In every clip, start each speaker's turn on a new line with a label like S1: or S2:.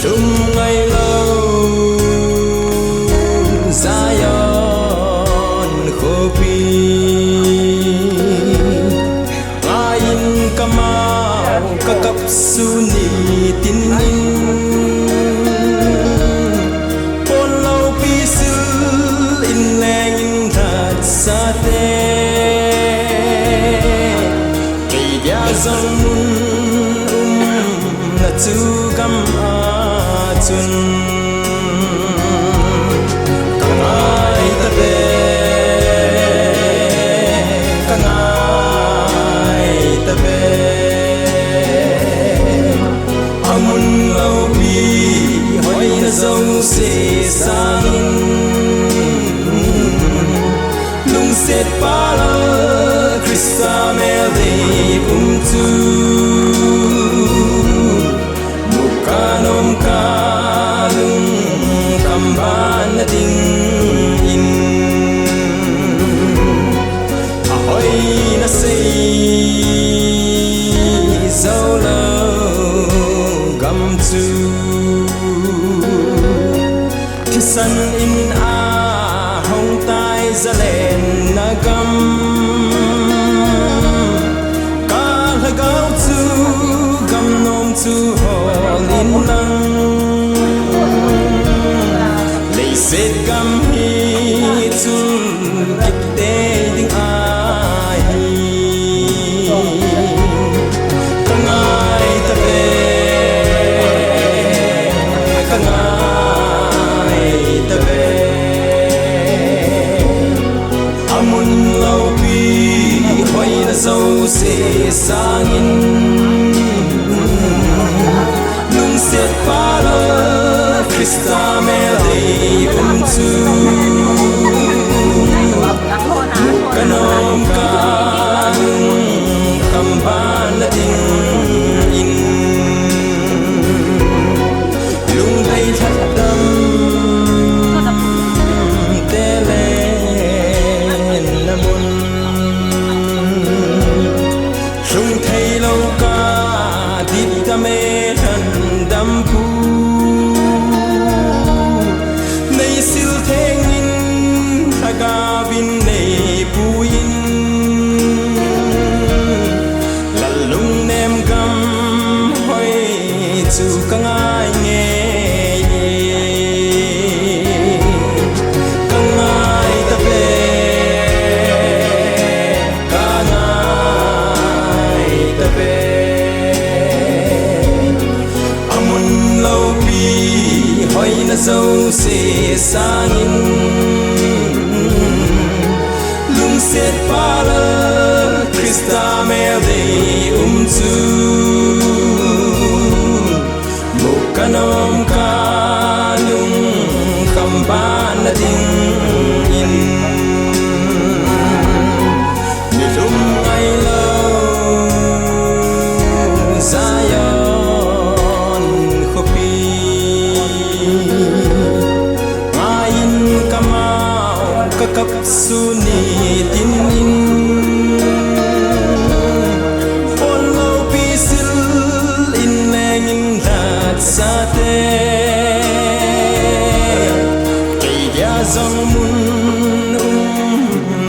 S1: lung ngày lâu Zion khopi ain kamau kakap suni tin in pon lau pisil in leng in that sa te kay dia zong mun na tu kam atun kangai tabe kangai tabe amun lau pi hoi na zong se sang lung set pala Krista melde tu mukanom kalung kamban na ding in ahoy na say solo gam tu kisan in a hong tai zalen na gam gao tu gam nom tu holin lang lei set gam hi tu kip te ding ai kangai ta ve kangai ta ve amun lau pi hoi na zo se sangin nung set pala Krista melde tu kanom kalung kamban na ding in lung dai that dam telen namun lung thai lâu ca dit ta me han dam pu nei sil theng in thaga bin nei pu in la lung nem gam hoi chu ka ngai nge ka ngai ta ve ka ngai ta ve amun lau pi hoi na zo se sangin lung set pala Krista melde tu mukanom kalung kamban na ding in nilum ay lâu Zion khopi ain kamau kakap suni tin in pon lau pisil in leng in that sa te kay dia zong mun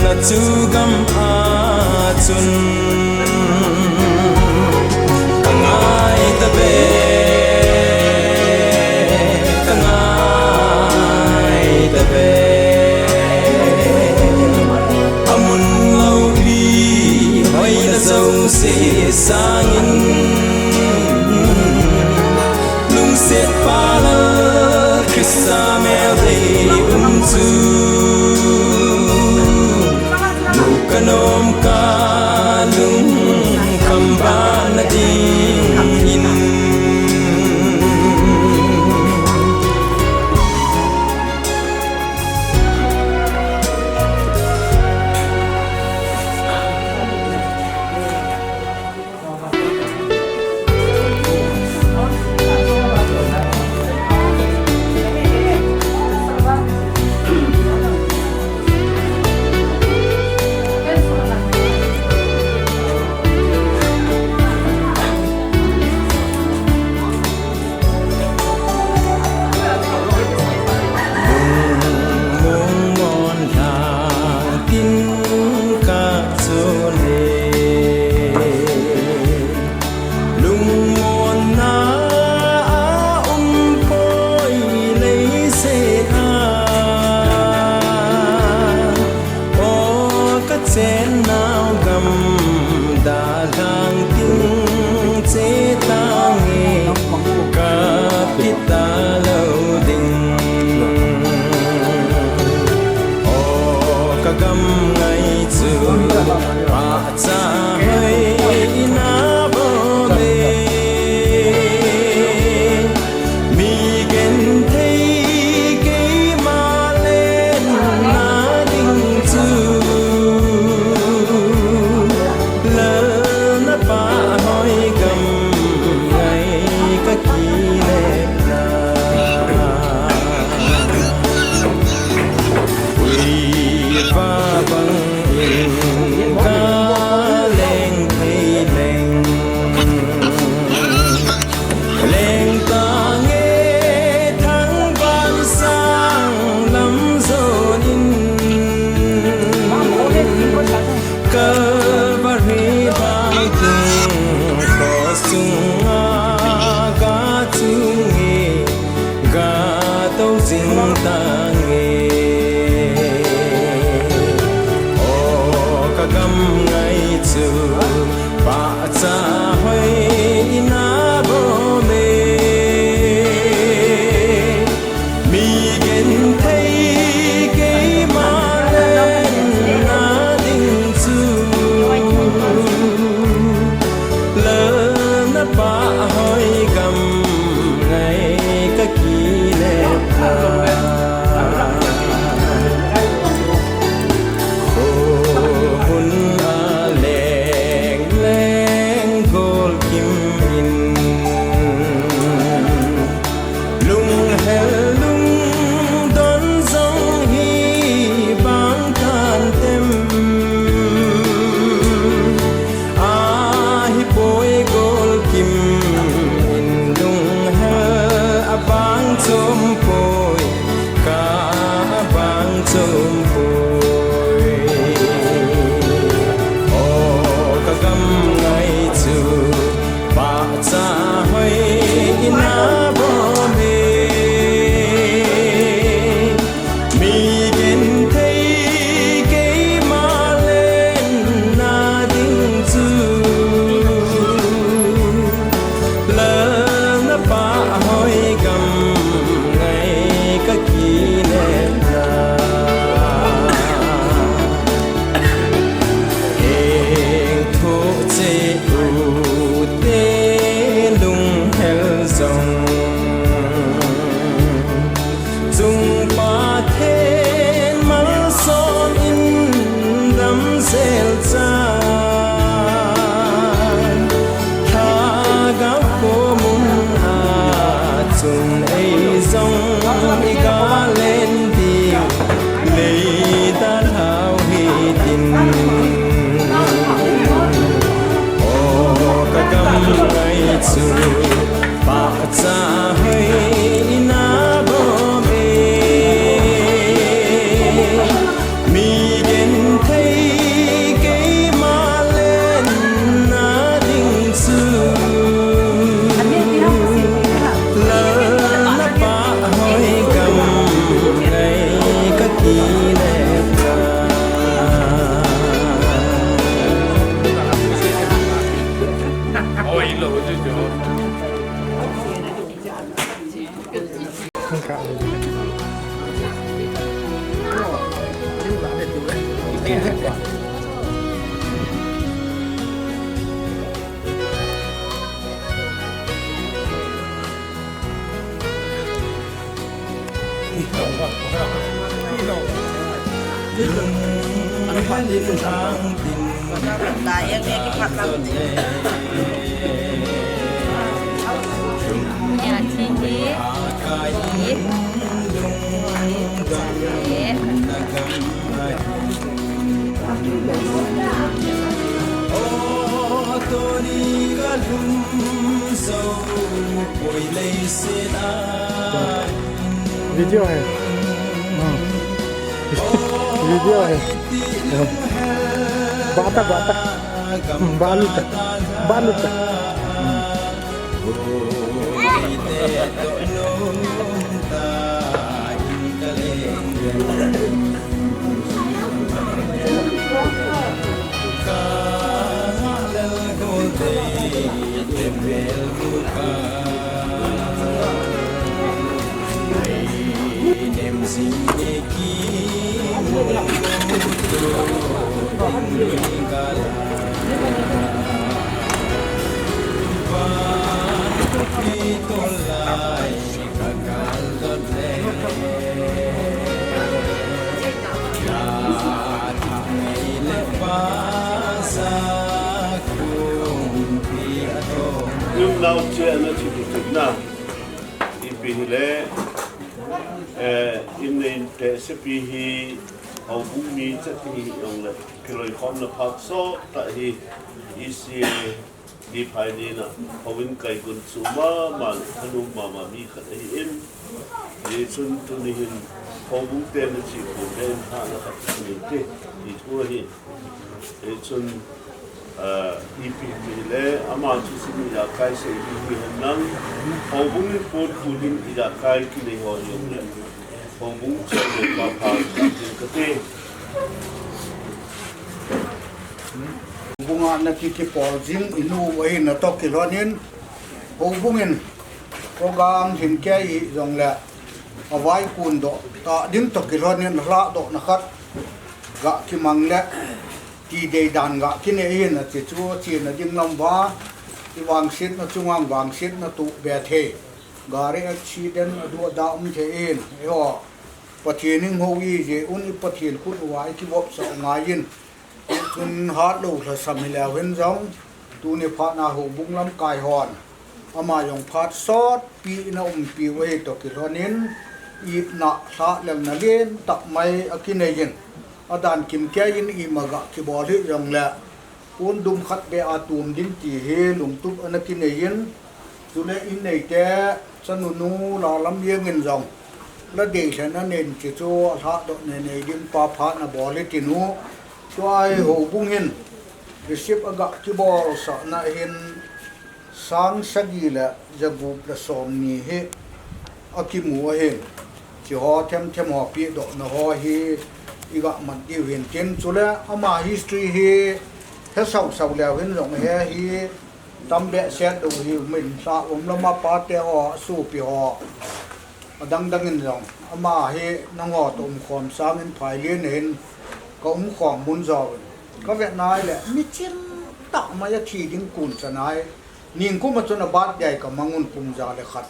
S1: na tu gam atun kangai tabe kangai tabe amun lau pi hoi na zo se sangin lung set pala Krista melde tu mukanom kalung kamban na ding in chôm bồi cả bang chôm bồi ô cả gam ngày chu ba cha hoi na bo me mi gen thấy cái ma lên na ding chu lỡ na pa hoi gam ngày ka ki le na e thu che u te lung hel zong dung pa then mal son in dam sel cha tha ga ko mun a chung ei zong i ga lên đi lấy ta thao hi tin ô ka gam ngai chu pa cha hoi na bo me mi gen thấy cái ma lên na ding chu lỡ na pa hoi gam ngai ka ki le ka linh thang tình
S2: Tại em nghe cái mặt lắm. Nhà chi tiết.
S1: ô tô đi ga lum sâu bồi lấy xin ai
S3: video है video है बाता बाता बालूता बालूता
S4: nhưng nào chuyện nó chỉ được na ipihile in nên để sẽ pihi hậu bung mi chắc thì ông lại cái lời con là phát số tại thì isi đi phải đi na hậu bên cây quân số mà thanu mà mi khát thì in thì xuân tu ni hin hậu bung tên nó chỉ của bên ha là khát mình thế thì thua hi thì xuân ipihile ama chu simi ya kai se ipi hanang hậu bung ni pot kunin ida kai ki nei ho yong le hậu bung che le pa pa tin ka te
S5: bunga na kiki poljing inu wahi na to kilonin hobungin program him ke I jong la awai kun do ta ding to kilonin ra do na khat ga ki mang le ki de dan ga ki ne in na chi chu chi na ding lam wa I wang sit na chungang wang sit na tu be the gari accident adu da the in yo pathianing ho I je un pathian khut wai ki wop sa ngayin kun hat lo la samila wen jong tu ne pha na ho bung lam kai hon ama yong phat sot pi na pi we to kilonin I na sa lem na len tak mai akineyin adan kim ke yin I maga ki bol hi yong la un dum khat be atum din ti he lung tup anakineyin chú lệ in này té cho nu là lắm yên ngân dòng là để cho nó nên chỉ cho họ độ này điểm pa phá là bỏ lên tiền nu cho ai hồ bung hin để xếp ở gạo chứ bỏ sợ na hin sáng sagi là giờ bụp là sòm nhì hết ở kim mùa hin chỉ họ thêm họ bị độ nó họ hi ý gạo mặt yêu hiền trên chỗ lẽ ama history hi hết sầu lèo hin rộng hi tâm bẹ xét đủ hi mình sa lama pa te họ su pi họ đăng in rộng ama hi nang họ tụm khom sang in phải liên hin có khoảng muốn giàu có việc nói là mi chín tạo mà chỉ đến cuốn cho này nhìn cũng mà cho nó bát dày cả mangun kum ra le khat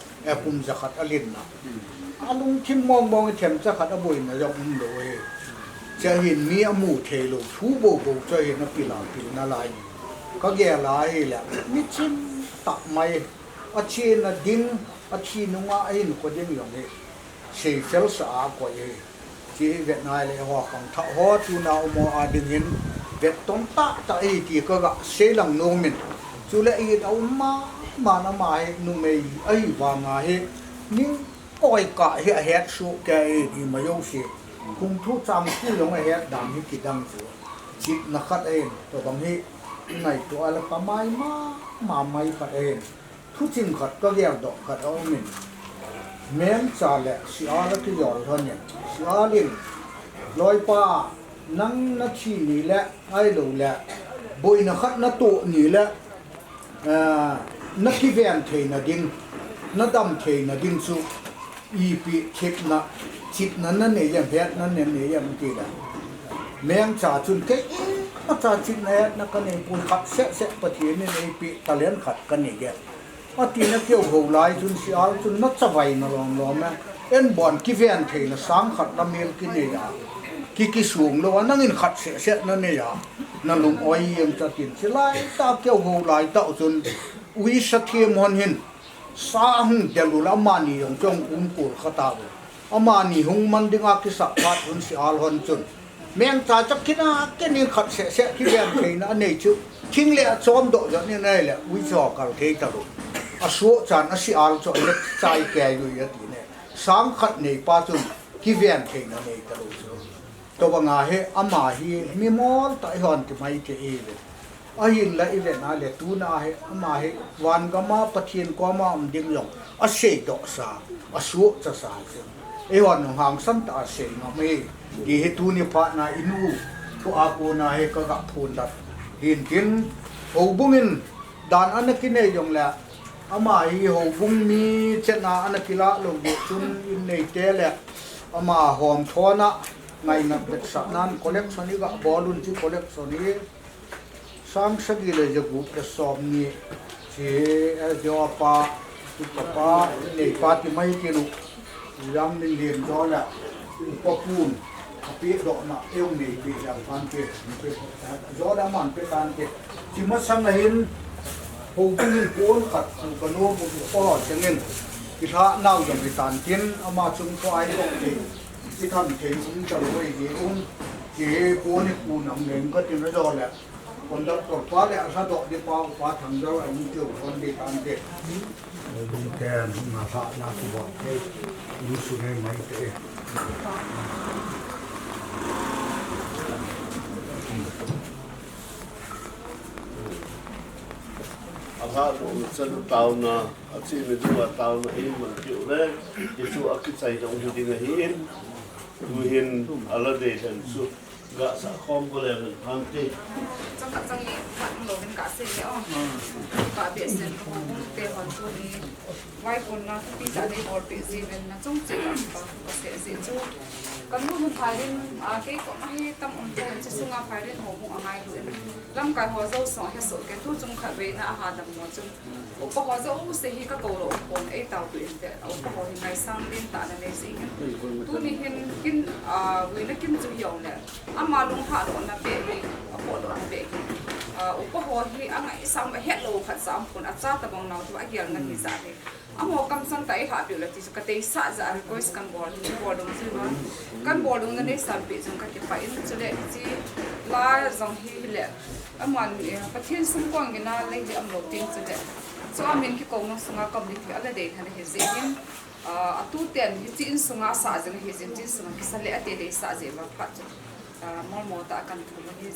S5: kum ra khat alin na alung chim mong thêm ra khat aboi na rong rồi cho hiện mi amu thề lo thu bộ cho hiện nó pi na lại có ghé lại là mi chín tạo mày ở trên là đinh ở trên nó ai nó có đinh giống thế sẽ phèo sa có vậy chỉ việc này là họ còn thọ họ tu nào mà đừng hiện việc tóm tạ tại thì có gặp sẽ làm nông mình chú lệ ý đâu mà nó mày nông mày ấy và ngày nhưng coi cả hệ hết số cái thì mà yêu gì cùng thu trăm thu giống này hết đam như kỳ đam số chỉ là khát em rồi bằng hệ này tôi là pa mai mà mai khát em thu chính khát có gheo đỏ khát ông mình men trả lệ xí á là cái giỏi hơn nhỉ xí á liền lôi pa nang na chi ni lệ ai đâu lệ bôi na khát na tổ ni lệ na ki ven thei na ding na dam thei na ding su i pi chip na ne yam het na ne yam ti da meng cha chun ke a cha chip na ka ne pun khat se pathi ne pi talen khat ka ne ge a ti na keu ho lai chun si al chun na chawai na lom na en bon ki ven thei na sang khat na mel ki ne ya ki suang lo na ngin khat se na ne ya na lum oi yam cha tin si lai ta keu ho lai ta chun ui sa thiam hon hin sa hung delu la mani yong chong pur khata amani hung man dinga ki sa khat hun si al hon chun meng cha chak kina ke ni khat se ki ven thei na nei chu thing le chom do ja ni nei le ui cho kal thei ta ro a su chan a si al cho le chai ke yu ya ti ne sang khat nei pa chun ki ven thei na nei ta ro to ba nga he ama hi mi mol ta hon ti mai ke e le ahin la ile na le tu na he ama he wan gama pathin ko ma ding long a se do sa a su cha sa e wan hang sam ta se ma me di he tu ni pa na inu to a ko na he ka ga phun da hin kin ho bungin dan anakine yong la ama hi ho bung mi chena anakila lo ge chun in nei te le ama hom thona ngai na bet sa nan collection ni ga bolun chi collection ni sang sagi le je group de som ni che jo pa tu pa nei pa ti mai ke lu ram ni lem jo la pa pun pi do na eu nei pi ya pan ke jo da man pe tan ke chi ma sang la hin ho bung ni kon khat ko no mo po chengin ki tha nau jong bi tan tin ama chung ko ai ko tiที่ท่านเห็นผมจะรู้อีกอุ้งที่ปูนี่ปูน้ำเหลืองก็จะไม่รอดแหละคนจะตกฟ้าแหละถ้าตกดีฟ้าฟ้าทางเราไอ้นี่เจ้าคนดีตามเด็กลุงแกนมาพระนาคุบะให้รู้สึกให้ไหมเต้
S4: อาภาโดนสันตาวนาอาชีพดูว่าตาวนาเองมันเกี่ยวเลยที่ชัวร์คิดใจตรงที่นี่เห็นดูเห็นอะไรเด่นสุดกะสะคอมก็เลยมันพังที่
S2: จังกับจังนี้ผัดหมูเป็นกะเสียอ๋อกะเบียดเส้นของเตะหอนตัวนี้ไว้คนนะที่จะได้บอลเป็นซีเป็นนะจ้องจีบก็เสียเสียจูกันนู่นพายเล่นเก๋ก็ไม่ตั้งองค์จะสุ่งอาพายเล่นหัวหมูอะไรดูลำการหัวเจ้าสองแค่สุดแกทุจงขัดเวนะอาหารดำหัวจงอุปกรณ์เจ้าเสียก็โตแล้วคนไอ้เต่าตัวเองแต่อุปกรณ์ในสร้างเล่นตาในสิ่งตัวนี้เห็นกินเวนักกินจุยองเนี่ยอามาลงผ่าโดนนะเป๊ะเลยปวดโดนเป๊ะอุปกรณ์ที่อันไหนซ้ำเฮ็ดโลขัดซ้ำคนอาจารย์ตะบงเราที่ว่าเกี่ยวกันที่สาเนี่ยอาหมอกำสังแต่หาอยู่แล้วที่จะกระเตยสะจะอะไรก็สกันบอลที่บอลลงใช่ไหมกันบอลลงนั่นได้สามปีจนกันจะไปจะเละที่ลาจังฮีเละอามันประเทศสมกวางกันนะเลยที่อำลบจริงจะเละ so amin ki kong sunga community ala de thana he zein atu ten hi chin sunga sa jeng hi chin sunga ki sale ate de sa je ba phat mol mo ta kan thu ma hi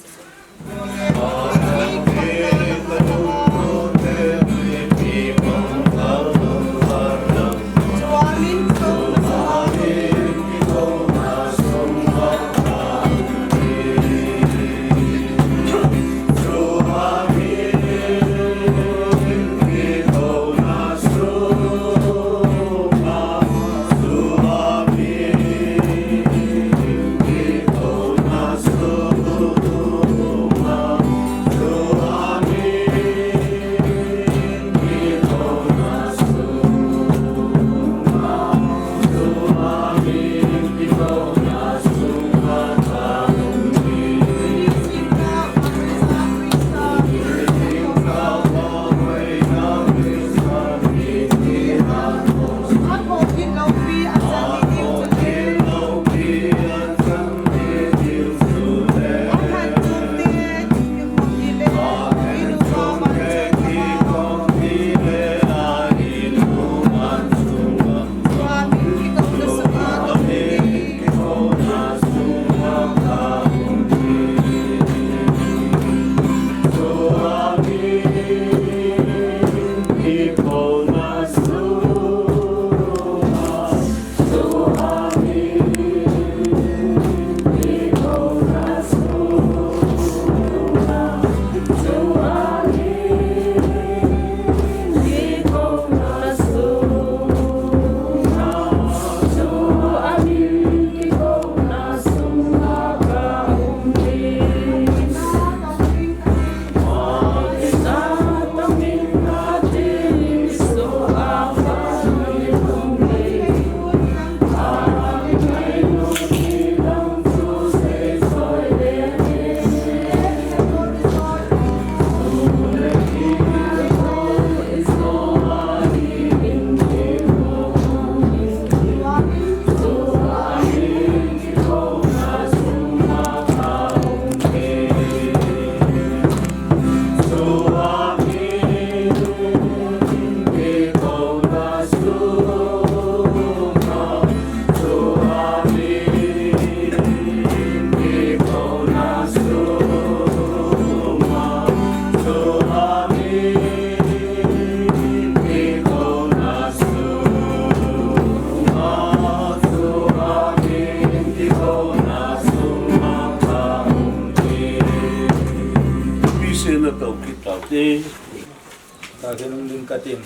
S6: Kahinung din katin.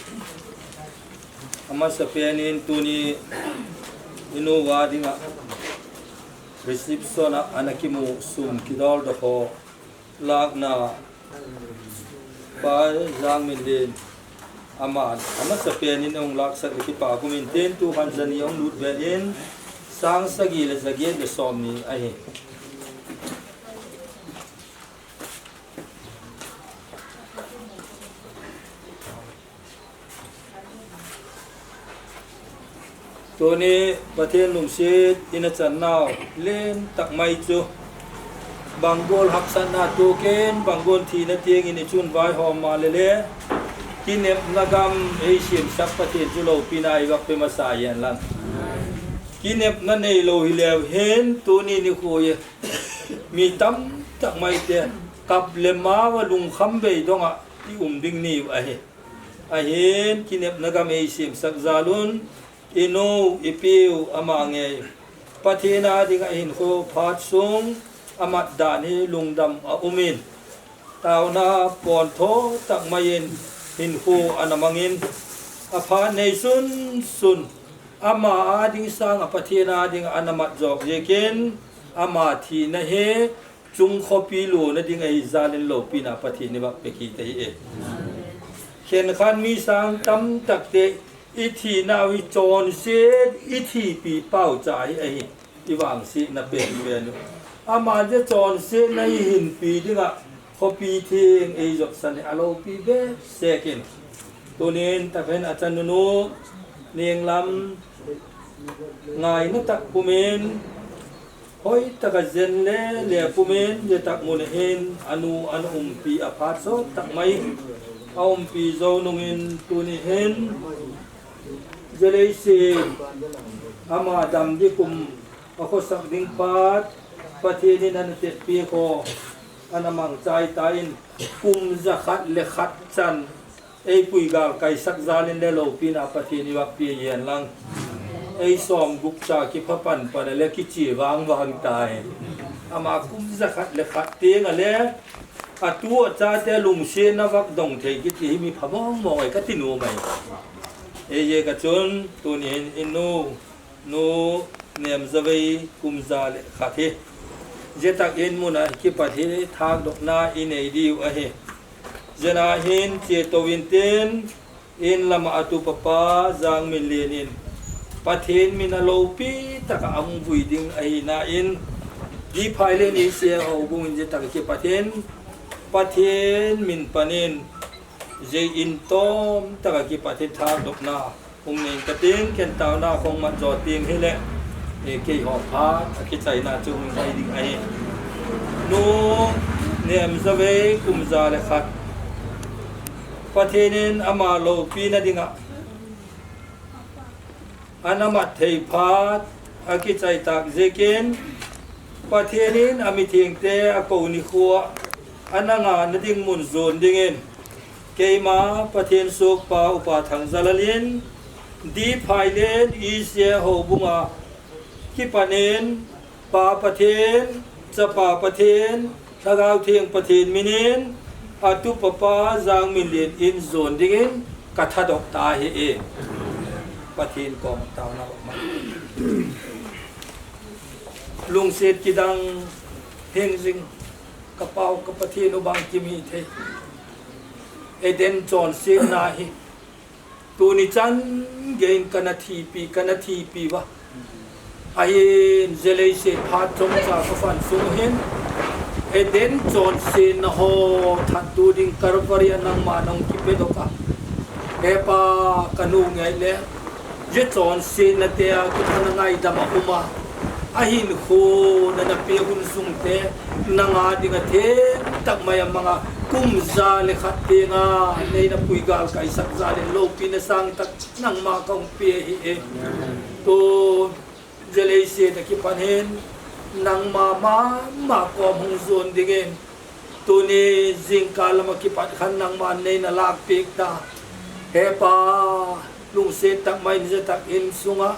S6: Ama sa pianin tuni inuwa di nga reception na anakimu sum kidal dako lag na pa jang min din ama sa pianin ang lag sa kipa kuminten tu hanzani ang lut bein sang sagila sagien de somni ai Tony Batin Lumsit Inachan now Len Tak Mai Chu Banggol Haksan Na Token Banggol Tina Tieng Inichun Vai Hom Malele Kinep Nagam Asian Sapatin Julo Pinai Wak Pemasayan Lan Kinep Nanay Lo Hilev Hen Tony Nikoye Mitam Tak Mai Te Kap Lema Walung Khambe Donga Ti Ding Ni Ahen Kinep Nagam Asian Sakzalun Ino ipiu amange patina dinga hinko patsung amat dani lungdam umin tao na ponto tak mayin hinko anamangin apa nesun sun ama ading sang patina dinga anamat jok jekin ama thi na he chung khopi lu na dinga izalin lo pina patina ba pekita e ken khan mi sang tam takte Iti na wi chon se iti pi pau chai ai iwang si na pen pen ama je chon se na hin pi dinga khopi thing e jok san alo pi be second tonin ta pen achan nu nieng lam ngai na tak pumen hoi ta ka zen le pumen je tak mun hen anu pi apart so tak mai เอาปีโจนงอินตุนิเห็นจะเลยสิอามาดำที่คุมอโคสักดิ้งปาดประเทศนี้นั้นเจ็ดปีโคอันมังใจตายคุมจะขัดเลขัดจันไอ้ปุยกาลไก่สักจาลินเดโลปีนาประเทศนี้ว่าปีเย็นลังไอ้สอมกุกจากิพปันปันเลกิจีวางตายอามาคุมจะขัดเลขัดเตียงอะไรอาตัวจ่าแต่ลุงเชนนวักดงเทกิที่มีพะบ้องมองไอ้กัติโนไหมเอเยกจนตัวนี้อินนูเนียมจะไปกุมซาเลขัดเฮเจตักเอ็นมุนะคิปะเททากดอกนาอินเอดีวะเฮเจนาเห็นเจตวินเตนอินละมาอตุปปาจางมิเลนินประเทศมินาโลปีตะกะอมบุยดิงไอนาอินดีภายเลนิเสียเอาบุญเจตักคิปะเทนประเทศมินปานินเจอินตอมตะกะคิปะเททากดอกนาองเนกะติงเคนตาวนาคงมันจอติงให้แลเอเกยหอบพาคิดใจนาจุงไอดิงไอนูเนียมจะไปกุมซาเลขัดประเทศนี้อามาโลปีนาดิงะอานามัดเทพาดอากิใจตากเจเกนประเทศนี้อามิเทียงเตอาโกนิคัวอานังานนดิงมุนโซนดิงเงินเกมาประเทศสุกปาอุปาทังซาลลินดีภายเลนอีเซียโฮบุงาคิปะเนนปาประเทศจะปาประเทศทะกาวเทียงประเทศมินินอาตุปปาจางมิเลียนอินโซนดิงินกัทดอกตาเฮเอประเทศกองตาวนาออกมาลุงเศษกิดังเฮงซิงกระเป๋ากับประเทศอุบังกิมีเทเอเดนจอนเซนาฮิตูนิจันเกนกันนาทีปีวะไอเจเลเซพาจงจากฟันสูงเห็นเอเดนจอนเซนโฮทัดดูดิงคาร์บารีนังมานังกิเปดกะเอปากันูไงเล่เจจอนเซนเตียกิพนังไงดามาอุมาอาหินโคนันเปียกุนสุงเตนังอาดิงเทตักมายังมังกุมซาเลขัดเตียงในนับปุยกาลไก่สักซาเลโลปีนสังตักนังมาคงเปียเอตัวเจเลเซียตะกิปันเห็นนังมากอมหงโซนดิเงนตัวนี้จิงกาลมากิปัดขันนังมาในนาลากเปีกตาเฮปาลุงเซตักไม่จะตักอินสุงะ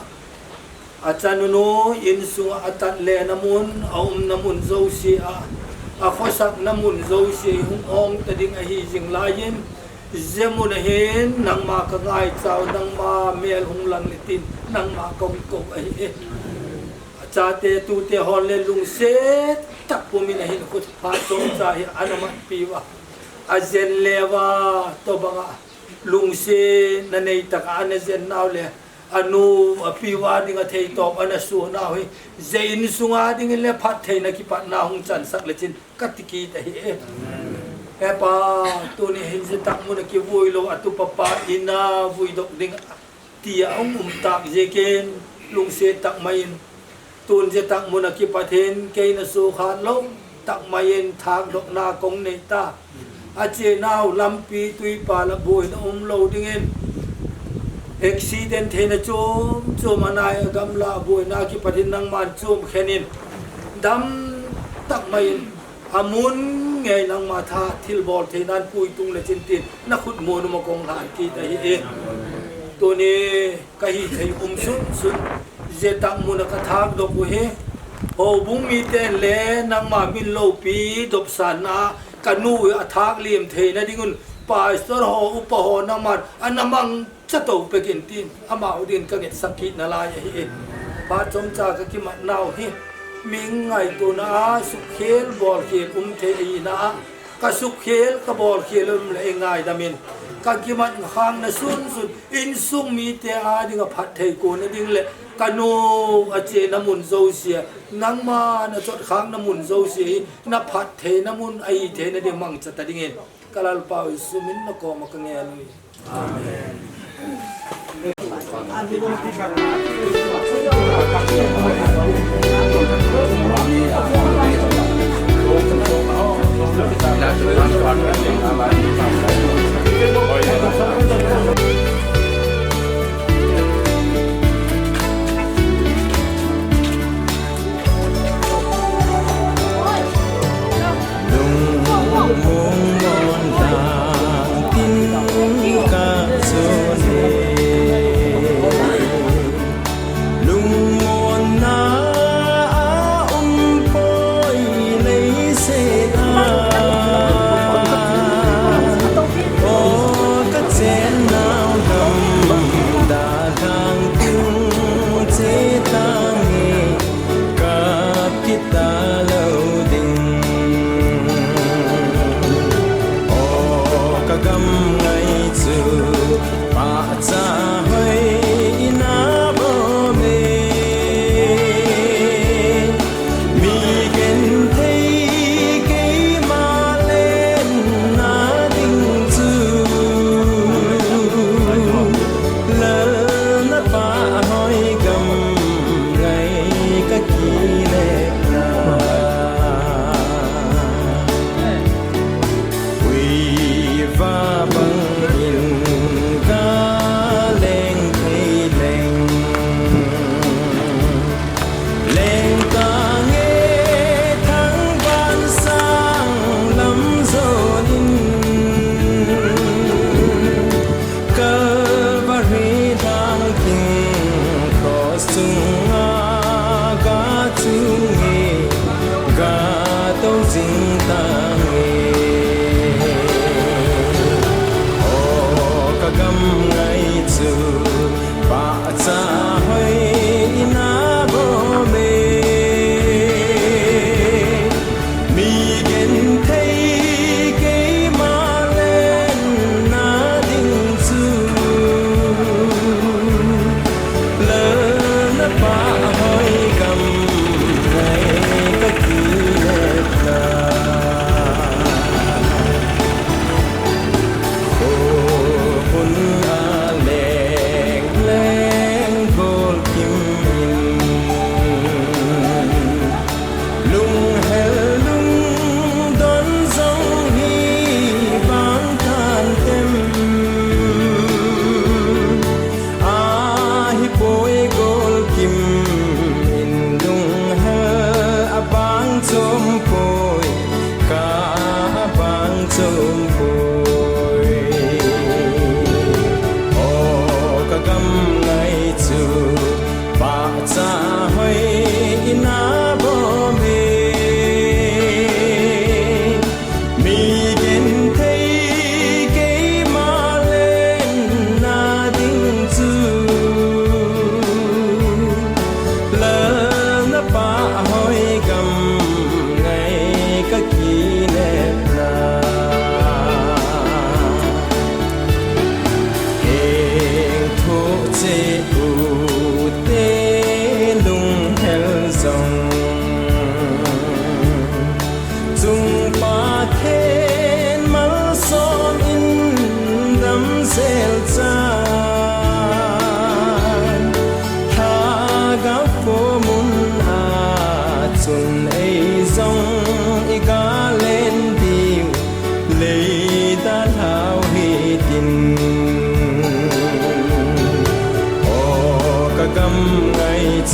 S6: อาจารย์โนอินสุงะอัตัดเลนามุนเอานามุนโซเซียอาฟสักนามุนโซเซียหุงองตะดิงอหิจิงลายินเจมุนเห็นนังมากง่ายเจ้านังมาเมลหุงลังลิตินนังมากงกบไอจาเตตูเตฮอนเลลุงเซตักปุมินะหินขุดพาจงใจอานามัดปีวะอาเจนเลวะตัวบังลุงเซนันเอตักอานาเจนนาวเลอนุปีวาดิงะเทยตอบอานาสูนาวฮิเจอินสุงาดิงเลพัดเทนักิปัตนาหงจันสักเลจินกัตติกีตะฮิเอปาตัวนี้เห็นจะตักมุนกิวุยโลอตุปปาอินาวุยดอกดิงเตียองตักเจเกนลุงเซตักไม่ตูนจะตักมุนกิปะเทนเกนสุขานลงตักมาเย็นทางดอกนากงเนตาอาเจนาวลำปีตุยปาละบุยนโลดิงเงินเอ็กซิเดนเทนโจมานายกำลาบุยนากิปะเทนนังมันโจมแค่นินดำตักมาเย็นอามุนไงนังมาทาทิลบอลเทนันปุยตุงเลจินตินนักขุดโมนุมกงหานกีตาฮิเอตัวนี้กะฮิเทยสุนเจตักมุนกทากดอกเฮโอบุ้งมีเตนเลนังมาบินโลปีดบสานากันูอทากเลียมเทนะดิงุนป่าสระหออุปหอนังมันอันนัมังจะโตไปกินตีนอามาอุดินกะเกตสักกินาลายเฮบาจมจากะกิมะนาวเฮมิงไงตัวนาสุขเคลบอลเคลเทอีนากะสุขเคลกะบอลเคลเลยง่ายดามินกะกิมันข้างนะสุนอินซุงมีเตอาดิงะพัดเทโกนะดิงเลกะโนอาเจนะมุนโซเซียนังมานะจดข้างนะมุนโซเซียนะพัดเทนะมุนไอเทนะดิมังจะตะดิงเงกะลาลปาอิสุมินนะกอมะกะเงลุยอาเมน
S7: Gracias.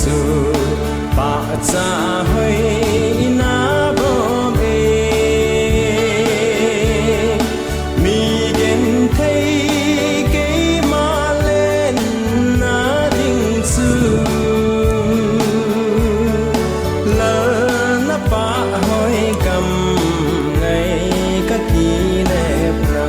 S1: su pa cha hoi na bom e mi gen thei ke ma lên na ding su lỡ na pa hoi cầm ngày các kỳ đẹp ra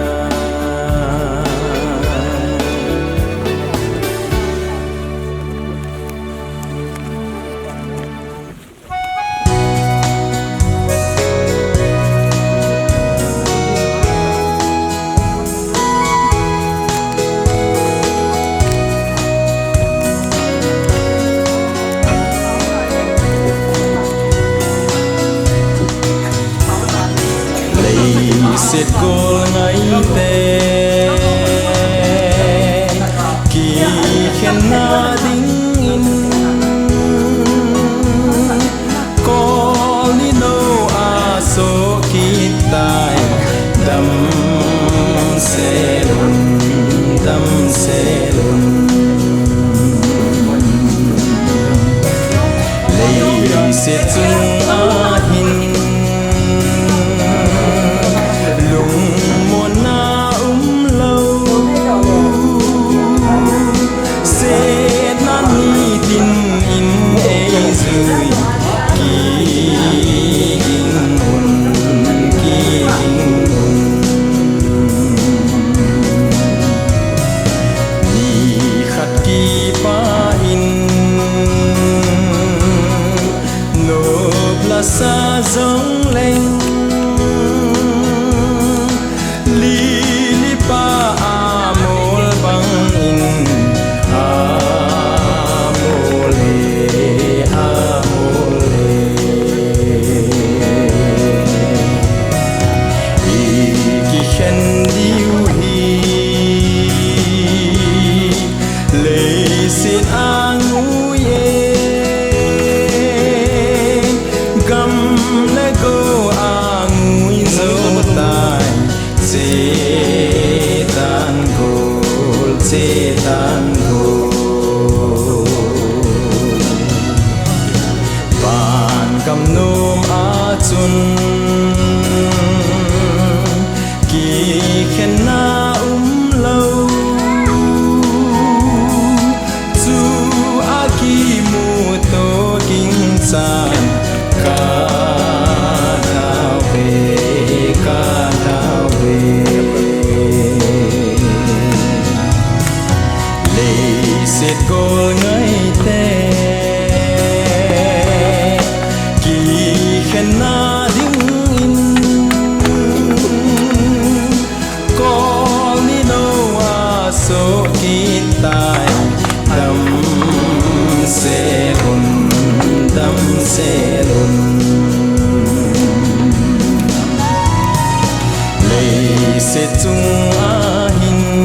S1: Siết cô ngay tê kỳ khen na đinh in có đi đâu à số kỳ tài đâm xe lùn lấy siết chung à hin sa giống lên li li pa amol bang in amole ki khen diu hi le sin angu ye setan go van kam nom a chun ki khen na lo chu a ki mu to king san ka thao ve siết cô ngay tê kỳ khen na đinh in có đi đâu à số kỳ tài đâm xe lùn lấy siết chung à hin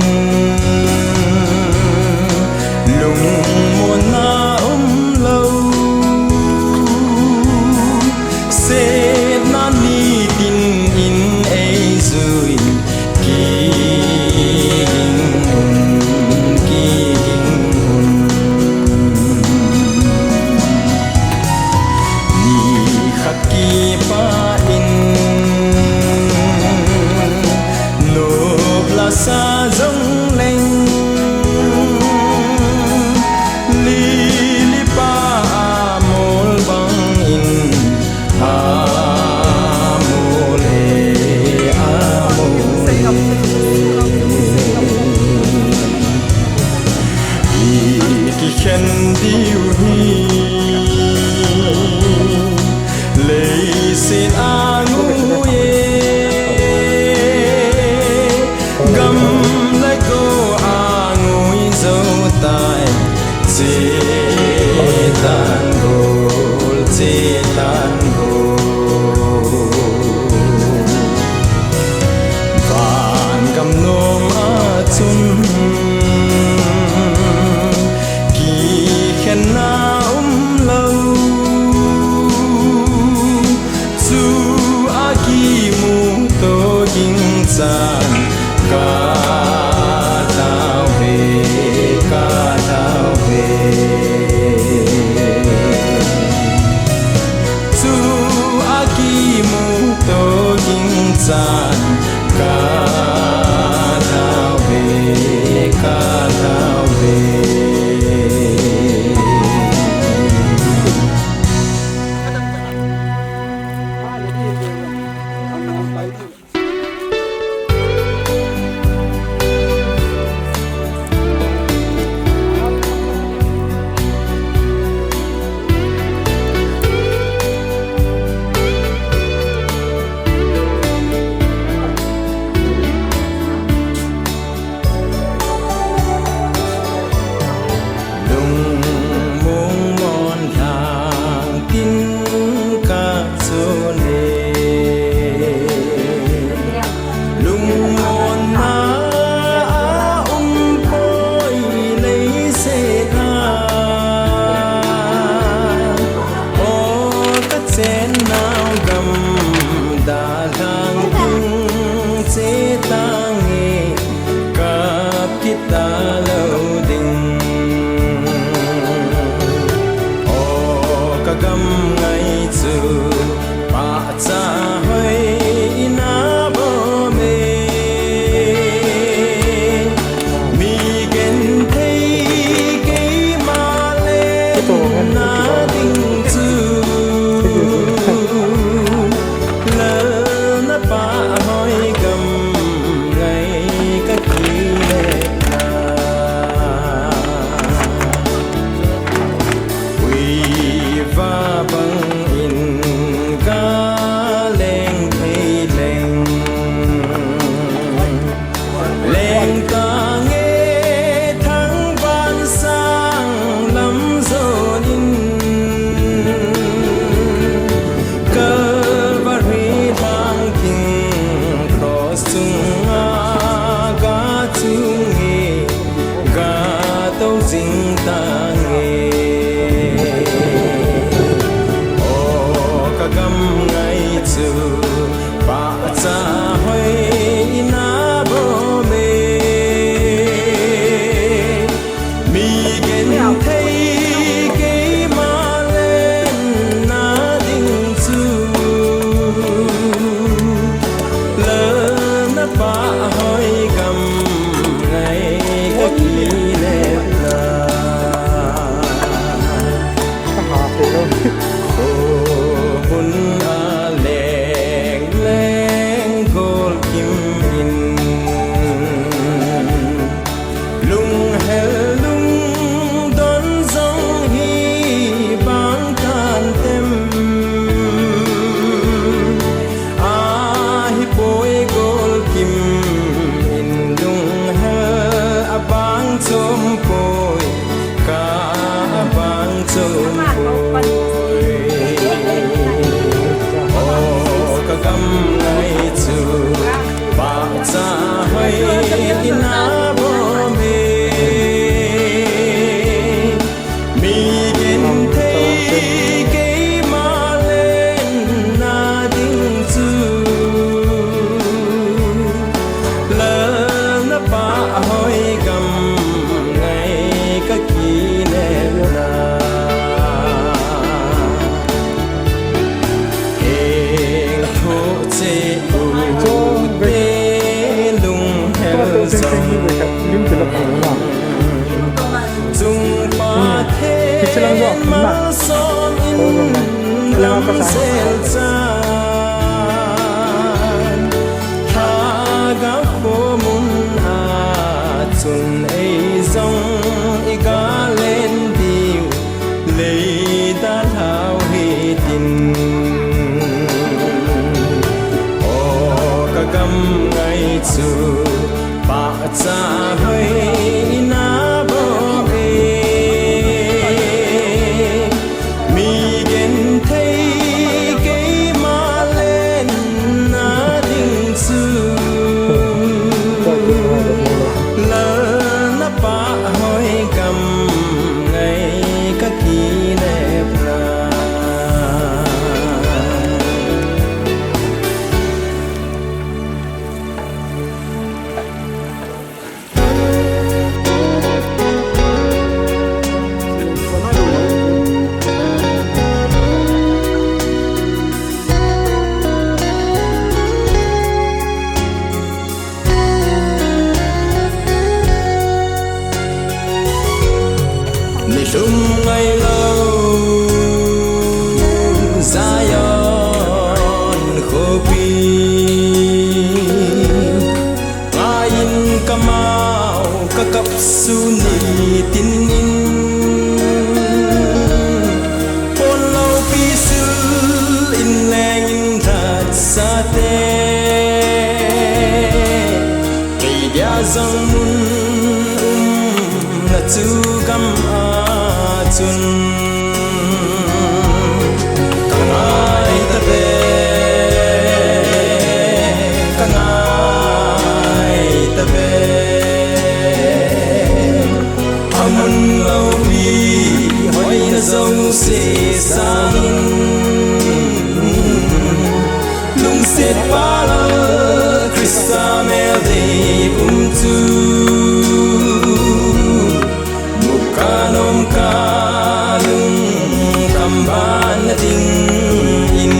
S1: muốn na lâu sẽ na ni tin in ấy rồi kỳ ni khắc kỳ pa in nộp là sa giống lên khen diu hi lấy xin angu ye gam lại cô angu dâu tai chê tan gol van gam nom a chun na lâu chu a ki mu to ding san ka thao về ding ta nghe ô ca gam ngay chu ba cha hoi na bo me mi gen thấy cái ma lên na ding chu lỡ na ba hoi gam ngay cái kỳ lệ la ô hun a leng leng gol kim in lung hel lung don zong hi bang kan tem a hi poi gol kim in lung hel a bang chom poi ka a bang chom poi ô ca gam ngay chu ba cha hoi na bo me mi gen thấy cái ma lên na ding chu lỡ na ba hoi gam ngay ka ki ne na eng tho che u te lung hel song dung pa the ma som in lam sel chan tha ga pho mun a chun ei zong i ga len diu le ta thao hi tin ô ca gam ngay chu ba cha hoi na bo e mi gen thấy cái ma lên na ding chu lỡ na ba hoi gam ngay ka ki nep la ni lung ngày lâu Zion khô pi ngayin kamau kakap suni tin in pon lâu pi sul in leng in that sa te kỳ dia zong mun na chu gam a chun kangai ta be kangai ta be amun lâu pi hoi na zong se sang lung set pa la Krista mel de tu kanom kalung kamban na ding in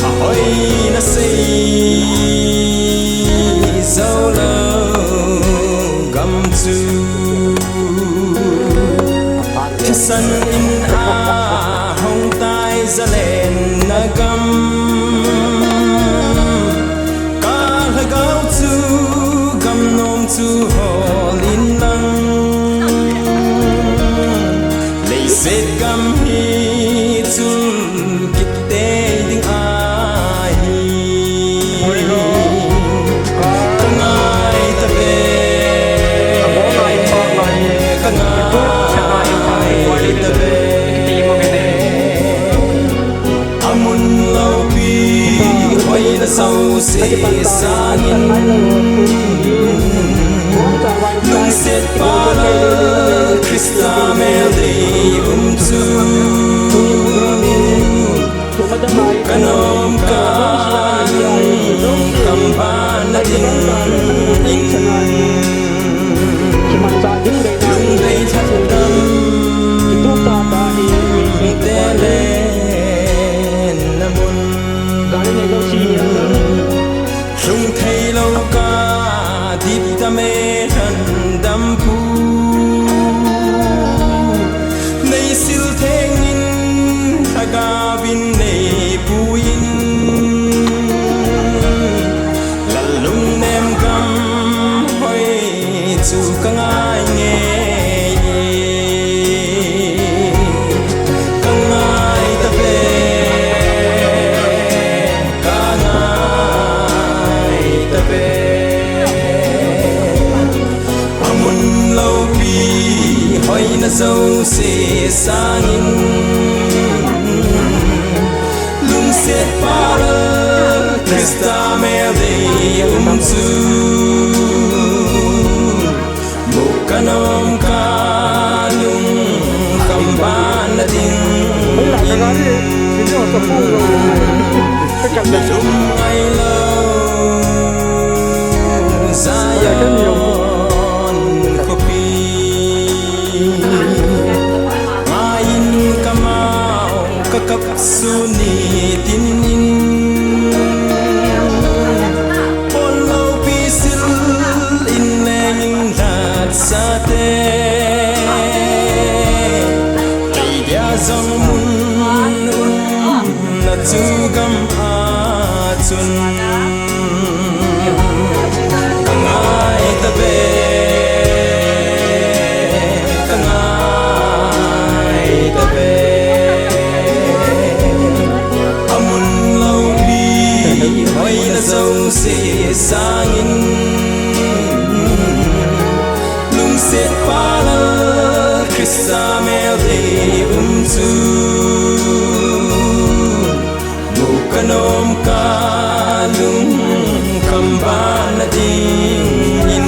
S1: ahoy na say solo gam chu san in a hong tai za len na gam ka ha gao chu gam nom chu hol in lang lei set gam hi chul kit te ding a hi kangai ta be kangai ta be amun lâu pi hoi na sau se sang in mê rần đâm pu nay siêu thế nghìn thaga vin nay puin lalung nem gam hoi chu kangai nghe kangai ta ve kangai ta ve amun lâu pi hoi na dâu se sangin lung set para Krista mel de umzu mukanom kalung kamban na ding
S3: cái đó đi video tập phu rồi cái cần để
S1: sum ai lâu Zion kopi ngayin kamau kakap suni tinin polo pisil ineng lat sate ay dia zong mun na tugam atun kangai tabe kangai tabe amun lâu bi hoi na dâu se sangin lung set pala Krista mel de umzu mukanom kalung kamban na dingin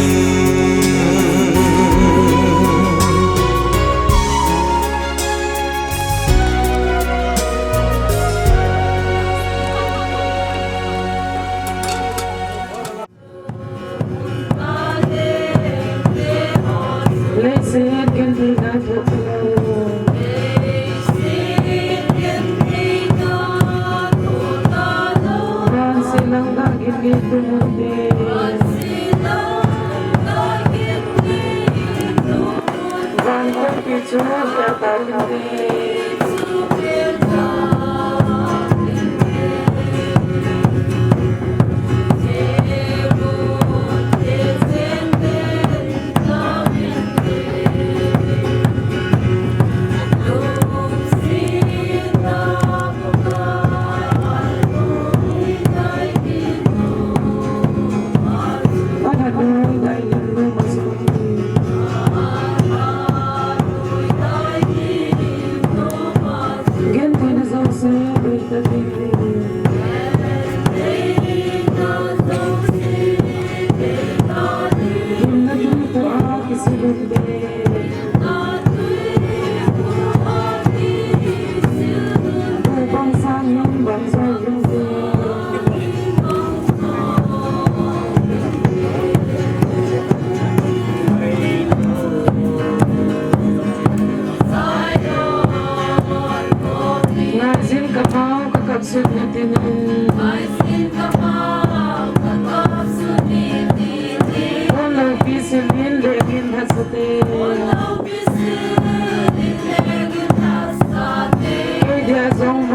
S7: Hãy subscribe cho kênh Ghiền Mì Gõ để không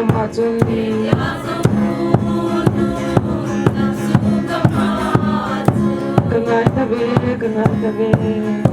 S7: bỏ lỡ những video hấp dẫn.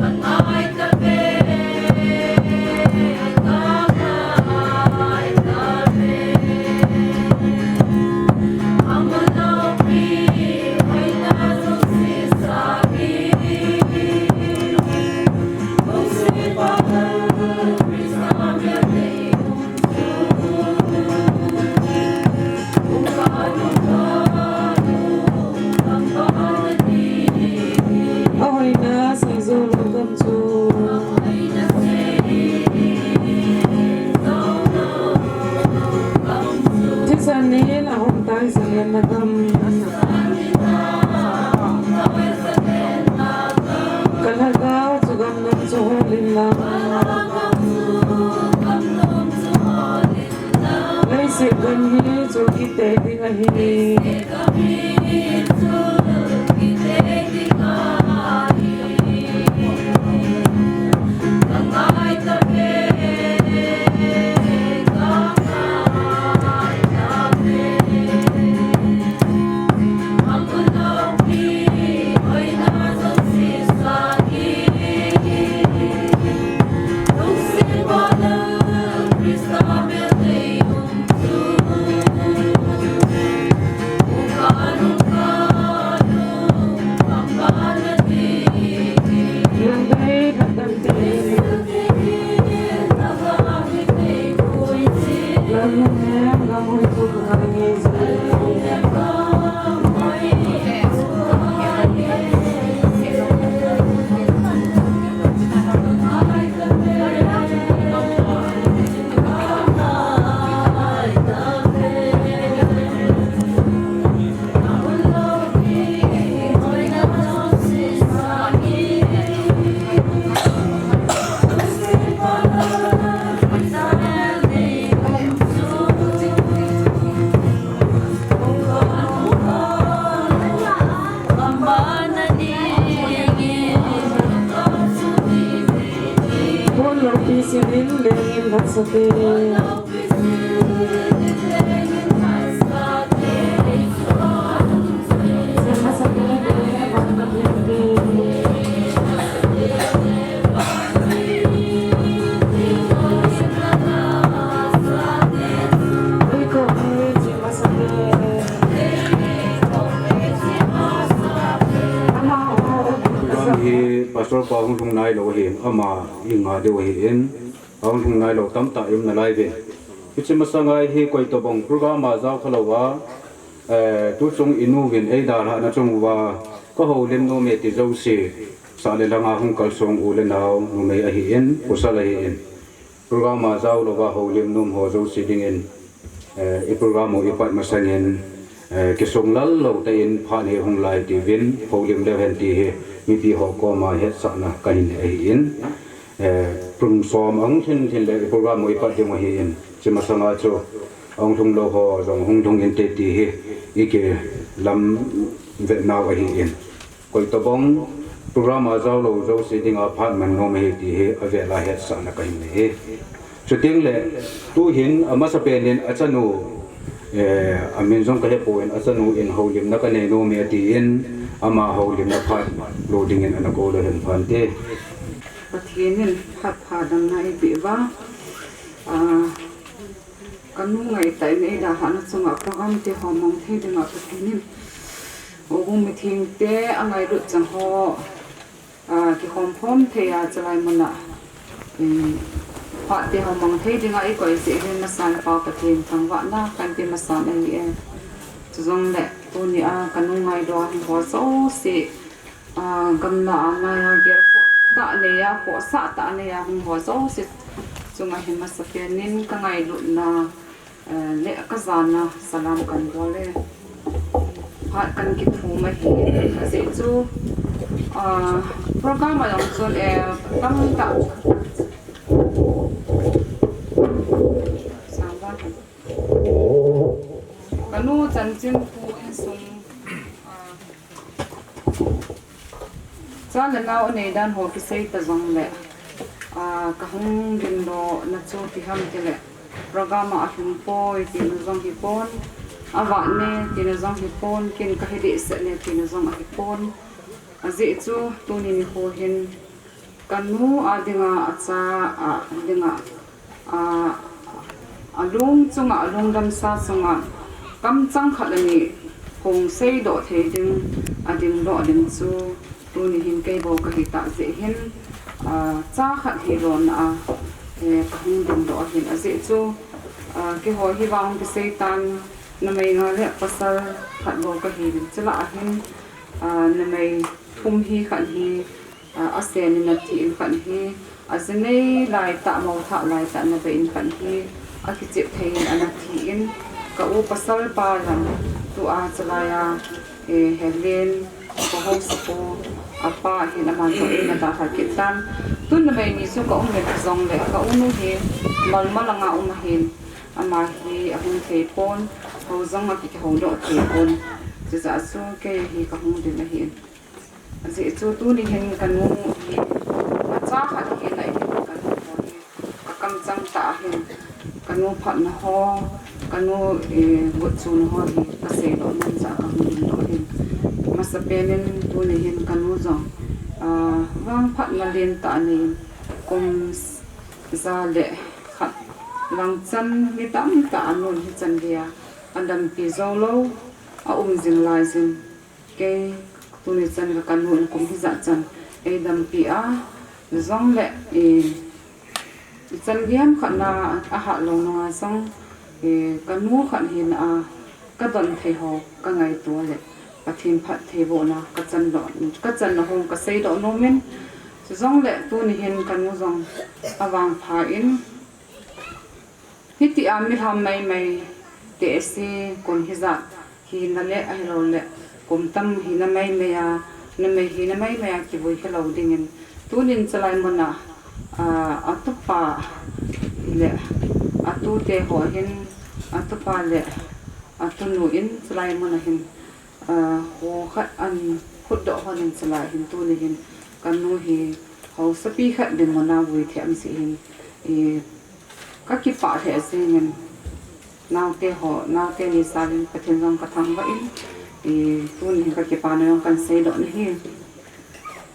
S7: pastor pa hung thung nai lo hin ama inga de hi in hung thung nai lo tam ta im na lai ve kichim sangai hi koi to bong program ma zaw khalowa tu chung inu vin ei dar ha na chung wa ko ho lim no me ti zo si sa le langa hung kal song u le naw no me a hi in ko sa la hi in program ma zaw lo wa ho lim num ho zo si ding in e program mo i pat ma sang in ke song lal lo te in phan he hung lai ti vin ho lim le hen ti he mi pi ho ko ma het sa na ka in ei in prung som ang thin thin le program mo i pat ding hi in chima sanga cho ông thung lo ho dong hung thung in te ti hi ike lam vet naw a hi in koi to bong program a zaw lo zo se ding apartment no me ti hi a ve la het sa na ka in he chu ting le tu hin ama sa pen in achanu amin zong ka he poin achanu in ho lim na ka ne no me ti in ama ho lim na phat loading in ana ko le hen phan te
S2: pathianin phat pha dam nai bi wa kanu ngai tai nei da han chunga program te homong the dinga pathianin ogum meeting te angai ru chang ho ki hom phom the ya chalai mana ha te homong the dinga ai koi se hin na san pa pathian thangwa na kan te ma san ai e chuzong le tu ni a kanu ngai do hi ho so se gam na na ya ger ko ta ne ya ko sa ta ne ya hum ho so se chunga hi ma sa nin ka ngai lu na le ka zana salam kan dole phat kan ki thu ma hi se chu program ma yong chon tam ta sangwa kanu chan chin pu in sum cha le nau nei dan ho ki sei ta zong le ka hung din do na chu ti ham te le program a him poi ti no zong hi pon awa ne ti no zong hi pon kin ka hi de se ne ti no zong a hi pon azi chu tu ni mi ho hin kanu adinga acha adinga alung chunga alung dam sa chunga kam chang khalani hong sei do the ding ading do ding chu tu ni hin ke bo ka hi ta ze hin cha khat hi ron a ka hung dum do hin azi chu ke ho hi wang ke sei tan na mai nga le pasal khat bo ka hi chela hin na mai phum hi khat hi asen na ti in khat hi azne lai ta mo tha lai ta na be in khat hi aki chep thein ana thi in ka u pasal pa lam tu a chala ya helen ko ho sapo apa hi na man to in ta kha kitan tun na mai ni su ka um le zong le ka unu hi mal malanga hin ama hi ahun thei pon ho zong a ki ho do thei pon chu za su ke hi ka hung de na hi azi chu tu ni hen kanu hi cha kha hi lai kanu hi ka kam chang ta hin kanu phat na ho kanu bu chu na ho hi ka se do nan cha ka hung do hin masa penen tu ni hen kanu zong wang phat na len ta ni kum za le khat lang chan mi tam ta anun hi chan dia andam pi zo lo a jing lai jing ke tu ni chan ka kanu kum hi za chan e dam pi a zong le chan giam khana a ha lo na song kanu khan hin a ka don thei ho ka ngai to le pathin phat thei bo na ka chan na hong ka sei do no men zong le tu ni hin kanu zong awang pha in hiti ami ham mai te se kon hiza hi na le ai lo le kum tam hi na mai me ya na mai hi na mai me ya ki boi khalo dingin tunin chalai mona atupa le atu te ho hin atupa le atunu in chalai mona hin ho khat an khut do honin chalai hin tu ni hin kanu hi hầu sắp đi khát đến món nào vui thì em sẽ các cái part hệ sẽ nên nào te họ nào te đi xa lên cái thiên dòng cái thằng vậy tuần thì các cái part này cần xây đỡ này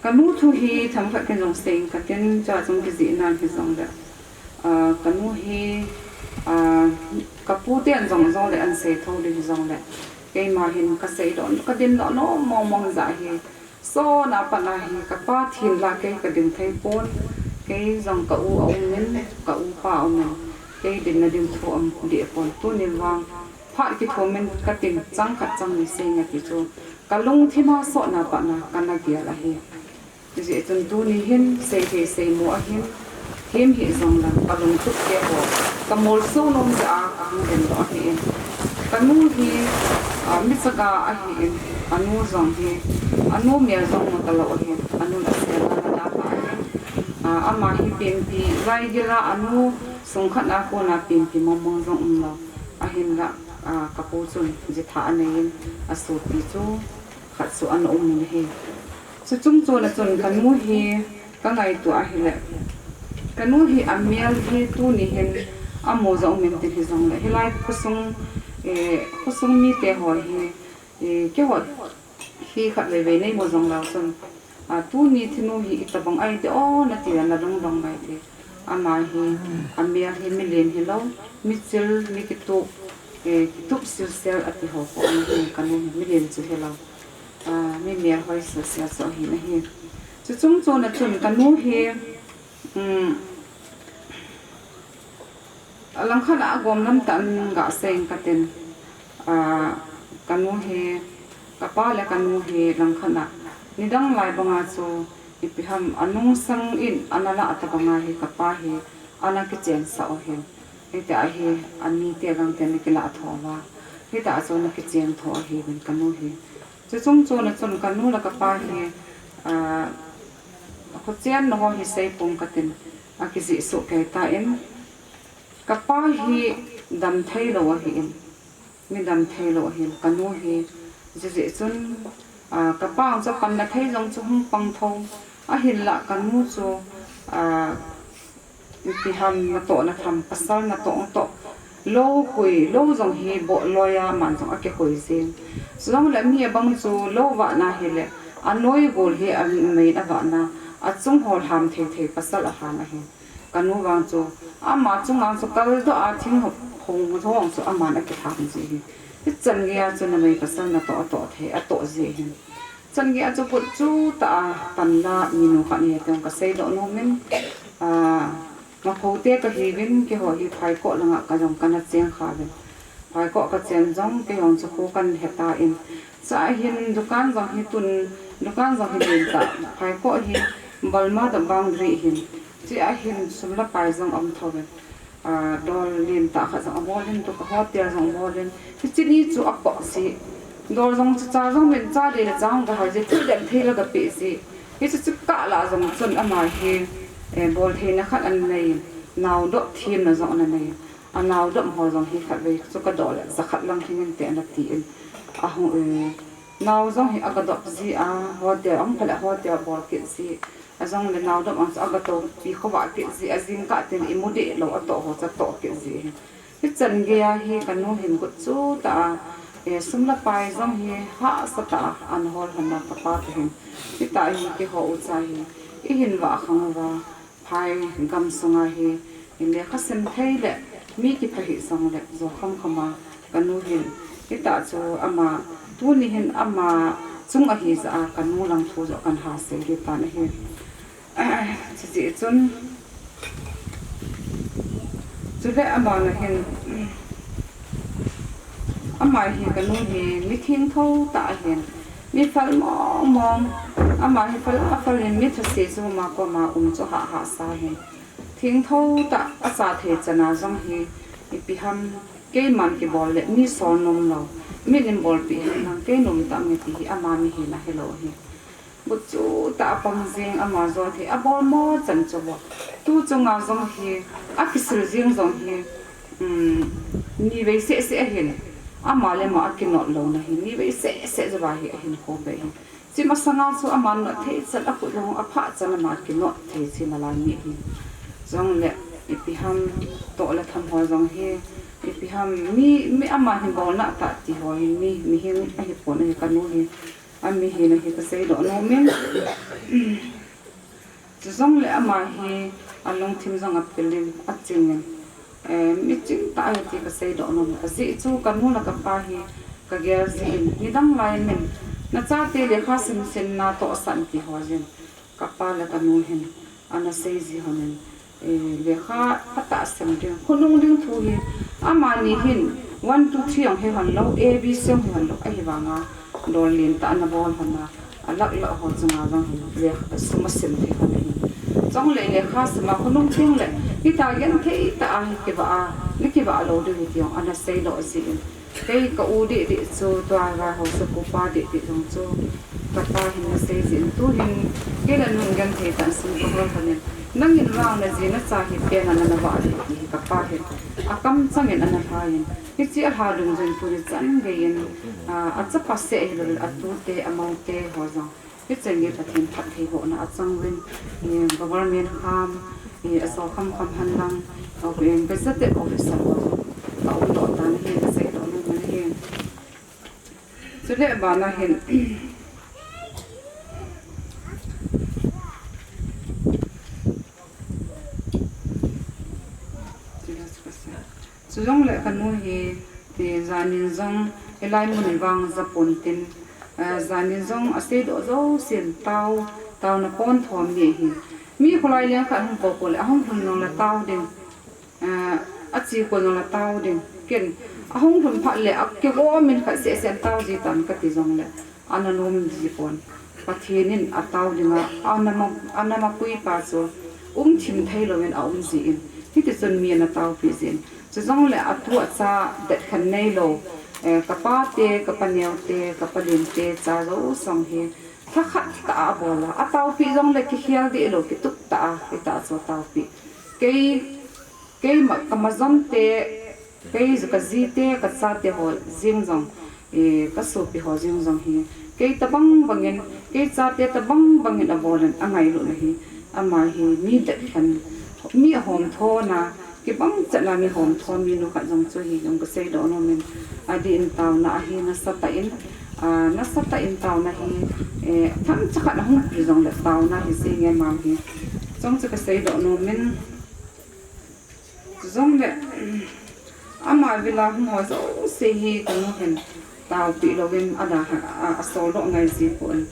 S2: cái nút thu hi thằng phải cái dòng xây cái tên cho trong cái gì nào cái dòng đó cái nút hi cái phụ tiền dòng để ăn xây thôi để dòng đấy cái mà hiện cái xây đỡ cái tên đó nó mong dài hi so na pa na hi ka pa thin la cái din thai pon cái dòng ka u ông nên ka u pa ông cái din na din thu am địa pon tu ni wang pha cái thu men ka tin chang ni se nga ki chu ka lung thi ma so na pa na ka na kia la hi ji chun tu ni hin se mo hin him hi dòng la ka lung tu ke ho ka mol so nom ja ka hu den do hi ka nu hi mi saka a hi anu dòng hi anu mel dòng một talo hi anu la se la da pa ama hi pin pi vai gira anu song khat na ko na pin pi mong dòng lo a hin la ka po chun ji tha nei a su pi chu khat su an ni hi chu chung chu na chun kan mu hi ka ngai tu a hi le kan mu hi amel hi tu ni hen amo dòng mem te hi dòng le hi lai ko sung mi te ho hi ke ho khi khát về này một dòng lao xuân tu ni thì nu hi tập bằng ai thì na tiền là đông bài thì ama hi amia hi mi len hi lo mi chil mi kitu kitu sel ati ho ko ni kanu mi len chu he lo mi mi hoi sel so hi na hi chu chung chu na chun kanu hi lang khala gom nam tan ga seng katen kanu hi kapa le kanu he lang khana nidang lai banga chu ipiham anung sang in anala atabanga he kapa he ana ki chen sa o he eta he ani te gang te nikila thowa heta chu na ki chen tho he ben kanu he chu chung chu na chun kanu la kapa he ko chen no he sei pum katin aki ji su ke ta em kapa hi dam thai lo he em mi dam thai lo he kanu he dễ chun ka pang cho kan na thei jong chu hung pang tho a hin la kan mu chu ti ham na to na tham pasal na to lo hui lo jong hi bo loya man jong a ke hoi zin song la mi bang chu lo wa na he le anoi gol he an mei da wa na a chung hol ham the pasal a ha na he kanu wang chu a ma chung ang chu kal do a thing hong thong chu a man a ke tham ji cái chân kia cho nên mình phải sang là to thế to gì hin chân kia cho bột chú ta tần la mình nó khăn hiện cái xây độ nó mình mà khâu tê cái hi bên cái họ hi phải cọ là ngã cái dòng cái nát chén khá bên phải cọ cái chén giống cái dòng cho khâu căn hết ta in xã hin dukan dòng hi tun dukan dòng hi bên ta phải cọ hi balma da boundary hin chỉ hin sum la pai dòng âm thâu bên dol lim ta kha sang bolin to ka hotel sang bolin chini chu akpo si dol jong cha jong men cha de jang ga har je thu den thela ga pe si hi chu ka la jong chun ama hi bol the na khat an nei naw do thim na jong na nei a naw do ho jong hi khat ve chu ka dol za khat lang hin te na ti in a hu naw jong hi aga do ji a hotel ang phala hotel bol ki si azong le naw do ang aga to pi khowa ki ji azin ka ten imode lo ato ho cha to ki ji hi chan ge ya hi kanu hin ku chu ta sumla pai jong hi ha sa ta an hol hana pa pa te hin ti ta hi ki ho u cha hi i hin wa khang wa phai gam sunga hi in le khasem thei le mi ki pha hi sang le zo kham khama kanu hin ti ta chu ama tu ni hin ama chung a hi za kanu lang thu zo kan ha se ri ta na hi chỉ chun chú lẽ ama là hiện ama hiện cái nút hiện mi thiên thâu tạ hiện mi phật mong ama hiện phật hiện mi thật sự cho mà có mà cho hạ sa hiện thiên thâu tạ asa thế chana jong hi bị ham cái man cái bol lệ mi son nom lo mi lim bol bị ham cái nom ta mi ti ama mi hi na hello hi bút chú ta bằng riêng ama zo thì abol mo chân cho bo tu chung ngao zong hi a kisir riêng zong hi ni ve se hin ama le ma kin not lo na hi ni ve se zo ba hi hin ko be chỉ mà sang ngang số aman nó thấy rất là cụ long apa chân là mà cái nó thấy chỉ là làm gì giống lệ ipiham to là tham hoa giống he ipiham mi aman hình bò nạ tạ thì hoa mi hình ai bò này cái nô he anh mi hình này cái xây đó nó miếng giống lệ aman he anh long thêm giống áp lên áp chừng mi chừng tại thì cái xây đó nó cái gì chú cái nô là cái pa he cái ghé gì mi đăng lại mình na cha te le kha sin na to san ti ho jen ka pa la ka nu hen ana sei ji honen le kha pata sem de khonung ding thu hi amani hin 1 2 3 ang he han lo a b c ang han lo ai ba nga dol lin ta na bol han na alak la ho chunga bang le suma sem the han hi chong le kha sama khonung thing le ki ta gen the ta a ke ba ni ki ba lo de ti ang ana sei lo si cái cậu đi cho tòa và hồ sơ của ba đi trong cho các ta hình xây dựng tu hình cái là nông dân thì tận sinh của họ thôi năng hình vàng là gì nó xa hiện tiền là nó vợ thì các ta hiện cắm sang hiện anh phải cái chỉ hà đường dân tu được dẫn về hiện chấp phát sẽ rồi tu te amount te họ rằng cái chuyện nghiệp phát thì họ nó sang bên government ham so khăm hành năng ở bên cái rất đẹp officer họ đó tan hiện sẽ so le ba na hen so jong le kan mu hi te zanin jong elai mun wang zapon tin zanin jong ase do zo sin tau na pon thom ni hi mi kholai le khan hum ko le ahong hun no la tau din a chi ko no la tau din ken ahong thum pha le ak ke go min kha se sen tau ji tan ka ti jong le ananom ji pon pathinin ataw dinga anama pui pa so thim thai lo men aum ji in ti ti son mi na taw pi zin so jong le atu cha det khan nei lo ka pa te ka paneu te ka palin te cha ro song he tha khat ta bola ataw pi jong le ki khial di lo ki tuk ta so taw pi ke ma kamazam te cái cái gì thế cái sao thế họ riêng rằng cái số bị họ riêng rằng hi cái ta băng bằng nhân cái sao thế ta băng bằng nhân ở bộ lần anh ấy luôn hi anh mà hi mi đất phần mi hòm thô na cái băng chợ là mi hòm thô mi nó cả dòng cho hi dòng cái xe đó nó mình đi in tàu na hi nó sát tại in tàu na hi thằng chắc là không bị dòng là tàu na hi xe nghe mà hi dòng cái xe đó nó mình dòng đấy ama vila mo zo se hi kan hen taw pi logen ada asol do ngai si pon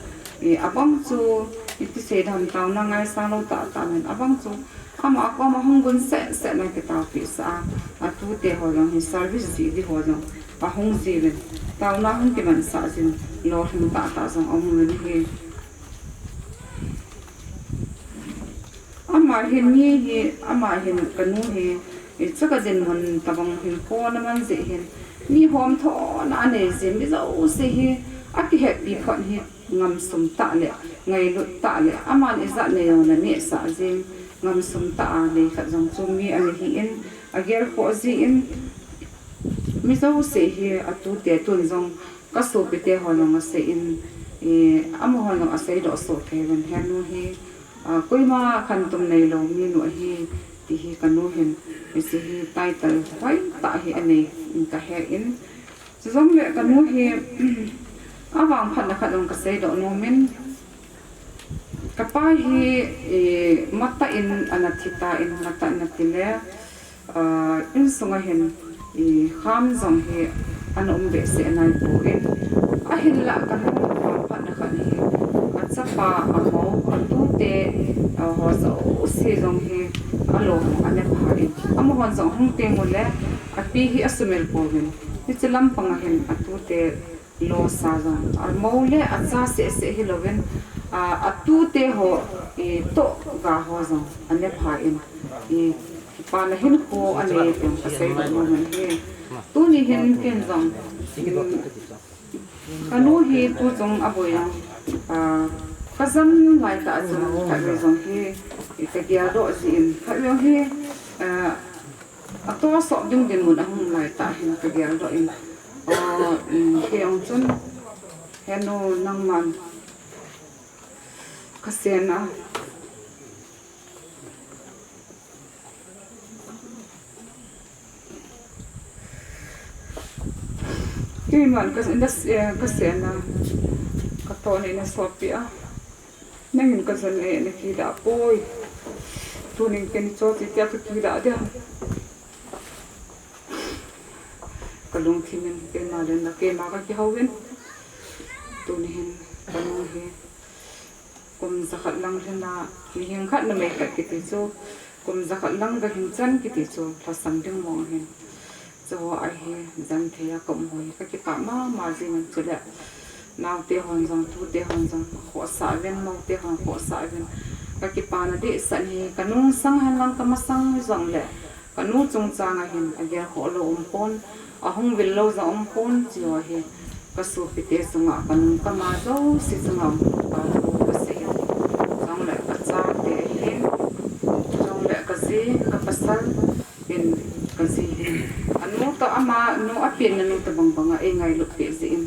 S2: abang chu iti se dham taw na ngai sa lo ta men abang chu ama ko ma hongun se na ke taw pi sa atu te ho long hi service ji di ho long a hong ji ven taw na hong ki man sa jin lo hin ta zong om men hi ama hin ni hi ama hin kanu hi chắc cái gì mình tập bằng hình phô nó mang dễ hiện mi hôm thọ nó này gì mi dấu gì hi ác cái hệ bị phận hi ngầm sum tạ lệ ngày lụt tạ lệ aman is that này là nhẹ xả gì ngầm sum tạ lệ khát dòng chung mi anh hi in agel phô gì in mi dấu gì hi atu te tuần dòng các số bị te hồi lòng sẽ in amo hồi lòng sẽ đổ số thế vẫn hen nu hi coi mà khăn tôm này lòng mi nuôi hi thì hi kanu hin isi hi title vai ta hi ane ka he in zong le kanu hi awang phan na khalong ka sei do no men ka pa hi mata in anathita in mata na tile in sunga hin kham zong hi anom be se nai po in a hin la kanu phan na khan hi achapa a ho tu te ho so se zong hi alo ane phari amo hon zong hung te mole api hi asumel povin ni chelam panga hen atu te lo sa zong ar mole acha se hi loven atu te ho to ga ho zong ane phain pa na hin ko ane tem ka sei no men he tu ni hen ken zong kanu hi tu zong aboya kazam lai ta zong ka zong hi cái kia độ gì phải không he to sọ dung đến một ông lại tại hình cái kia độ in cái ông chân hello năng man kasena kiman kasena katoni na sopia nangin kasane na kida poi tuning kini choti tia kida dia kalung thimin ke malen na ke ma ka ki hawin tunihin kalung he kum zakhat lang na hing khat na mai ka kiti chu kum zakhat lang ga hin chan kiti chu thasam ding mo hin so ai he zan thea kom hoi ka ki pa ma jing chula naw te hon jong tu te hon jong kho sa ven mo te hon kho sa ven ka ki pa na de san he kanung sang han lang ka masang jong le kanu chung changa hin agya ho lo pon ahong vil lo za pon chiwa he ka su pi te sunga kanung ka ma zo si sunga pa ka se jong le ka cha te he jong le ka si ka pasal in ka si anu ta ama no apin na ta bang e ngai lu pe zin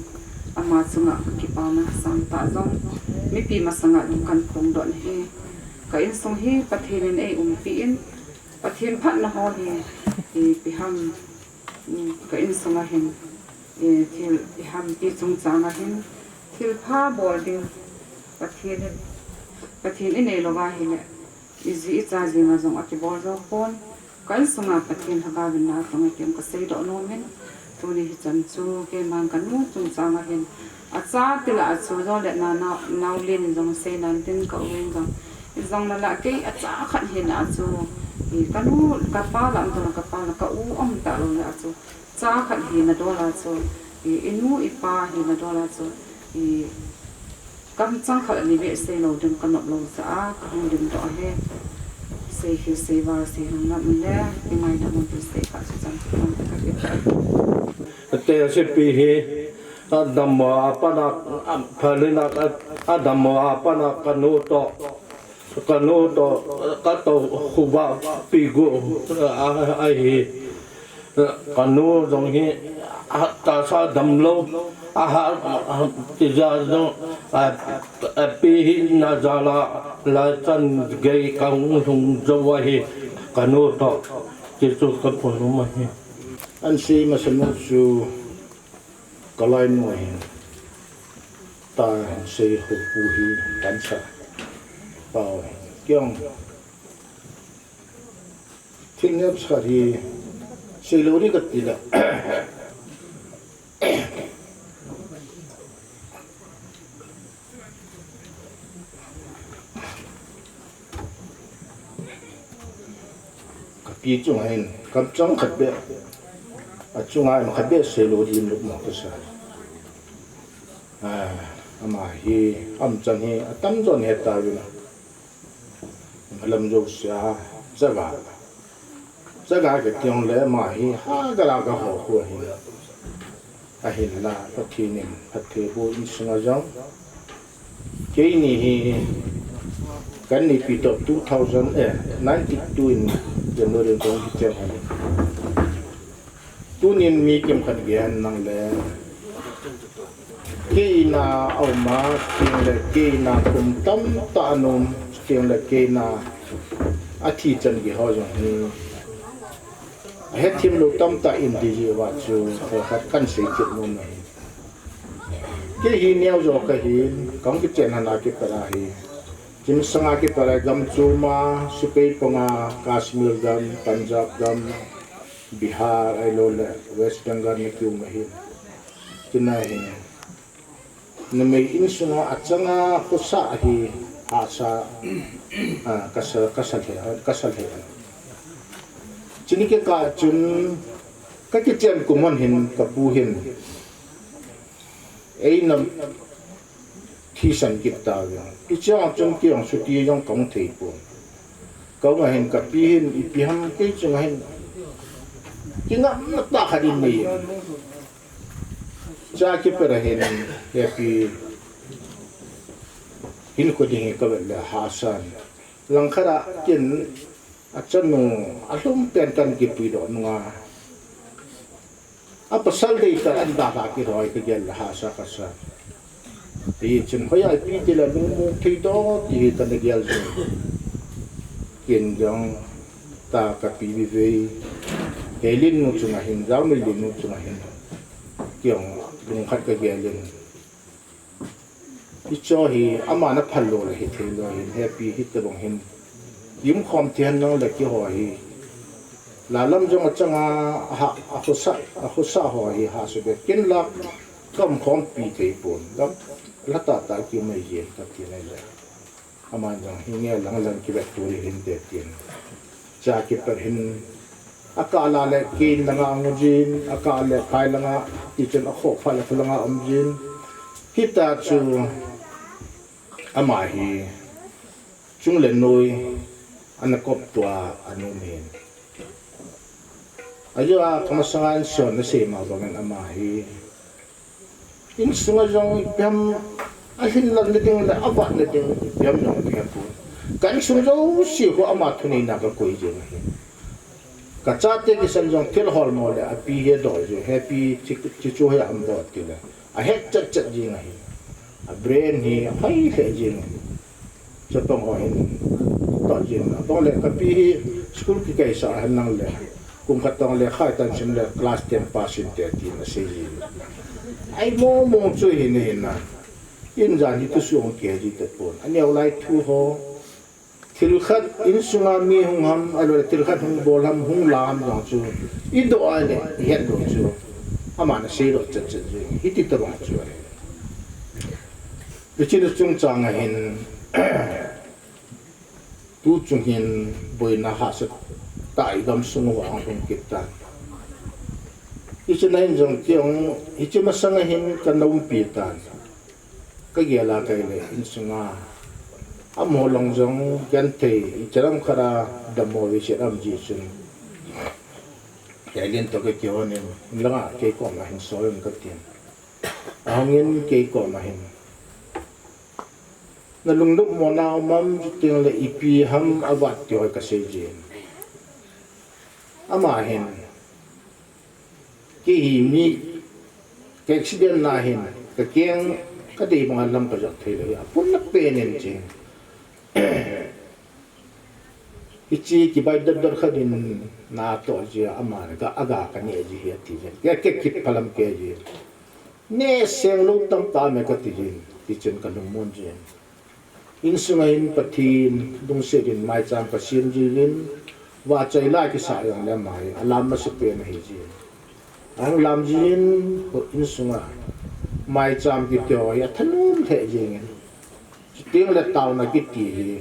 S2: ama chunga ki pa na sam ta jong mi pi masanga dum kan khong don he ka in song hi pathin e pi in pathin phat na ho hi pi ham ka in songa hin thil pi ham pi chung changa hin thil pha boarding pathin in e loga hi le izi cha jinga jong ati bol zo pon ka in songa pathin haga bin na tong kem ka sei do no men tu ni hi chan chu ke man kan nu chung changa hin a cha tila a chu zo le na naw lin jong sei nan tin ka wen jong zong na la ke a cha khat hin a chu i kanu kapala am tona kapala ka u am ta lo la chu cha khat hi na do la chu i inu i pa hi na do la chu i kam chang khat ni be se lo dum kan lo sa ka hum dum do he se hi se va se hum na le i mai na mo se ka chu chan ka
S8: te se pi he adammo apana phalina adammo apana kanu to kato khuba pigo ai kanu dong hi ta sa damlo ti ja do pi na jala la chan gei kang thung zo wa hi kanu to ti chu ka phun ma hi
S5: an si masanu su kalai mo hi ta se hu pu hi tan sa bao kyong thing up sari siluri katila kapi chung hain kam chang khat be a chung ai ma khat be siluri lu mo ka sa ama hi am chan hi atam jon he ta yu na lam jo sia jaga ke tiong le ma hi ha ga la ga ho ho hi a hin la pathinim pathe bo in singa jang ke ni hi kan ni pi top 92 in January 2010 tu nin mi kem khat gen nang le ke na au ma king le ke na kum tam ta anum king le ke na athi chan gi ho jong ni he thim lu tam ta in di ji wa chu khat kan sei chit mo na ke hi neo jo ka hi kong ki chen hana ki para hi jim sanga ki para gam chu ma sipei ponga Kashmir gam Punjab gam Bihar ai lo le West Bengal ni ki ma hi china hi na mai in sunga achanga ko sa hi asa kasal he chini ke ka chun ka ki chen kumon hin ka pu hin ei nam thi san kip ta ga i cha chun ki ong su ti yong kong thei pu ka ma hin ka pi hin i pi ham ke chung hin ki ngam na ta khadin ni cha ki per hin ya pi hin ko ding ka le hasan lang khara kin achanu alum pen kan ki pi do nga apa sal dei ta an da ka ki roi ka gel hasa ka sa
S8: thì chừng hơi ai pi thì là đúng thì đó thì ta được giao rồi kiến dòng ta cả pi về cái linh một chung hình giáo mình linh một chung hình kiểu đúng khát cái gì linh ít cho thì ama nó phật lộ là hết thế rồi happy hit cái bằng hình yếm khom tiền nó là cái hỏi là lâm trong ở trong họ sa hỏi hạ sự việc kiến lạc cầm khom pi thế bốn đó là ta kia mấy gì ta kia này là ama trong nghe lăng lăng cái việc tôi hình để tiền cha cái phần hình akala le kin langa ngujin akala khai langa ti chen akho phala langa omjin hita chu ama hi chung le noi anakop tua anu men aja kamasangan son na se ma bangan ama hi in sunga jong pem ahin lam le ding la aba le ding pem nong pem pu kan sung jo si ko ama thuni na ka koi je na cả cha te ki san jong tel hol mo le api he do jo happy chi chu he am do ti le a het chat chat ji ngai a brain hi hai he ji cho tong ho hin to ji na to le ka pi school ki kai sa han nang le kum khat tong le khai tan sim le class 10 pass in te ti na se ji ai mo chu hi ne na in jan hi tu su ong ke ji te pon an yau lai thu ho tilkhat in sunga mi hung ham alo tilkhat hung bol ham hung lam jong chu i do ale het do chu amana se ro chat chat ji iti ta bang chu bichil chung chang hin tu chung hin boi na ha sa tai dam sung wa ang hung kit ta ichna hin jong kyong ichma sang hin kanum pi ta ka gela kai le in sunga am holong jong gan the charam khara damo vi charam ji sun ya gen to ke kyo ne langa ke ko ma hin so yun ka tin angin ke ko ma hin na lungduk mo na mam ting le ipi ham awat tyo ka se ji ama hin ki hi mi ke accident na hin ka kyang ka dei mga lam pa jat thei le pun na pe nen ji ichi ki bai dar khadin na to ji ama ga aga ka ne ji he ti je ke ki phalam ke ji ne seng lu tam ta me ka ti ji ti chen ka lung mon ji in sungain pathin dung se din mai chang pa sin ji lin wa chai lai ki sa yang le mai alam ma su pe na hi ji ang lam jin in sunga mai cham ki tyo ya thanum the ji ngen tiếng là tàu na cái gì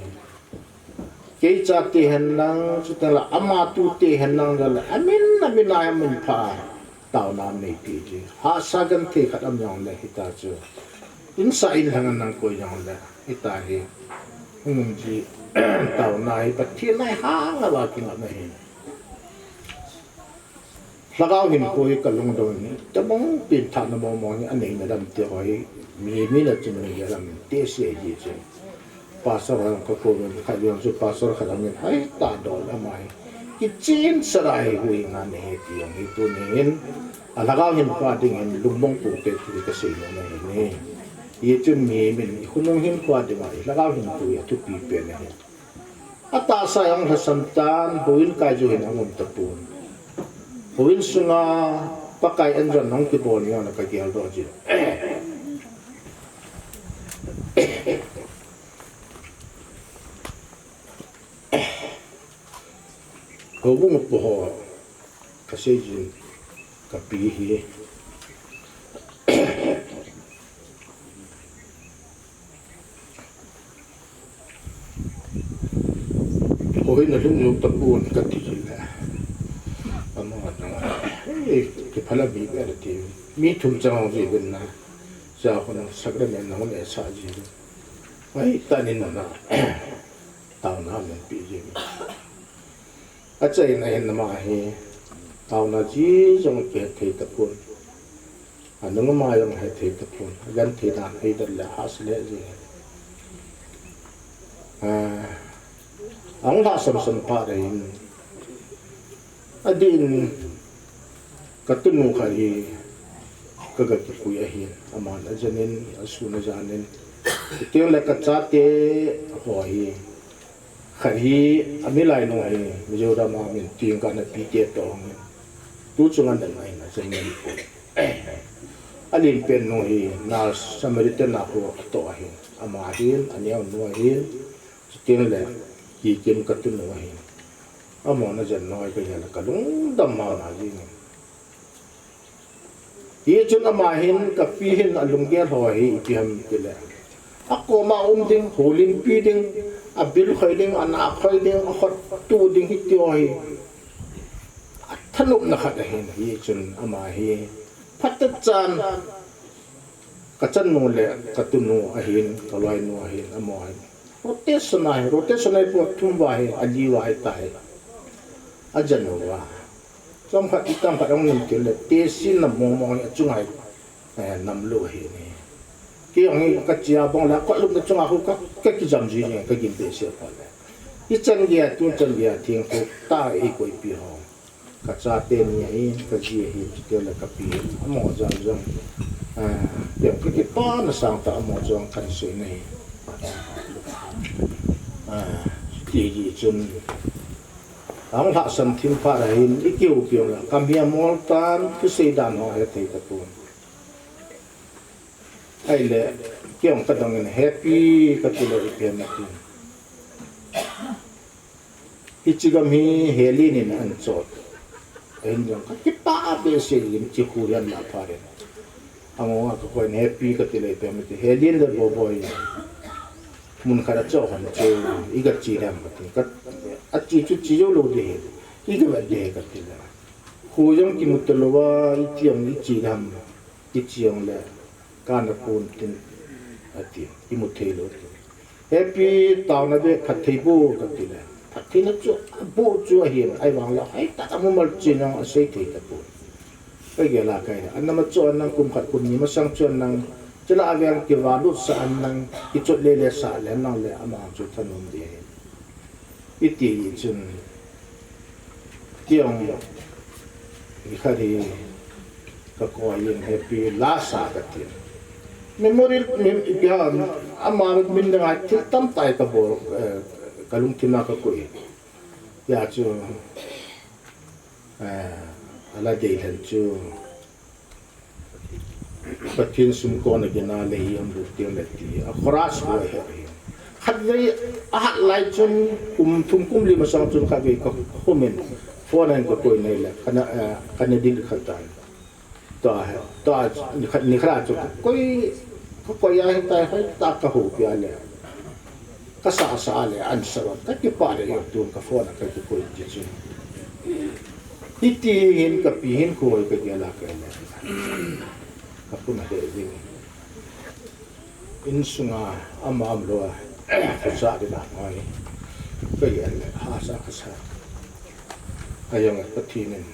S8: cái cha ti hen nang chú ta là ama tu ti hen nang là amin ai mình pha tàu nam này ti gì ha sa gan thi khát âm nhong là hita chu in sa in hàng nang coi nhong là hita hi gì tàu này bắt thiên này ha là ba kinh này lagaw hin coi cái lông đôi này cho bóng tiền thằng nó mong anh này là làm tiêu hỏi mi là chúng mình làm tế sĩ gì chứ pastor orang kakulan kalian su pastor kalian hai ta dol amai kitchen sarai hui ngan he tiang itu nen alagaw hin pa ding lumbong pu te tu ka sei no ne ye chun mi min khunong hin kwa de mai lagaw hin tu ya tu pi pe ne ata sa yang hasantan buin kai ju hin amom tapun buin sunga pakai anjan nong ki bon ya na ka gial do ji Kau pun boh kasih jin kapi hi. Hoi na lung lung tapun kati jin la. Amat na. Kepala bi ada ti. Mi thum chang ji ben na. Sa ko na sakra men na hon sa ji. Ai tanin na. Tao na men pi ji. Acai na hen nama he, tau na ji jong ke thei tapun, anung ma jong he thei tapun, gan thei dan he dal la has le ji. Ang ha sam pa rein, adin katunu khai kaga ki puya hi aman ajanin asuna janin tiang la ka chate hoi khari amilai no hi mijora ma min tiang ka na pi te to tu chungan da mai na janin alin pen no hi na samaritan na ho to hi ama hin aniaw no hi tiang la ki kin ka tu no hi amon jan noi ka ya ka lung dam ma na ji hi chun ama hin ka pi hin alung ge hoi ti ham ti la ako ma ding holin pi ding abil khoi ding ana khoi ding khot tu ding hi ti oi thanup na khat hin hi chun ama hi phat chan ka chan no le ka tu no a hin ka loi no a hin amoi rotational po thum wa hi ali wa hi tai ajan wa som khat itam khat ong nim ti le te sin na mo mo chungai nam lo hi ni ki ong ka chia bong la ko lu na chunga hu ka ki jam ji ni ka gim pe se pa le I chan dia tu chan dia thing ko ta e koi pi ho ka cha te ni ai ka ji hi te la ka pi mo jang jang de ki pa na sang ta mo jang kan se nei ti ji chun ang ha san thim pa ra hin I kiu kiu la kam bia mol tan ki se dan ho he te ta tu ai le kiong ka dang happy ka tu le pe na ti ichigam hi helin in an chot en jong ka ki pa be se lim chi khurian la phare amo ka ko happy ka ti le pe me ti helin le bo boy mun khara cho han che iga chi ram ti ka a chi chu chi yo lo de iga ba de ka ti la khu jong ki mut lo wa I tiang I chi ram I chiang le kan na pun tin ati I mut the lo happy taw na be khat thei bu ka ti la khat thei na chu bo chu hi ai wang la ai ta mo mal chi na a sei thei ta pu ka ge la kai an na ma chu an nang kum khat kun ni ma sang chu nang chela aver ki walu sa an nang I chot le sa le nang le ama chu thanum de iti chun tiang I khari ka ko yin happy la sa ka ti memorial ya ama min da ti tam tai ka bo kalung tina ka ko ya chu ala de han chu patin sum ko na gina le yam bu tiang le ti a khoras ko he khat dei a hat lai chun thum kum li ma sang chun ka ge ka khomen phone ko ko nei la kana din khatan ta ni khra chu ko ya hi tai hai ta ka hu pya le ka sa le an sa ka ki pa le tu ka phone ka ko ji chu iti hin ka pi hin ko ka ge la ka le ka pu na de ji in sunga ama am lo sa de na mai ka ye le ha sa ka sa ayang patinin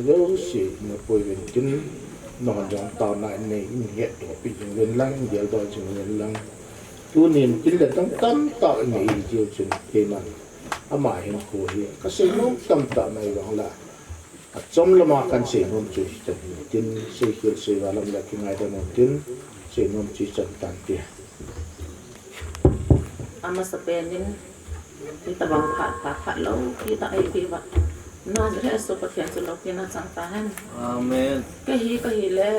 S8: yo si na poi ven tin no jong tao na nei in he to pi jing ven lang gel do jing ven lang tu nin tin le tang tam ta nei jiu chun ke man ama hin ko hi ka se no tam ta mai wang la a chom lo ma kan se nom chu tin se khil se wa lam la ki ngai da no tin se nom chi chan tan ti
S9: ama sa penin kita bang phat lo kita ai pi wa Nazare so pathian so lokena changtahan
S6: amen
S9: ka hi le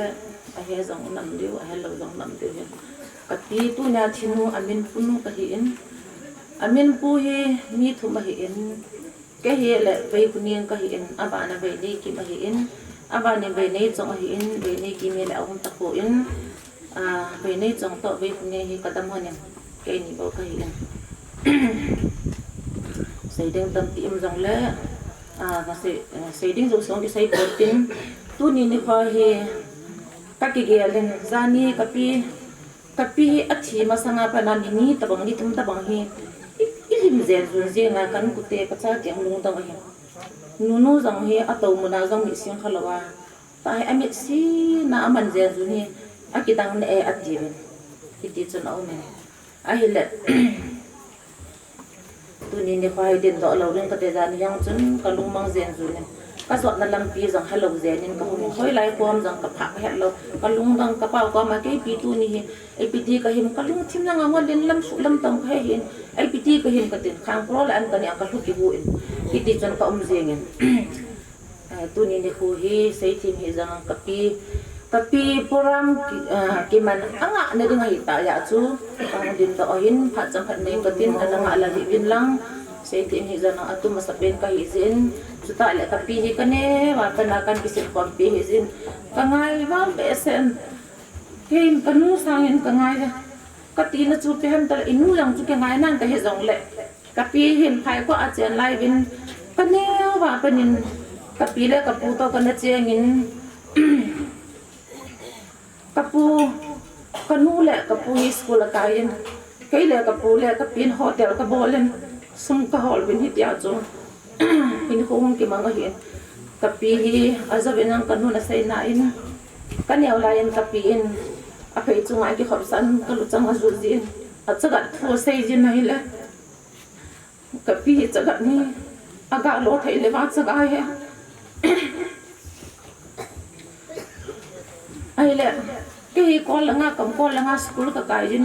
S9: a he jong nam diu a he lo jong nam diu ka ti tu na thinu amin punu ka hi in amin pu hi mi thu ma hi in ka hi le ve punien ka hi in aba na ve nei ki ma hi in aba ne ve nei chong hi in ve nei ki me la hom ta ko in ve nei chong to ve punie hi kadam hon yang ke ni bo ka hi in sai deng tam ti im jong le xây dựng dấu sống thì xây bột tin tu ni ni khoa hi các cái ghế lên zani kapi ắt chỉ mà sang apa nani ni tabang ni tum tabang hi ilim zen zun zen na kan kute kacha tiang lung tang hi nunu jang hi atau muna jang mi sing khalawa ta hi amit si na aman zen zun hi akitang ne at jiben iti chun au me a hi le tu ni ni khoai din do lo len ka te jan yang chun ka lung mang zen zu ne ก็สวดนั่นลำปีจังฮัลโหลเจนินก็คงค่อยไล่ความจังกับผักเห็ดเราก็ลุงดังกระเป๋าก็มาแก้ปีตัวนี้ไอปีที่ก็เห็นก็ลุงทิมนั่งเอาเล่นลำสุลำตังก็เห็นไอปีที่ก็เห็นก็ติดข้างเพราะแล้วอันกันเนี่ยก็ลุกกี่บุญปีที่จนก็เจงินตัวนี้นี่คือฮีใส่ทีมฮีจังกับปีโบราณกิมันอ่างเนี่ยดึงให้ตายาจูตอนดินก็เห็นผัดจังผัดเนี่ยก็ตินอันนั้นอะไรวินลังใส่ทีมฮีจังอัตุมาสับเป็นก็ฮีซินสุดท้ายแล้วกับปีฮีกันเนี่ยว่าเป็นอาการกิสิบความปีฮีซินก็ง่ายว่าเบสเซนเห็นกันนู้สร้างเห็นก็ง่ายเลยก็ตีนจูเปหันแต่อินูยังจูก็ง่ายนั่นก็ฮีจังเลยกับปีเห็นไพ่ก็อาจารย์ไล่วินก็เนี่ยว่าเป็นกับปีแล้วกับปูโตกันนะเจียงินกับปูกันนู้แหละกับปูฮิสกุลกายนใครแหละกับปูแหละกับปีนหอเดียวกับบอลเลนสมกับหอลเป็นฮิตยาจงเป็นคงกี่มังก็เห็นกับปีฮีอาจจะเป็นยังกันนู้นใส่หน้าอินกันยาวลายินกับปีอินอภัยจงไอ้ที่ขอบสันกันรู้จังมาจุดจีนอาจจะกัดทัวใส่จีนไหนแหละกับปีจะกัดนี่อากาศโลดไทยเลยว่าจะได้เหรอไอ้แหละก็ฮีก่อนละง่ะกับก่อนละง่ะสกุลกับกายจิน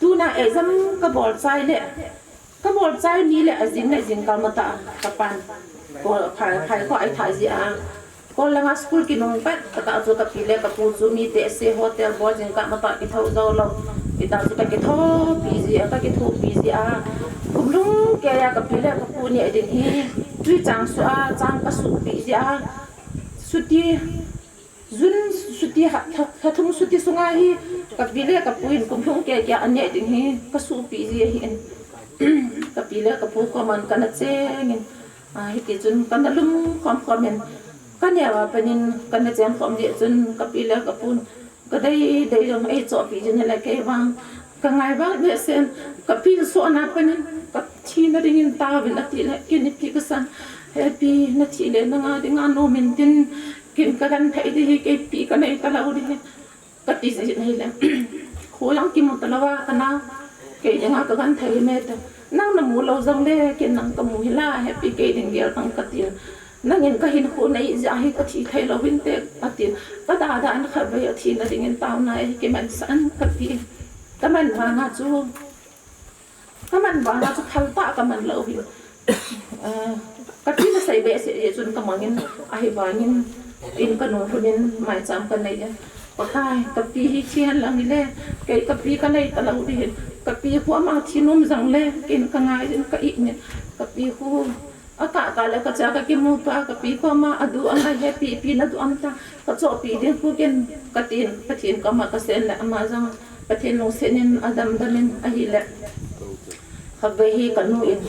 S9: ดูน่ะไอ้ซ้ำกระบอกใจเนี่ยกระบอกใจนี่แหละจินเนี่ยจินกามาตากับปันก็ภายก็ไอ้ถ่ายสิอ่ะก่อนละง่ะสกุลกินนมเป็ดกระตาจุกับปีเล็กกับปูจูมีเตะเซโฮเทลบอลจินกามาตากิเท่าเจ้าเรากิตาจุกับกิท่อปีสิอ่ะก็กิท่อปีสิอ่ะกุมลุงแกยากับปีเล็กกับปูเนี่ยไอ้เด็กนี่จุยจังสุอ่ะจังก็สุปีสิอ่ะสุดที่จุนสุดที่ถ้าทุ่งสุดที่สุงาฮีกับปีเล่กับปูอินกุมพงแก่อันเนี้ยถึงฮีก็สู้ปีเสียเห็นกับปีเล่กับปูก็มันกันเจ๊เงินฮิติจุนกันนั่งลุ่มความเห็นกันเนี่ยว่าเป็นกันเจ๊ความเดียจุนกับปีเล่กับปูก็ได้ลงไอ้จอปีจุนอะไรแกวางก็ไงบ้างเบสเซนกับปีส่วนนั้นเป็นกับทีนั่นได้ยินตาเป็นนาทีละกินปีก็สั่นเฮปีนาทีเลยนั่งได้งานโนมินตินกินกันไทยที่เก็บปีกันในตลาดนี่ก็ตีสินี่แหละโหยังกินหมดตลาดกันนะเกี่ยยังกันไทยแม่แต่นั่งน้ำมูเราจังเลยกินนั่งกับมูฮิลาแฮปปี้เกี่ยงเดียวตั้งกตินนั่งเงินก็เห็นคนในใจก็ที่ไทยเราวินเตกตินก็ด่าอันขับไปทีนั่นเงินตามนายกินมันสันกติก็มันวางจูก็มันวางจูขัลตาก็มันเราหิก็ที่จะใส่เบสเยจุนก็มันเงินไอ้วางินอินกันหนูคนนี้หมายจำกันในเนี่ยก็ใช่กับปีที่เชียนหลังนี่แหละเกี่ยกับปีกันในตลาดที่เห็นกับปีหัวมาที่นุ่มจังเลยกินกันง่ายจนก็อีกเนี่ยกับปีหัวอากาศกันแล้วก็จะกินมุกกับปีหัวมาดูอะไรแฮปปี้ปีนั้นดูอันนั้นก็จบปีเดียวกูกินกระตินประเทศก็มากระเซ็นแหละมาจังประเทศลงเซ็นนอดัมดัมินอะไรแหละขับไปฮีกันนู่น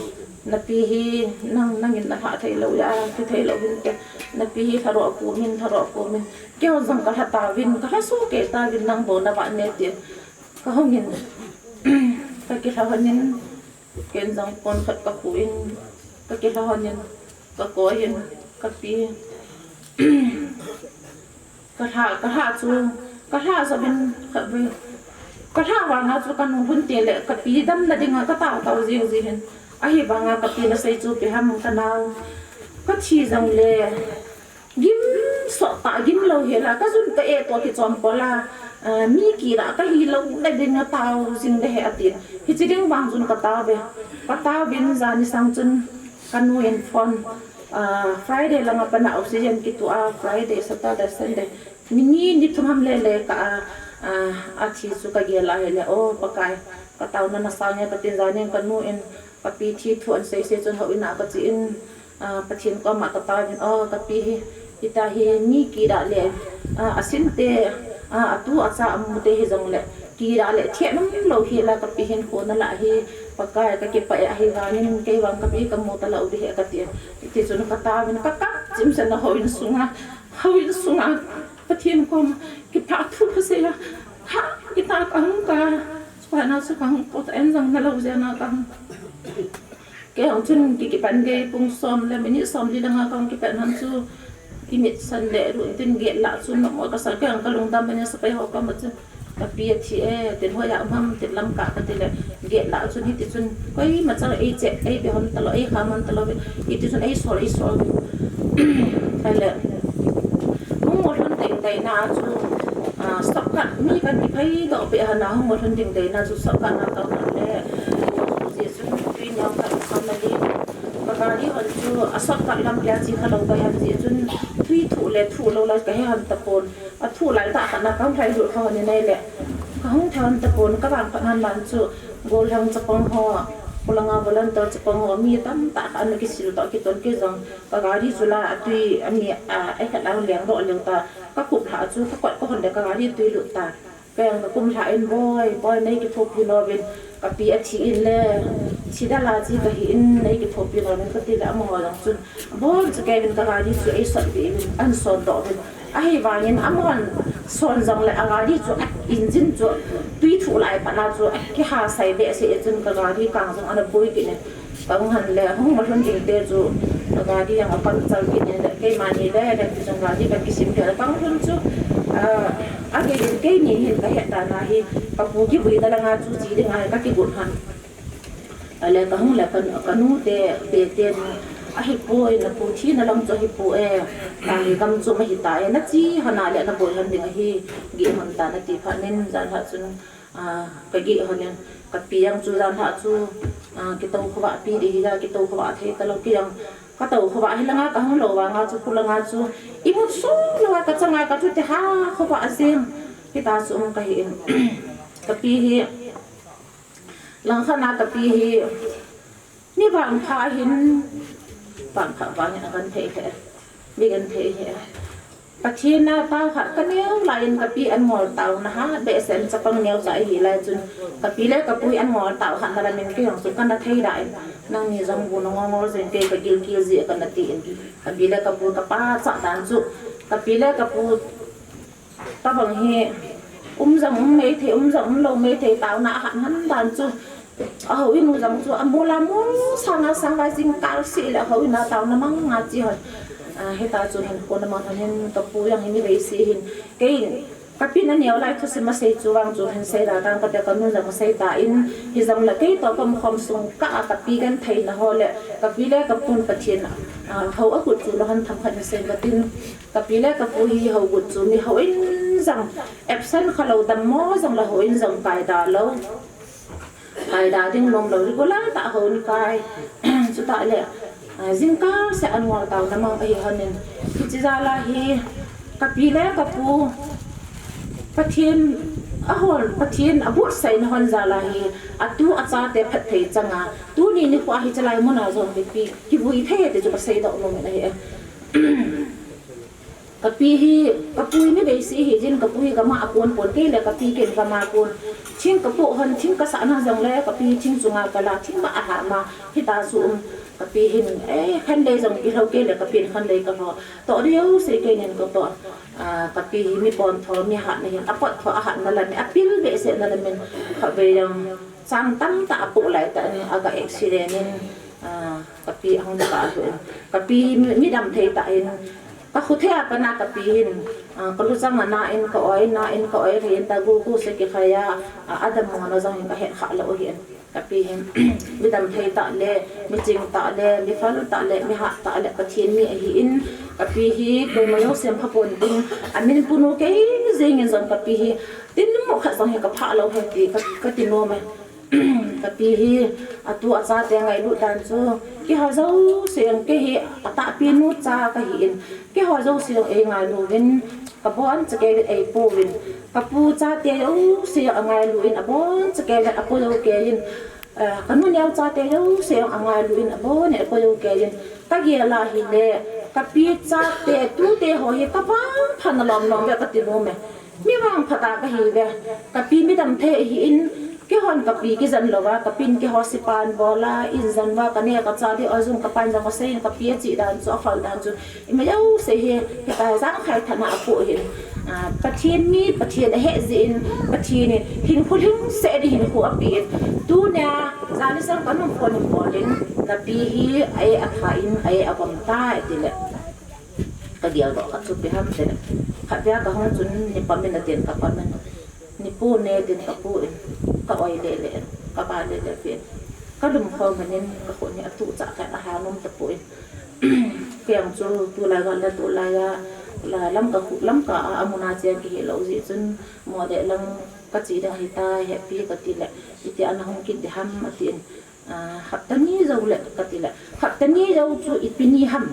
S9: นับปีฮีนั่งยินนักหาไทยเราอยากที่ไทยเราวินแกนับปีฮีทารอกูมินเกี่ยวจังกะตาวินกะสู้เกตาวินนั่งโบนับอันเนี่ยตีก็ห้องยินก็เกี่ยวกับยินเกี่ยจังปนขัดกับกูอินก็เกี่ยวกับยินก็โกยินกับปีกะท่าจูกะท่าจะเป็นขับไปกะท่าวางอาจูกันหุ่นเตียเลยกับปีดำนั่นเองก็ตาเจียงสิเห็นไอ้บางกับปีนั้นใส่จูไปห้ามกันเอาก็ชี้จังเลยยิ้มสดตายิ้มเราเห็นละก็จุนก็ตัวที่จอมก็ละมีกี่ละก็ฮีเราได้ดึงตาสิ่งได้เหตุที่จะดึงบางจุนก็ตาเบนจานิสังจุนกันนูเอ็นฟอนFriday ละงับปนาออกซิเจนกิตัวFriday Saturday Sundayนี่ทุ่มทำเลยก็อาทิตย์สุกเกล้าเห็นเลยโอ้ปะกายก็เต่านั่นน่ะสาวเนี่ยก็ติดจานี่กันนูเอ็นกับปีที่ทวนเสียจนเขาอินาก็จีนประเทศก็มากับตาเป็นกับปีที่ตาเฮนี่กีดาเลยสินเตตัวอาจารย์มุเตหิจงเลยกีดาเลยเทียนน้ำเราเฮละกับปีเห็นคนนั่นแหละเฮปากกายก็เก็บไปเฮวานี่เก็บวางกับปีกับมุตละอุดิเฮกับเตียที่จนกับตาเป็นกักจิมเซนเขาอินสุงาประเทศก็เก็บผักทุกภาษาฮะกิตากังกาสวรรค์สุขังปวดเอ็นจังนั่นเราเจนากังแกของฉันกิปันเกปุ่งซ้อมแล้วไม่นี่ซ้อมดีดังอากังกิปันหันซูอิมิตสันเดรุ่นตินเกลละซุนนกก็สักแกงก็ลงดำเป็นสไปหอกก็มาจุกับปีที่ติดหัวยามั่มติดลำกาก็ติดเลยเกลละซุนฮิติซุนก็ยิ่งมาจากเอเจเอเบฮอนตลอดเอขามันตลอดฮิติซุนเอสโซ เลยห้องหมดคนเต็งใจน่าจูสักกันมีกันที่ให้ดอกเบี้ยนะห้องหมดคนเต็งใจน่าจูสักกันนะตอนนั้นแหละเสียสุดปีนี้กันคำนั้นเลยบางทีคนจูสักกันลำเลียงจีเขาเราไปหันเสียจนทุยถูเลยถูเราเลยก็ให้หันตะโกนถูหลายตาขนาดเขาใครดูเขาเนี่ยแหละเขาทำตะโกนก็บางพนันบางจูโกลทางจะปองหัวpulang awalan tu cepang kami tam tak anak kecil tak kita kezang kagari sula atui ami kat lang liang dok liang ta kakup ha chu kakot ko honda kagari tui lut ta peng kum tha en boy nei ki thop pino ben kapi athi in le sidala ji ka hi in nei ki thop pino ben kati la mo lang chun bol chu ke ben kagari chu ai sat bi an son do ben ai wangin amon son jang le agari chu injin chu tui thu lai pa na chu ki ha sai be se chun kagari kang jang ana boi ki ne kang han le hong ma thon ding te chu kagari yang apan chal ki ne ke mani le da ki jang kagari ka kisim ke kang thon chu age ke ni hin ka heta na hi ka pu ki bui da nga chu ji de nga ka ki gut han ale ka hong le kan nu te ten ahi poi na pu thi na lam cho hi pu ai gam chu ma hi ta na chi hana le na boi han ding hi gi man ta na ti pha nen jan ha chun ka gi honen ka piang chu jan ha chu ki to khwa pi ri da ki to khwa the ta lo piang ka to khwa hi langa ka hong lo wa nga chu pulanga chu I mu su lo ka changa ka chu te ha khwa asem ki ta su ka hi ka pi hi lang khana ka pi hi ni bang pha hin bang pha bang kan the the mi kan the he Pachina ta khat ka neu lain ka pi an ngol tau na ha be sen chapang neu sai hi lai chun ka pi le ka pui an ngol tau khat na min ki hong su kan na thei dai nang ni jong bu no ngol zen te ka gil gil ji kan na ti ka pi le ka pu ka pa cha dan chu ka pi le ka pu ta bang he jong me the jong lo me the tau na han han dan chu hầu in jong chu amula mo sang lai sing kal si le hầu na tau na mang nga chi hoi heta chu hin ko na ma thanin to pu yang ni be si hin ke kapina neo lai thu se ma sei chu wang chu hin sei da tang ka te ka nu jang sei ta in hi jam la ke to kam khom sung ka ka pi gan thai na ho le ka pi le ka pun pathin hầu a gut chu la han tham khan sei ka tin ka pi le ka pu hi hầu gut chu ni hầu in jang absent khalo dam mo jang la ho in jang kai da lo kai da ding mong lo ko la ta ho ni kai chu ta le Zingka se anwar tau namang ahi hanin Kichizala hi kapile kapu Pathin ahol pathin abut sai na hon zala hi atu acha te phat thei changa tu ni ni kwa hi chalai mona zong bi pi ki bui the te ju pasai da no me hi kapi hi kapui ni dei si hi jin kapui ka ma apon pon ke le kapi ken ka ma pon ching kapu hon ching ka sa na zong le kapi ching chunga kala ching ma aha ma hi ta su kapi hin khan le jong ki ho ke le kapi khan le ka no to riu se ke nen ko to kapi mi pon tho mi ha ne apot tho ha na la ne apil be se na la men kha be yang sang tam ta pu lai ta ni aga accident nin kapi hong ka ho kapi mi dam thei ta in ka khuthea pa na kapi hin ko lu jang na in ko oi rin ta gu se ki khaya adam mo na jang ka he kha lo hi kapi hin mi dam thei ta le mi ching ta le mi fal ta le mi ha ta le pathin mi hi in kapi hi ko ma yo sem pha pon ding amin punu ke zeng en zon kapi hi tin mo kha jang he ka pha lo he ti ka ti no me kapi hi atu acha te ngai lu dan chu ki ha zo seng ke hi ata pi nu cha ka hi in ki ha zo seng e ngai lu win ka bon cha ke e pu win ka pu cha te u se angai lu in abon cha ke le apo lo ke in kanu neu cha te u se angai lu in abon e apo lo ke in ka ge la hi le ka pi cha te tu te ho hi ka pa phan lom lom ve ka ti no me mi wang phata ka hi ve ka pi mi dam the hi in ke hon kapi ki zan lowa kapin ke hosipan bola in zan wa kane ka cha de azum kapan jang sei kapi chi dan chu afal dan chu ima yau se he ke ta jang khai thana apu hin pathin mi pathin he zin pathin hin khulin se de hin khu api tu na zani sang kanum phon polin kapi hi ai akhain ai abam ta etile ka dia ro ka chu pe ham se ka dia ka hon chun ni pamin na ten ka pamin ni pu ne den ka pu ka oi le le ka ba le le pe ka dum kho manin ka ko ni atu cha ka ha nom ta pu phèn cho tu lại gọi là tu lại là lắm cả amuna chiang ki lo ji chun mo de lang ka chi da hita happy ka ti le ti an hong ki de ham atin haptani zo le ka ti le haptani zo chu ipini ham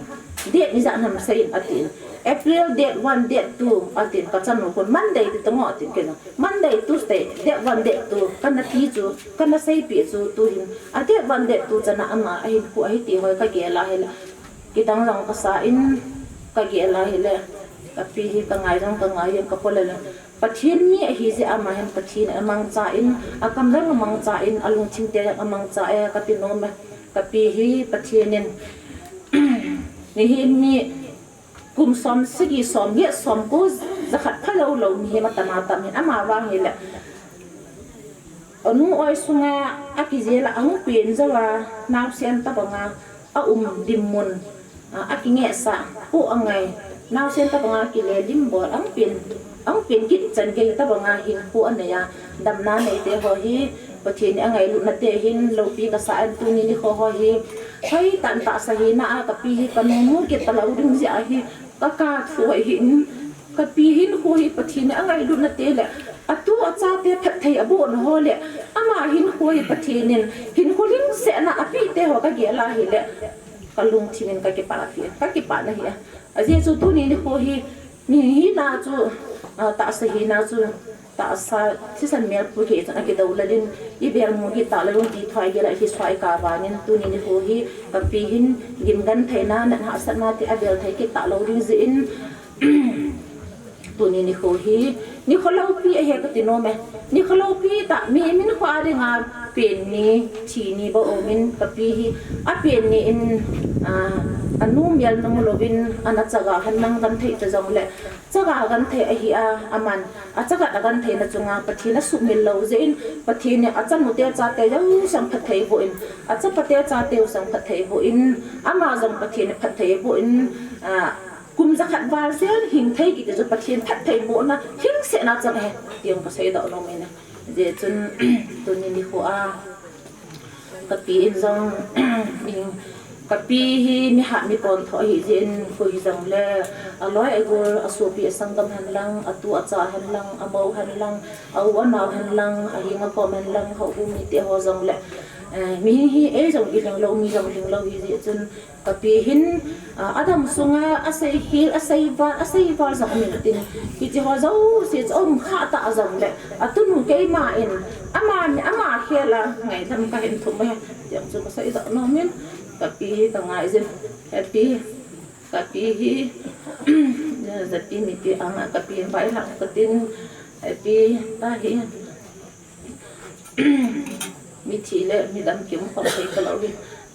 S9: de ni za nam sai atin April date 1 date 2 atin ka chan kon Monday ti tong atin ke no Monday Tuesday date 1 date 2 kan na ti chu kan na sai pi chu tu hin date 1 date 2 chana ama ai ku ai ti hoi ka ge la hela ki dang rang ka sa in ka ge la hela ka pi hi ka ngai rang ka ngai ka pol la pathin mi hi je ama hen pathin amang cha in akam rang amang cha in alung ching te amang cha e ka pi no ma ka pi hi pathinin ni hi mi kum som sigi som ye som ko zakhat phalo lo mi ma tama tam hin ama wa hi la anu oi sunga akizela ang pin zawa naw sen ta banga dimmun akinge sa u angai naw sen ta banga ki le dim bor ang pin kit chan ke ta banga hin pu anaya dam na nei te ho hi pathin angai lu na te hin lo pi ka sa an tu ni ho ho hi hai tan ta sa hi na ka pi hi kan mu ke ta lo ding ji a hi ka thoi hin ka pi hin ho hi pathin angai lu na te le atu acha te phat thei abu on ho le ama hin ho hi pathinin hin holing se na api te ho ka ge la hi le kalung thimin ka ke pa na hi aje chu tu ni ho hi ni hi na chu ta sa hi na chu ta sa thi san mel pu ke chana ke dawla din I ber mu gi ta la lung ti thai ge la hi swai ka ba nin tu ni ho hi ka pi hin gim gan thai na na ha sa na ti a bel thai ke ta lo ring zi in tu ni ho hi ni kholau pi a he ka ti no me ni kholau pi ta mi min khwa ri nga pen ni thi ni ba o min ka pi hi a pen ni in anu mial nang lovin ana chaga han nang kan thei ta jong le chaga kan thei a hi a aman a chaga da kan thei na chunga pathina sumil lo zein pathine a chan mute cha te jang sang phat thei bo in a cha pate cha te sang phat thei bo in ama jong pathine phat thei bo in kum zakhat wal sel hing thei ki te pathin phat thei bo na hing se na chang he tiang pa sei da no me na je chun tu ni ho a ka pi in jong kapi hi mi ha mi pon tho hi jin ko hi jang le aloi agor asopi sangam han lang atu acha han lang amau han lang au anaw han lang a hi nga ko men lang ho bu mi te ho jang le mi hi e jang I lang lo mi jang ling lo hi ji chun kapi hin adam sunga asai hil asai va jang mi tin ki ji ho zo si om kha ta jang le atun ke ma in ama khela ngai tham ka hin thum ba jang chu ka sai da no min kapi ka ngai zin happy kapi hi zati mi ti anga kapi bai hak katin happy ta hi mi thi le mi dam kim ko sai ka lo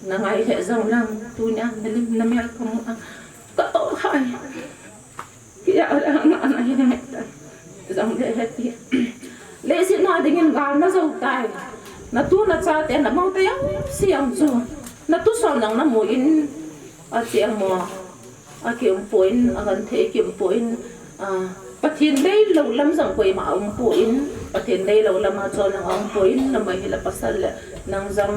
S9: na ngai he zong lang tu nya nalim na mer ko ka to hai ya ana hi ne zong le happy le si na dingin gal na zo tai na tu na cha te na mau te yang siang chu na tu sol nang na mo in a chiang mo a kim poin a kan the kim poin pathin dei lo lam sang koi ma ong poin pathin dei lo lam ma chol nang ong poin na mai hila pasal le nang zam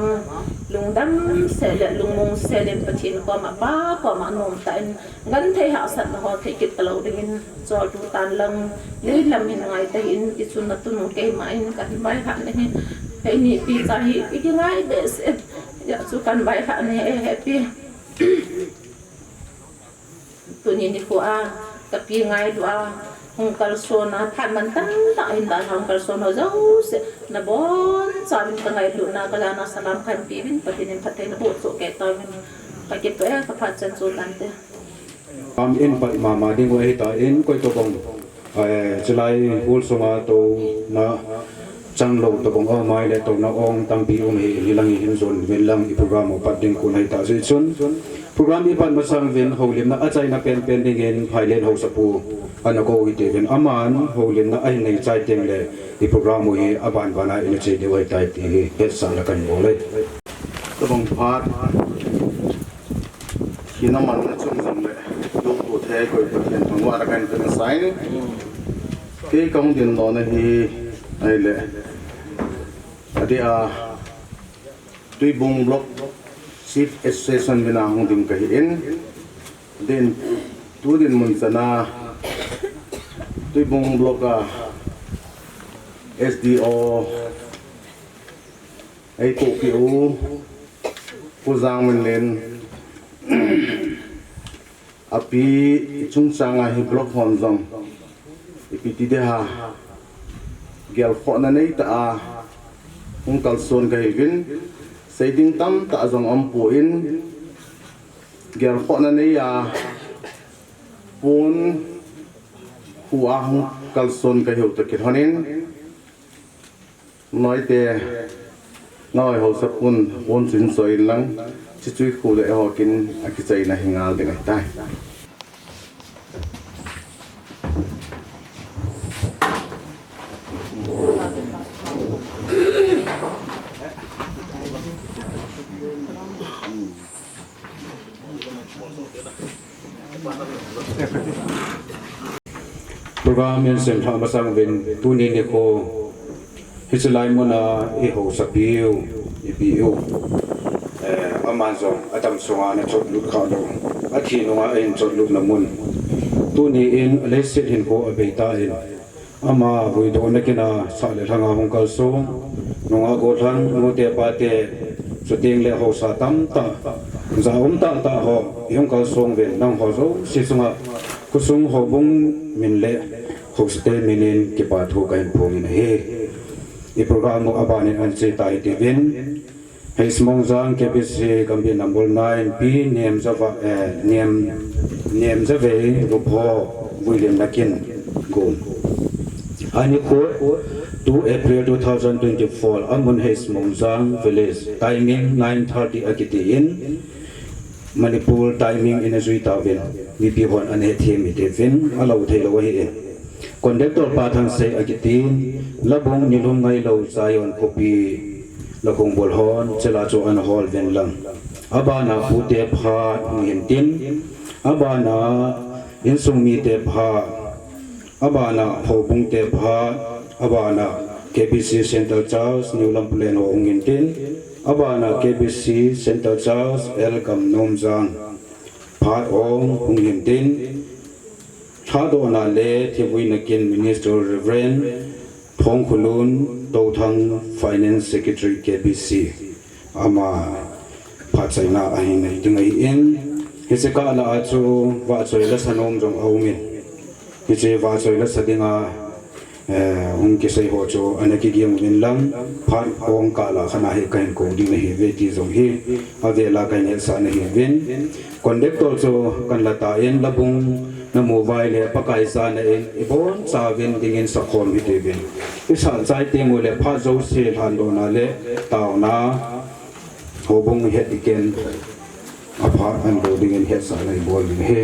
S9: lungdam se le lungmong se le pathin ko ma ba ko ma nom ta in gan thei ha sat na ho thei kit lo ding chol tu tan lang le lam hin ngai ta in ti chun na tu no ke ma in kan mai ha ne hei ni pi ta hi ki ngai be se ya su kan bai ha ne happy tu ni ko a ka pi ngai du a hong kal so na phan man tan ta in da hong kal so no zo se na bon sa min ka ngai lu na ka la na salam kan pi bin patin pathe na bo so ke ta min ka ke pe ka phat chan so tan te
S7: in pa ma ding wa ta in koi to bong chulai hul songa to na chang lo to bong mai le to na ong tam pi hi lang hin zon vel lang I program o pat ding ko nai ta se chun program I pan masang ven holim na achai na pen ding in phailen ho sapu ana ko I te ven aman holim na ai nei chai teng le I program hi aban bana in che de wai tai ti he sa la kan bo le
S4: to bong phat kina man na chung jam le lu tu the ko pathian thangwa ra kan kan sai ke kong din lo na hi ai le adia tui bung block chief association bina hong dim ka in
S8: den tu din mun sana tui bong bloka SDO ai ko piu ko zang men len api chung changa hi block hon zong ipi ti de ha gel kho na nei ta a ung kal son ga hivin seiding tam ta zong am pu in gel kho na nei ya pun hu a hung kal son ga hiu ta ki honin nói te nói hậu sắp quân ôn chuyển soi lăng chỉ chui khu lệ họ kinh cái dây này hình ảo để ngày tai
S7: program yang sem thang masang vin tu ni ne ko hislai mona e ho sapiu ipiu amazon atam songa na chot lut kha do athi no a en chot lut na mun tu ni in lesit hin ko abeita in ama vui do na kina sa le thanga hong kal so nonga go thang mo te pa te chuting le ho sa tam ta za ta ta ho yong kal song ve nang ho zo si sunga kusung ho bung min le ho ste minin ki pa thu kain phongin he i program mo abani an che tai ti vin he smong zang ke bisi kambi number 9 p nem java nem jave rupho william nakin gon ani ko 2 April 2024 amun he smong zang village timing 9:30 akiti in Manipur timing in azui tawin mi pi hon an he themi te vin alo thelo hi in conductor pa thang se agitin labong nilum ngai lo zayon kopi lakong bolhon chela cho an hol ven lang abana pu te pha ngin tin abana insung mi te pha abana phobung te pha abana KBC Central Charles New Lampulen ho ngin tin abana KBC Central Charles Elkam Nomjang phat ong ngin tin Thado na le thiwi na kin Minister Reverend Thong Khulun to thang Finance Secretary KBC ama phatsai na ahin nei dingai in hiseka la achu wa choi la sanom jong aumin hiche wa choi la sadinga ung ke sei ho cho anaki giam min lang phan ong ka la khana he kain ko ding nei ve ti jong hi avela kain he sa nei vin conductor cho kan la ta en labung na mobile pakai sa na in ibon sa vin dingin sa khom hi te vin isa chai te ngole pha zo se han do na le taw na hobong het iken apa an do dingin het sa na bol he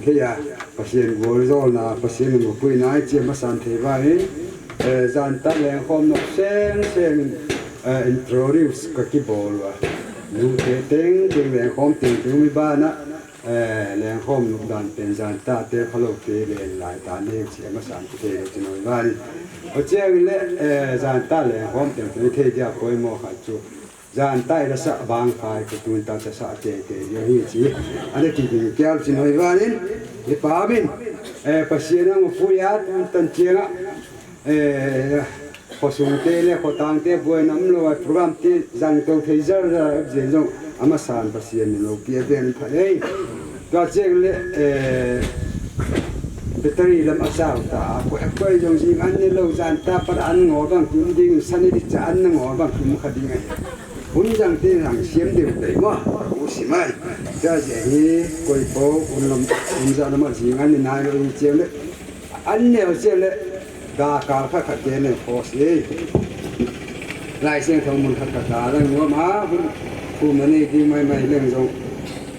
S3: แค่ยาภาษีวัวโซน่ะภาษีหมู่ปุยน้อยเจียมาสันเทวานี้จานตัดแรงคอมนกเส้นintroduce ก็กี่บอลวะดูเต็งแรงคอมเต็งถึงมีบ้านนะแรงคอมนกดันเป็นจานตัดเตะพลุเตะเป็นหลายตาเนี่ยเจียมาสันเทจะน้อยบ้านเอาเจ้าวิเล่จานตัดแรงคอมเต็งถึงเทียบคอยมอขัดจูจานตัดละสักบางขายก็ตุนตาจะสักเตะอย่างนี้จีอันนี้ที่แก้วจะน้อยบ้านนี่ที่ป้าบินภาษีนั่งฟูยาตันเจียงพอส่งเตะเนี่ยพอต่างเตะบัวน้ำลอยโปรแกรมที่จังตัวเทเซอร์เจงอามาสานภาษีนี่เราเปียเป็นพายก็เจงเลยแบตเตอรี่ลำอาสาวตาก็ยังจริงอันนี้เราจานตาปะอันงอบางทีจริงสันนิษฐานงอบางทีมุขดีไงหุ่นจังที่หลังเสียมเดียวเลยว่ารู้สิไหมก็จะเห็นก๋วยโป๊อุ่นลำอุ่นจานมาจริงอันนี้นายเราเจียงเลยอันนี้เราเจียงเลยดาการขัดเจนเนี่ยโพสเลยลายเส้นของมันขัดตาแล้วหัวมาผู้มันนี่ที่ไม่เรื่องส่ง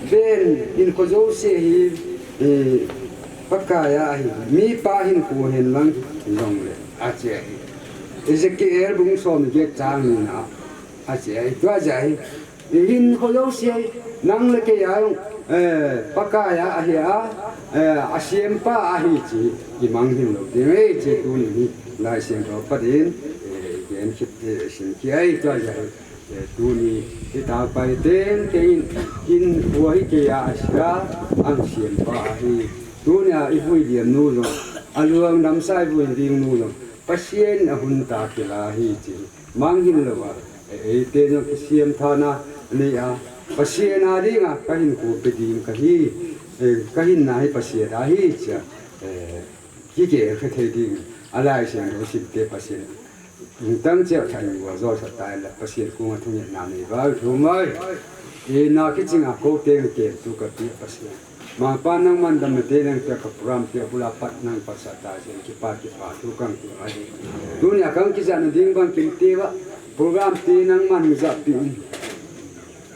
S3: เบนอินโคโจเสียปากกายมีป้าหินกูเห็นลังลงเลยอาเจียอิสกี้เอร์บุ้งส่งเก็บจางนี่นะอาเจียตัวใจหินโคโจเสียนั่งเลยแกยังปากกายอาเฮียอาเซียมป้าอาฮิจีกิมังหินโลดีไม่จีตุนี่ลายเส้นของประเด็นเกณฑ์คิดสิ่งที่ไอ้ตัวใจตุนี่ที่ตาไปเต้นกินหัวหิเกียอาชีพอันเซียมป้าอาฮิตุนี่อีบุยเดียนนู่นอาลวงน้ำใสบุยเดียนนู่นปัสเซียนหุ่นตาเกลาฮิจีมังหินโลวะเต้นกิเซียมท่านะนี่ปัสเซียนอะไรงะก็หินกูไปดีมก็ฮีก็หินนายปัสเซียนอะไรจ้ะกี่เกี่ยวกับที่อะไรเสียงเราสิบเจ็ดปัสเซียนตั้งเจ้าชายว่าโจทย์ตายแล้วปัสเซียนกูมาทุ่งยันนานี่ว่าถูกไหมน่าคิดจริงอ่ะกูเต็งเก็บตุกติปัสเซียนมาปานังมันดำเนินเกี่ยวกับพรามเกี่ยวกับปัตนังปัสสัตตาเสียงคิปาทุกังตัวอะไรดุนยากังคิดจะนั่งดิ้งบังกินเทวะโปรแกรมตีนังมันจับปี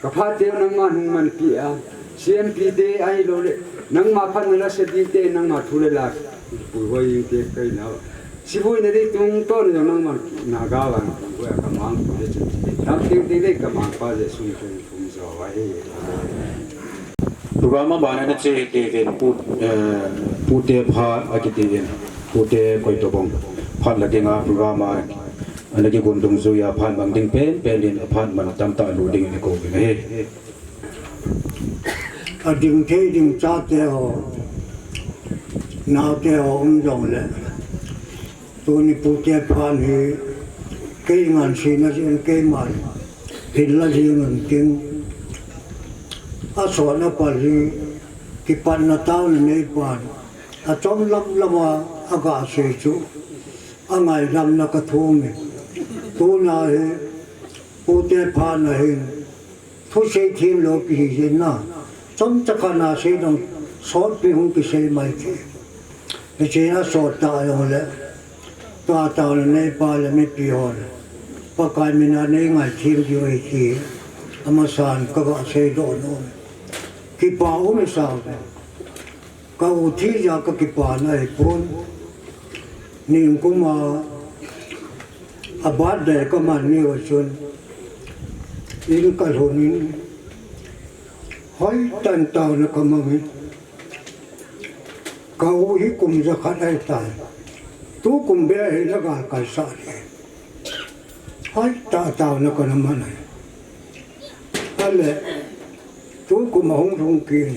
S3: กับพาเทวนังมันปีอ่ะเสียงปีเดย์ไอ้โลเลนังมาพันละเสดีเตนังมาทุเรลักปุยวัยเตใครนะสิบุยนี่ตุงต้นยังนังมันนากาวังปุยกำมังปุยจุดทำทิ้งทิ้งเลยกำมังป้าจะสุ่มทุ่มจอไว้
S7: ตัวมาบ้านนั้นเจ๊เด็กพูดเตะพาอากิติเองพูดเตะคอยตัวบงพันละเดงาตัวมาอันนี้คนตรงสุยาพันบางดิ่งเป็นดินพันมันตามตาดูดิ่งนี่กูเป็นเฮ้
S5: อดิ่งเทดิ่งจ้าเตอนาเตอจงเลยตัวนี้พูดเตะพันให้เกี่ยงานสินะสิเกี่ยมันเห็นละสิเงินจริงอาสอนปาลีที่ปันนาตาวในปันอาจอมลำว่าอากาศเสียจูอ่างไงลำนักทุ่มตัวน่าเห็นผู้เตะพันเห็นทุกสิ่งที่โลกีเห็นนะจนจะขนาดสิ่งสอนไปหุ่นกิเสไม่ที่ไม่ใช่นะสอนตายเลยตัวตายในปันไม่ปีหอนปากกายมินาในไงทีมอยู่ไอ้ที่อามาสานก็เสียโดนกี่ป่าวไม่ทราบก็อุทิศยาก็กี่ป่าในปุ่นนี่ก็มาอาบาดเด็กก็มาเนี่ยชนอินกัลหุนินหอยตันตาวนะก็มามีก็อุกุมจะขัดไอ้ตายทุกกุมเบี้ยให้ละกันกันสาเลยหอยตาวนะก็น้ำมันอะไรทุกคนมาห้องทุ่งกิน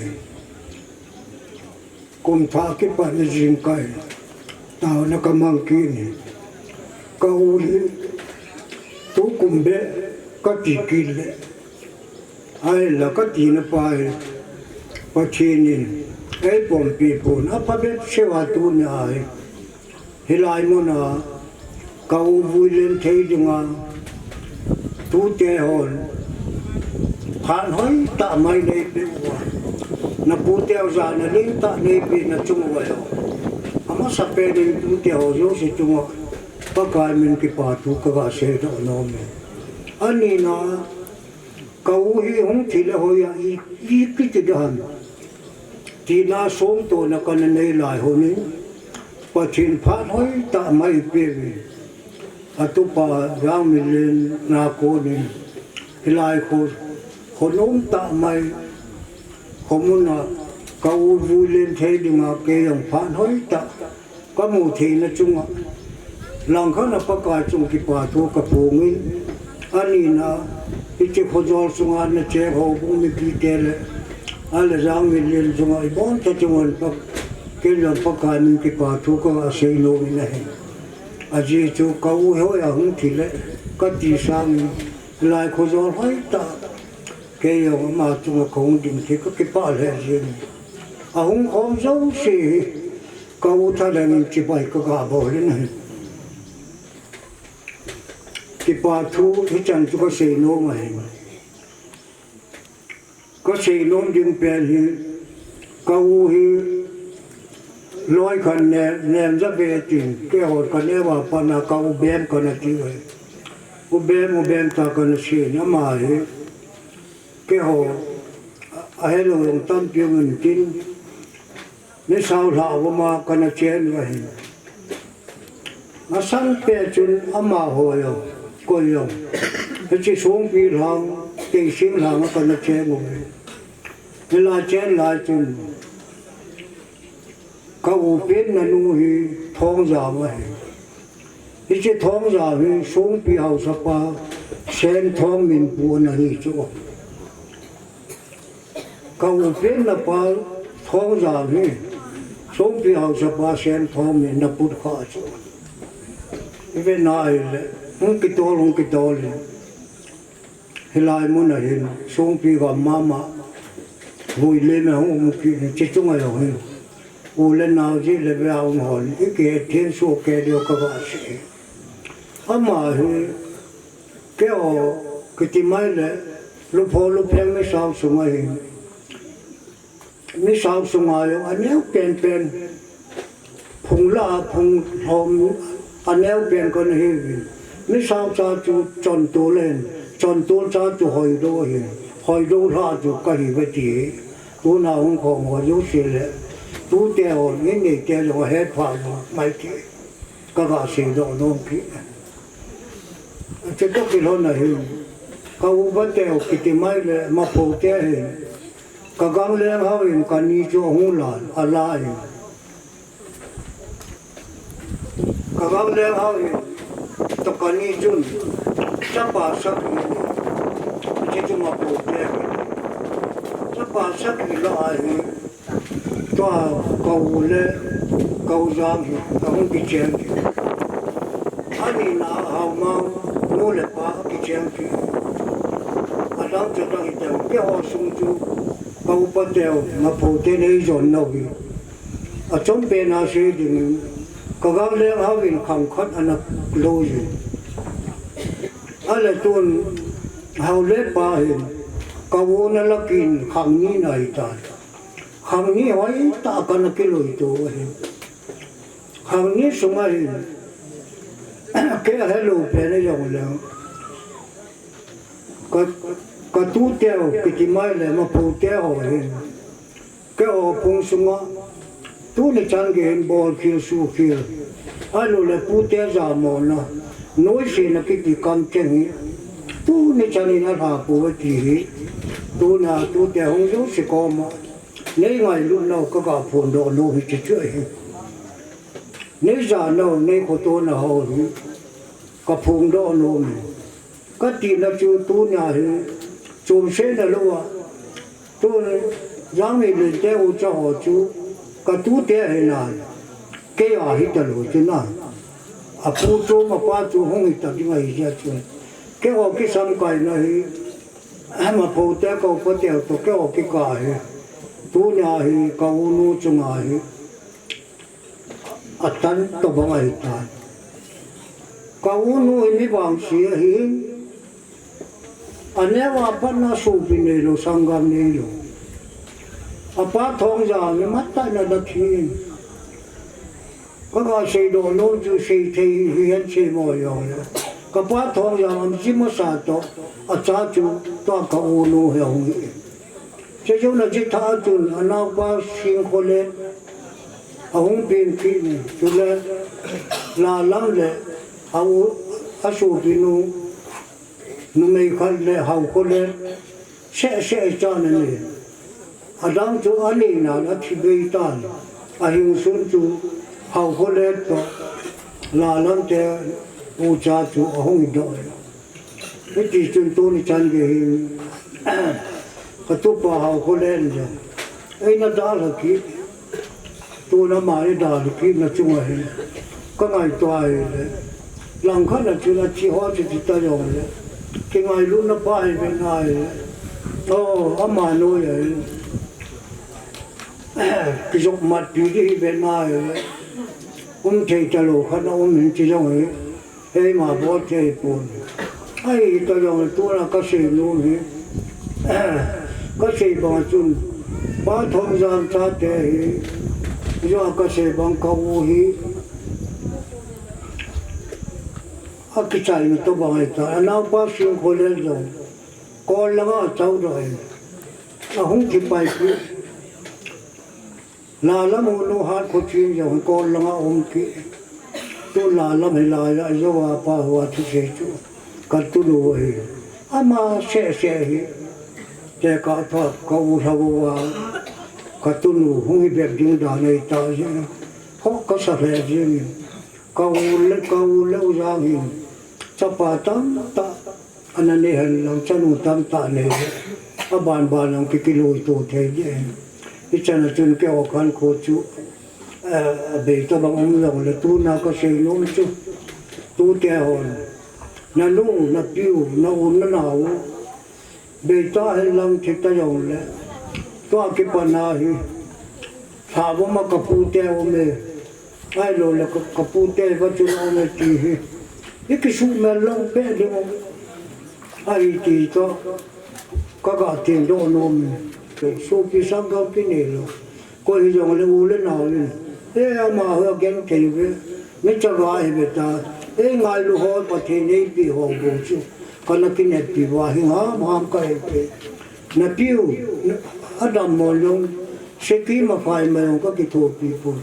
S5: กุมท้ากิปันในจิงไก่ตาวนักมังกินก็อุลิทุกคนเบะก็ตีกินเลยไอ้ละก็ตีนไปปัจจุบันไอ้ปอมปีปุ่นอาภเบะเชวาตุนไอ้เฮลัยมุนาก็อุบุเลนเทจังทุเตหอนผ่านหอยตาไม่ได้เป็นว่านับพูดเที่ยวจานนี้ตาในปีนัจุงไว้อามาสับเป็นพูดเที่ยวโยสิจุงปากายมันกี่ปาทุกข์ก็เสียดายน้องอันนี้นะเขาหิ้งที่ละหอยอีกที่จะทำ ทีน่าสงตัวนักในหลายคนนี้ประชินพระน้อยตาไม่เปรี้ยวอตุปายางมิเลนนาโกนี่หลายคนน้องตาไม่ขมุนะเขาวูเลนเทดิมาเกยงพระน้อยตาก็มูเทนะจุงหลังเขานับประกาศจุงกิปาทุกปูงินอันนี้นะที่จะขจรสุงานนะเจ้าเขาบุ้งมีปีเกลอะไรร่างมิเลนจุงไอ้บ้านจะจุงวันปักเกลงประกาศมีกิปาทุกก็อาศัยโลวินะอาจีจูเขาหัวอย่างที่เละก็ตีสามหลายขจรให้ตาเกยงมาจุงคงดิ่งที่ก็กิปาเลยจีนอาหงของเจ้าสิเขาท่าแรงจีบไปก็กาบเลยนะกิปาทุที่จันทร์ก็เสนโนมาก็เสนโนดึงเปลี่ยนหิเขาหิลอยคันแนมจะเบตินแกหดคันเนว่าปนาเขาเบมกันที่ไว้อุเบมตากันเสียน้ำมาหิแกหดให้เราลงตั้งเพียงเงินกินนี่สาวหลาวมากันเชียนไว้มาสั่งเปจุนอามาหัวยก็ยงที่สงปีหลังที่สิ่งหลังกันเชียนไว้เวลาเชียนหลายจุนเขาเป็นนันหูท้องยาวไว้ที่ท้องยาวสงปีเอาสปาเส้นท้องมินปูนหิจูเขาเป็นนับปาท้องยาวสงปีเอาสปาเส้นท้องมินนับปุถข้าจูเวนายเลยมุกิโตเลยเฮลายมุนเห็นสงปีกับมาหุยเล่นเอามุกิจิตจงอะไรเอาโอเลนาวจีเลเวลหอนอีกเกตเทนโซเกเดียวกับว่าเสียอามาเฮแกโอกิติไม่เลยลูกพ่อลูกเพียงไม่สาวสมัยไม่สาวสมัยอันนี้เป็นพงลาพงหอมอันนี้เป็นคนเฮไม่สาวจ้าจูจนตัวเล่นจนตัวจ้าจูหอยดูท่าจูกะหิบตีตัวน้าของหัวยุสิเลตัวเดียวนี่เดียวเฮ็ดผ่านไม่กี่ก็ว่าสิ่งโน้มพี่จะต้องกินหน่อยเขาบัดเดียวกินไม่เลยมาโผล่แก่ก็กำลังเขาเองกันนี่จะหุ่นหลานอะไรก็กำลังเขาเองตะกันนี่จุนจะป่าสักจะมาโผล่แก่จะป่าสักละอะไรตัวเขาเลยเขาจางเขากิจการอันนี้นะเขามาโน่นเลยป่ะกิจการอันนั้นจะต้องเห็นแค่หัวสูงจูเขาปัดเดียวมาพูดในจนนวีอาจจะเป็นอาชีพหนึ่งก็กำลังเขาเป็นขังคัดอันนั้นรู้อยู่อะไรตัวเขาเล็บป่ะเห็นเขาวนละกินขังนี้ไหนตายคำนี้ไว้ตากันกิโลตัวเองคำนี้สมัยแค่ให้ลูกเป็นอย่างเดียวก็ตู้เดียวกิจไม่เลยมาพูดเดียวเองแค่พงสงะตู้ในจังเกินบอลคิวสูคิวไอ้ลูกเลยพูดเดียวจามอนะน้อยสินักกิจกรรมเช่นนี้ตู้ในจังนี้นะหาปูตีตู้น่ะตู้เดียวหงจุสิกอมานี่ไงลูกเราก็กพูนโดนลูกที่ช่วยนี่จานเรานี่คนตัวน่ะเขาก็พูนโดนลูกก็ตีนับจูตัวเนี่ยจูเส้นน่ะลูกตัวยังไม่เล่นเจ้าเจ้าจูก็ตัวเดียวเห็นน่ะแก่อาหิตลูกจูน่ะอาปูจูมาป้าจูห้องอิตาที่มาอีกอย่างจูแก่ออกที่สังกัดน่ะให้มาพูดแต่ก็พูดเดียวตัวแก่ออกที่กายตัวเนี่ยเขาโน้จงอาอัตันตัวบังอาตาเขาโน้มีบางสิ่งอันนี้ว่าพันนาสูบนี่เราสังกัดนี่อยู่อาป้าทองจางมัดตาหน้าดักหินก็ว่าเสียโดนโน้จูเสียที่เฮียนเสียมอยองเลยก็ป้าทองจางมันจิมสาโตอาจารย์จูตัวเขาโน้เฮง จะยกนักจิตท่าจุนอนาคตสิ่งคนเล่อาหงเป็นขี้จุเลลาลังเล่เอาอาสูบินูนุ่มไม่ขัดเล่หาวคนเล่เสะจานนี่อาดังจูอันนี้นะนักที่เบยตันอาหิงสุนจูหาวคนเล่ก็ลาลังเตอูจาจูอาหงดอยไม่ติดจนตัวนี้จันเกหิงกระตุบหาวคนเล่จ้ะไอ้นั่นดาลกี้ตัวน้ำมันดาลกี้นั่นจุงเห็นก็ไงตัวเลยหลังขั้นนั้นจุนชีหัวจะติดตายองเลยที่ไงรู้นับไปเป็นไงโอ้อามาโน่ยกิจกรรมปีที่เป็นไงเลยเทจะโลขันมินที่จังเฮ้ยมาบอกเทปูนไอ้ตัวยังตัวนั้นก็เสียนู่นก็เสียบางจุนป้าทองจามชาเตะยังก็เสียบางเขาหีอากิจายมันตัวบางไอ้ตาน้าป้าสิ่งคนเล่นจงก่อนละก็เจ้าด้วยอาหงที่ไปคือลาละมูนูฮาร์ดโคชินยังก่อนละก็อมกีตัวลาละไม่ลาละจะว่าป้าหัวที่เสียจูกัดตัวดูเองอามาเสียแต่ก็ทอดก็อุทาวว่ากัดตัวนูหงแบบจึงด่าในตาเจ้าเขาก็สะเพจริงก็อุลอุจาหินจะปาตัมตาอันนั้นเนี่ยเราจะนูตัมตาเนี่ยอาบานเราคิดกิโลตัวเท่าไหร่ที่ฉันจนแก้วกันโคจูเบต้าบางองค์เราเลยตัวนักเสียงจูตัวเท่านั่นนู่นนั่นพิวนั่นอุ่นนั่นหนาวเบต้าให้ลำทิศตะยองเลยตัวกิปนาฮีถามว่ามากับปูเท่าเมย์ไอ้โลเลยกับปูเท่าก็จุดเอาเมตีฮีนี่คือสู้เมลังเป็นเดียวไอ้ตีก็กาเทียนโดนนมสู้พิสังกับพิเนโลก็ยิ่งเลยอุ่นเลยหนาวเลยเอามาเฮาแกงเทวไม่จะร้ายเบต้าไงลูกฮอลประเทศนี้ปีห้องบูชาคนนักกินปีว่าหิงหามก็เอเปนับพิวอดัมมอลงเสกีมาไฟมาลงก็กิโตปีปุ่น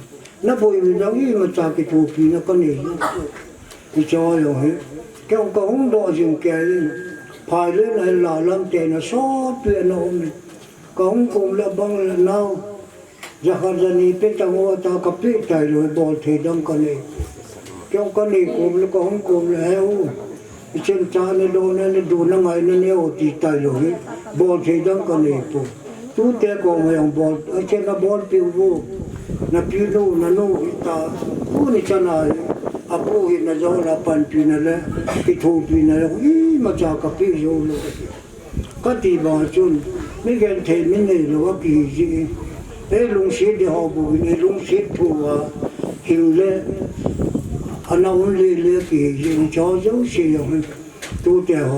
S5: นับไปมันจะยิ่งมาจากกิโตปีนักก็เนี่ยที่จอยอยู่เหรอแกก็ห้องดอจิงแกเลยภายเลยในหลาลังเตนะสอดเปลี่ยนเอาเนี่ยก็ห้องกลมละบังละนาวจะขัดจะนี่เป็นจังหวะตากระปิใจเลยบอลเทดังกันเลยแกก็นี่กลมแล้วก็ห้องกลมแล้วเช่นจานในโดนในดูนั่งไงนั่นเนี่ยตีใจเลยบอลเทดังกันเลยปุ๊บตู้เตะก็ไม่ยอมบอลเช่นนับบอลปิวบูนับปิวนู่นนั่นนู่นตาผู้นี่ชนะอาผู้เห็นนะจ๊ะละปันปีนั่นแหละที่ถูกปีนั่นแหละมาจากกระปิโยเลยก็ตีบอลจนไม่แก่เทมินเลยหรือว่ากี่จีลุงเสียเดียวบุญลุงเสียผัวหิวเลยอันนั้นเลยกี่ยังเจ้าเสียงตัวเดียว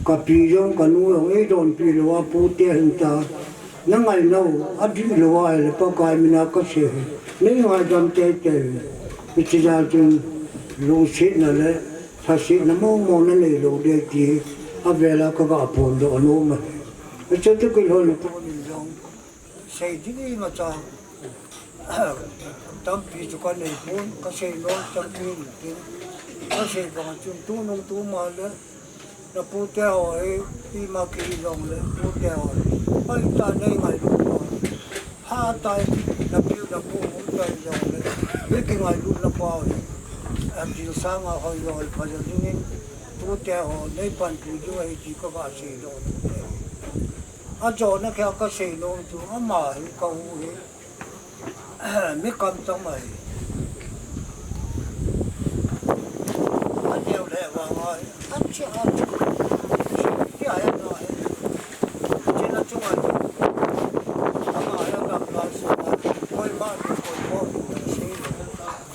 S5: กับปีจงกันนู้นโดนปีละว่าปูเตียนตานั่งไงเนาะอดีตละว่าเลยปากายมินาก็เสียไม่หายจำเตะวิจารณ์จนลุงเสียนั่นแหละถ้าเสียน้ำมันนั่นเลยลุงเด็กที่อาเวลาก็กระพงโดนนู้นมาไม่ใช่ทุกคนเลยตัวนี้จงเสียที่มาจากตั้งปีจุกันในปุ่นก็เสียน้องจำปีกินก็เสียบางจุดตู้นงตู้มาเลยแล้วพูดเจ้าไอ้ที่มากินลงเลยพูดเจ้าไอ้ตาในไงลูกห้าตายแล้วพิวแล้วพูดใจลงเลยไม่กินไงลูกแล้วพอจิตสร้างเอาหอยพอจะนี่พูดเจ้าในปันผู้ช่วยจีก็ว่าเสียลงอาจารย์นักก็เสียลงตัวอามาเขาไม่กำจังไหมอันเดียวเลยว่าไงอันเชื่อที่อะไรหน่อยเจ้าจุ๊บอามาแล้วกับเราสมัยคอยบ้านคอยพ่อเสีย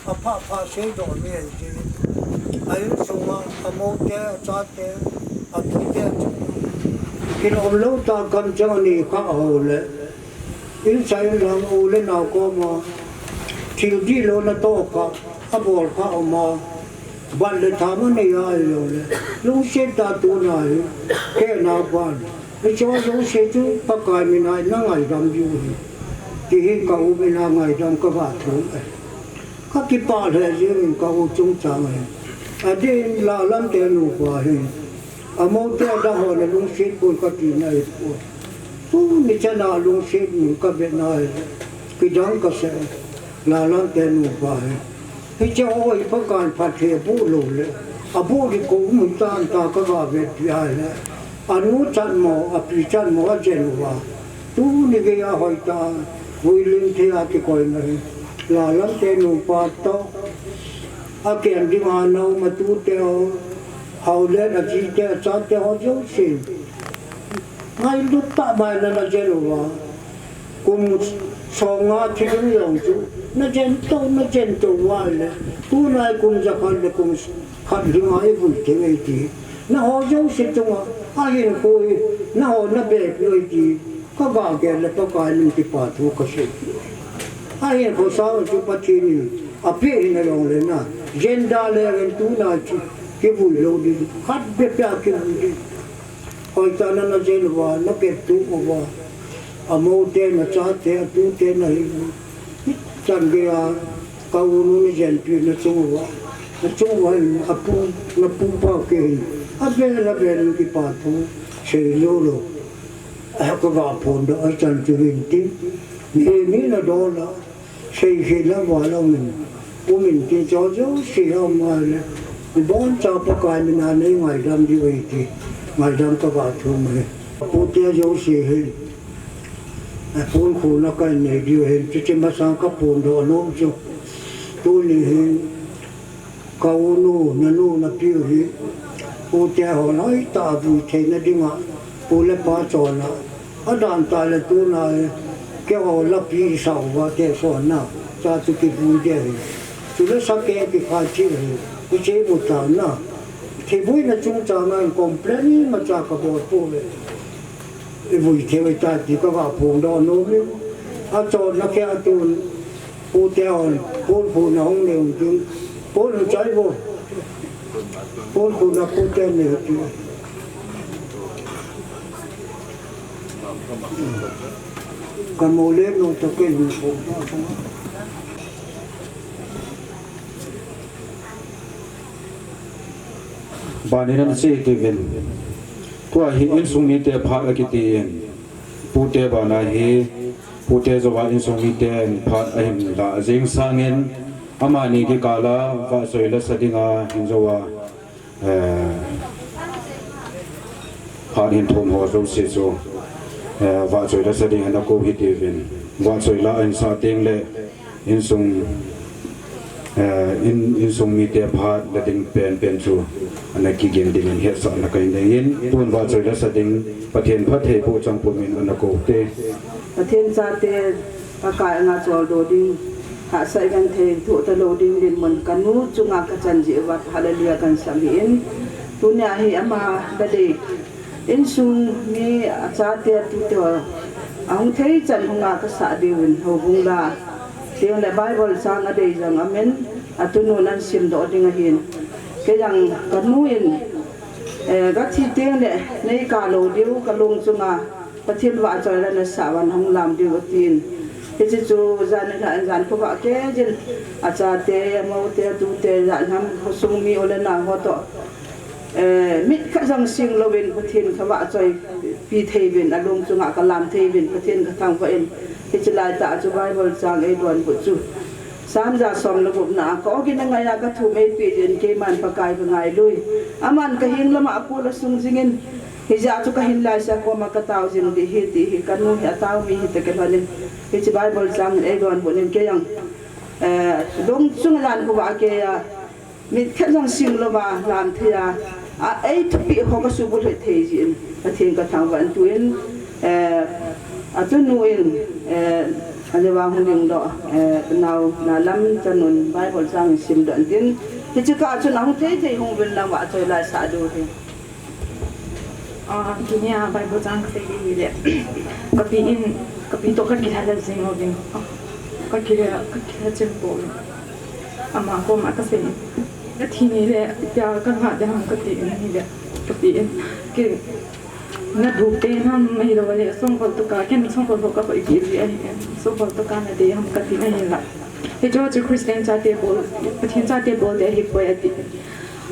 S5: อาผ้าเสียโดนไม่จริงไอ้สมัยอาโมเตะจัดเตะอาตุเตะกินอมลูกตากำจังนี่ข้าเอาเลยอินไซน์หลังอูเล่นเอาก็มาทิวดีโลนาโต้ก็อาบอลข้าเอามาบัลเลทามันนี่ยายเลยลุงเสียตาตัวไหนแค่นาบ้าน cái cho dấu xe chú bác cái mình ai nó ngày đam du thì cậu mình là ngày đam các bạn thú các cái bà là gì mình cậu trung trang này ở đây là lắm tiền đủ quá hình ở mỗi cái đó họ là lung xít buồn các kỳ này tu mình cho nào lung xít mình các bên này cái đó có sẽ là lắm tiền đủ quá hình cái cho ôi bác cái phát hiện bố lù lên à bố thì cũng mình ta các bạn về dài này anu chan mo apri chan mo jenuwa tu ni ge ya hoi ta vui linh thế a cái coi này là lắm tên nu pa to a kian di ma no mà tu teo hậu lên là chỉ teo cha teo ho dấu xin ngay lúc ta bài là jenuwa cùng song a thì cái lòng chú nó chen to wa le tu này cùng ra con le cùng khát đi ngay vui thế này thì nó ho dấu xin chung ai hiện coi nó nó bể rồi thì có vào cái là có cái mình thì bắt thu cái gì ai hiện coi sao chú bắt chi ni à phía này lòng lên na gen đa lên tu na cái vui lâu đi khát bể cái vui đi hồi ta nó gen vào nó bể tu vào à mô tên nó cha tên tu tên này chẳng cái câu nó gen pi nó chung vào à pu nó pu bao cái là bên cái bà thu xây lô lô cái bà phun đó ở chân chữ hình tím nghĩ là đó là xây là vào lòng mình của mình thì cho dấu xây ông mà là bốn cháu bác cái mình ăn ấy ngoài đâm đi về thì ngoài đâm các bà thu mình cô tia dấu xây hình phun phun nó cái này đi về chứ trên mặt sang các phun đó nó chứ tôi này hình câu nô nó tiêu hình cô tia họ nói ta vui thế nó đi mà cô lấy ba tròn là ở đàn ta là tôi này cái họ lấp đi sầu và cái sòn nào ta tôi cái vui thế tôi lấy sắc cái khai chi cái chế một tháng nào thì vui là chúng ta mang complete mà cha cả bộ cô về vui thế với ta thì các bạn phun đó nó biết ở tròn nó cái tôi cô tia cô phun nó không đều chứ cô nó cháy vô cô là cô tên này chứ còn mồ lên nó cho cái gì cũng
S7: bà nên ăn xe thì về qua hi in sung mi te pha cái tiền pu te bà na hi pu te zo wa in sung mi te pha ahim la jing sangen ama ni ki kala va soi la sadinga hin zo wa pha hin thom ho zo se zo va soi la sadinga na ko hi te ven va soi la in sa teng le in sung in sung mi te pha la ding pen chu ana ki gen ding he sa na kai nei in tun va soi la sading pathen pha the pu chang pu min ana ko te
S10: pathen sa te akai nga chol do ding hạ sai gan thề thủ ta lô đinh đến mình cán nút chung ngạc cái chân dễ vật hallelujah kan sami in tu nhà hi ama bade in sung ni cha te tu te ang thấy chân hung ngạc cái sa đi win ho bung la tiếng là bible sang ở đây rằng amen tu nu nan sim do ding hin cái rằng cán nút in các chi tiếng này nei cả lô điu cả lung chung ngạc pathen vạ trời là sa van hung làm điu tin cái gì chú dàn có vợ cái gì cha te mau te tu te dàn ham sung mi ole na ho to mít cái dòng sinh lo bên cái thiên cái vợ chơi pi thầy bên ở đông chung cái làm thầy bên cái thiên cái thằng vậy cái chỉ lại tạ cho bible sang ấy đoàn của chú sam ra som lo bụng na có cái ngày na cái thu mấy pi đến cái man pakai cái ngày lui aman cái hin lama aku la sung singin hija tu kahin lai sa ko makataw jin di hiti hi kanu hi ataw mi hita ke halin hi bible sang e don bonin ke yang dong chung lan ko ba ke mi khajang sim lo ba lam thia a ei thu pi ho ka su bu the the jin a thing ka thang van tuin a tu nuin ale wa huning do naw na lam chanun bible sang sim don tin hi chu ka chu nang the hung bin na wa choi lai sa do the
S2: kini Bible sang kasi ile kapi to kan kita dan sing ogin kan kira jempo ama ko ma kasi na thini le ya kan ha da han kati ni le kapi
S9: na dhute ham mai ro le song pal to ka ken song pal ka pai ki ai song pal to ka na de ham ka ti ai la he jo chu Christian cha te bol pathian cha te bol de hi po ya ti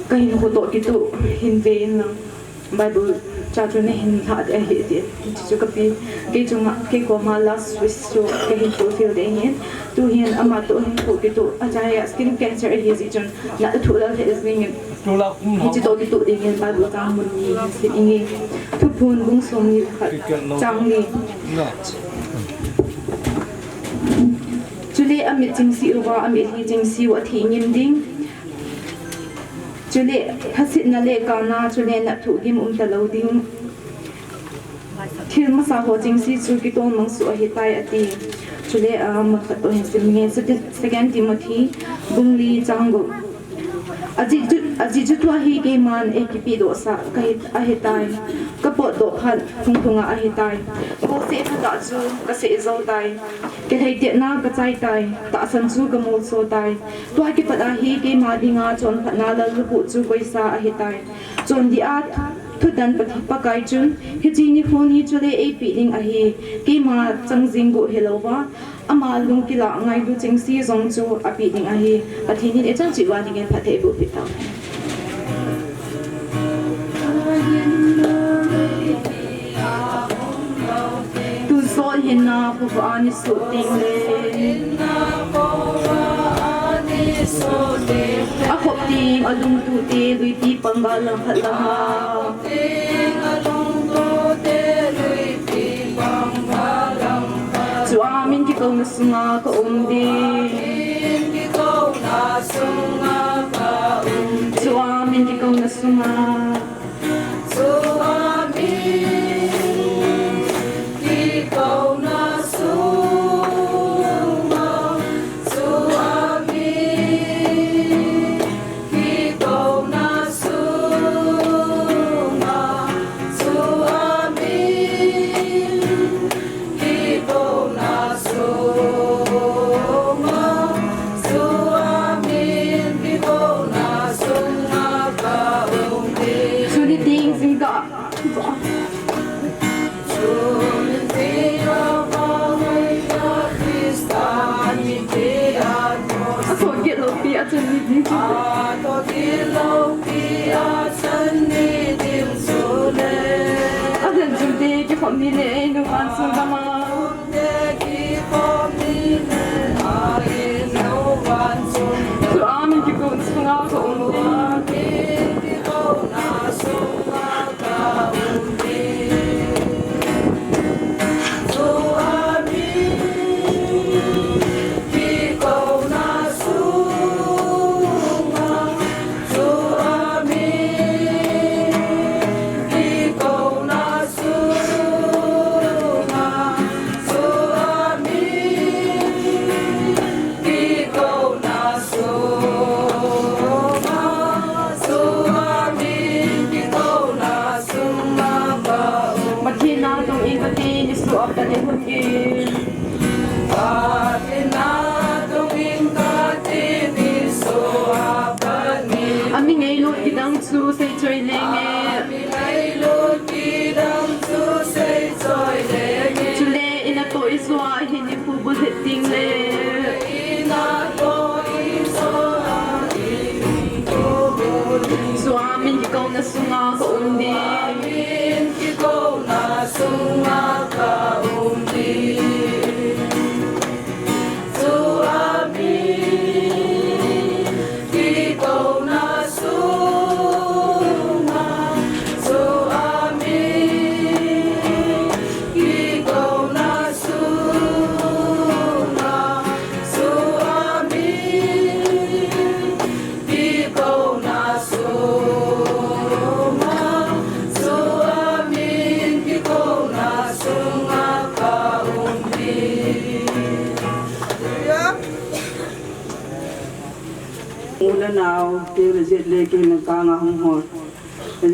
S9: ka hin ho to ki tu hin ve na Bible cha chu ne hin ha de hi ti chu ka pi ke chu ma ke ko ma la swiss chu ke hin fulfill de hin tu hin ama to hin ko ki tu a cha ya skin cancer hi ji chun na thu la he is ning hi chi to ki tu ding hin Bible ka mun ni si ingi thu phun bung som ni khat chang ni chule amit jing si wa amit hi jing si wa thi ngim ding chule hasit na le ka na chule na thu gim ta lo ding thil ma sa ho jing si chu ki ton mang su a hi tai ati chule ma khat o hin sim nge second Timothy bungli changu aji jutwa hi ge man e ki pi do sa kai a hi tai ka po do khan thung thunga a hi tai ko se tha da chu ka se zo tai ke hei te na ka chai tai ta san chu ka mol so tai to ki pa da hi ge ma dinga chon pha na la pu chu koi sa a hi tai chon di a thu dan pathi pa kai chun hi chi ni phone hi chule e pi ding a hi ke ma chang jing go hello wa ama lung ki la ngai du ching si zong chu a pi ding a hi pathi ni e chang chi wa ding en pha the bu pi ta tu so hin na pu ani su ting le a khop ting a lung tu te lui ti pangal lang khat la ha chu amin ki ko na sunga ko di chu amin ki ko na sunga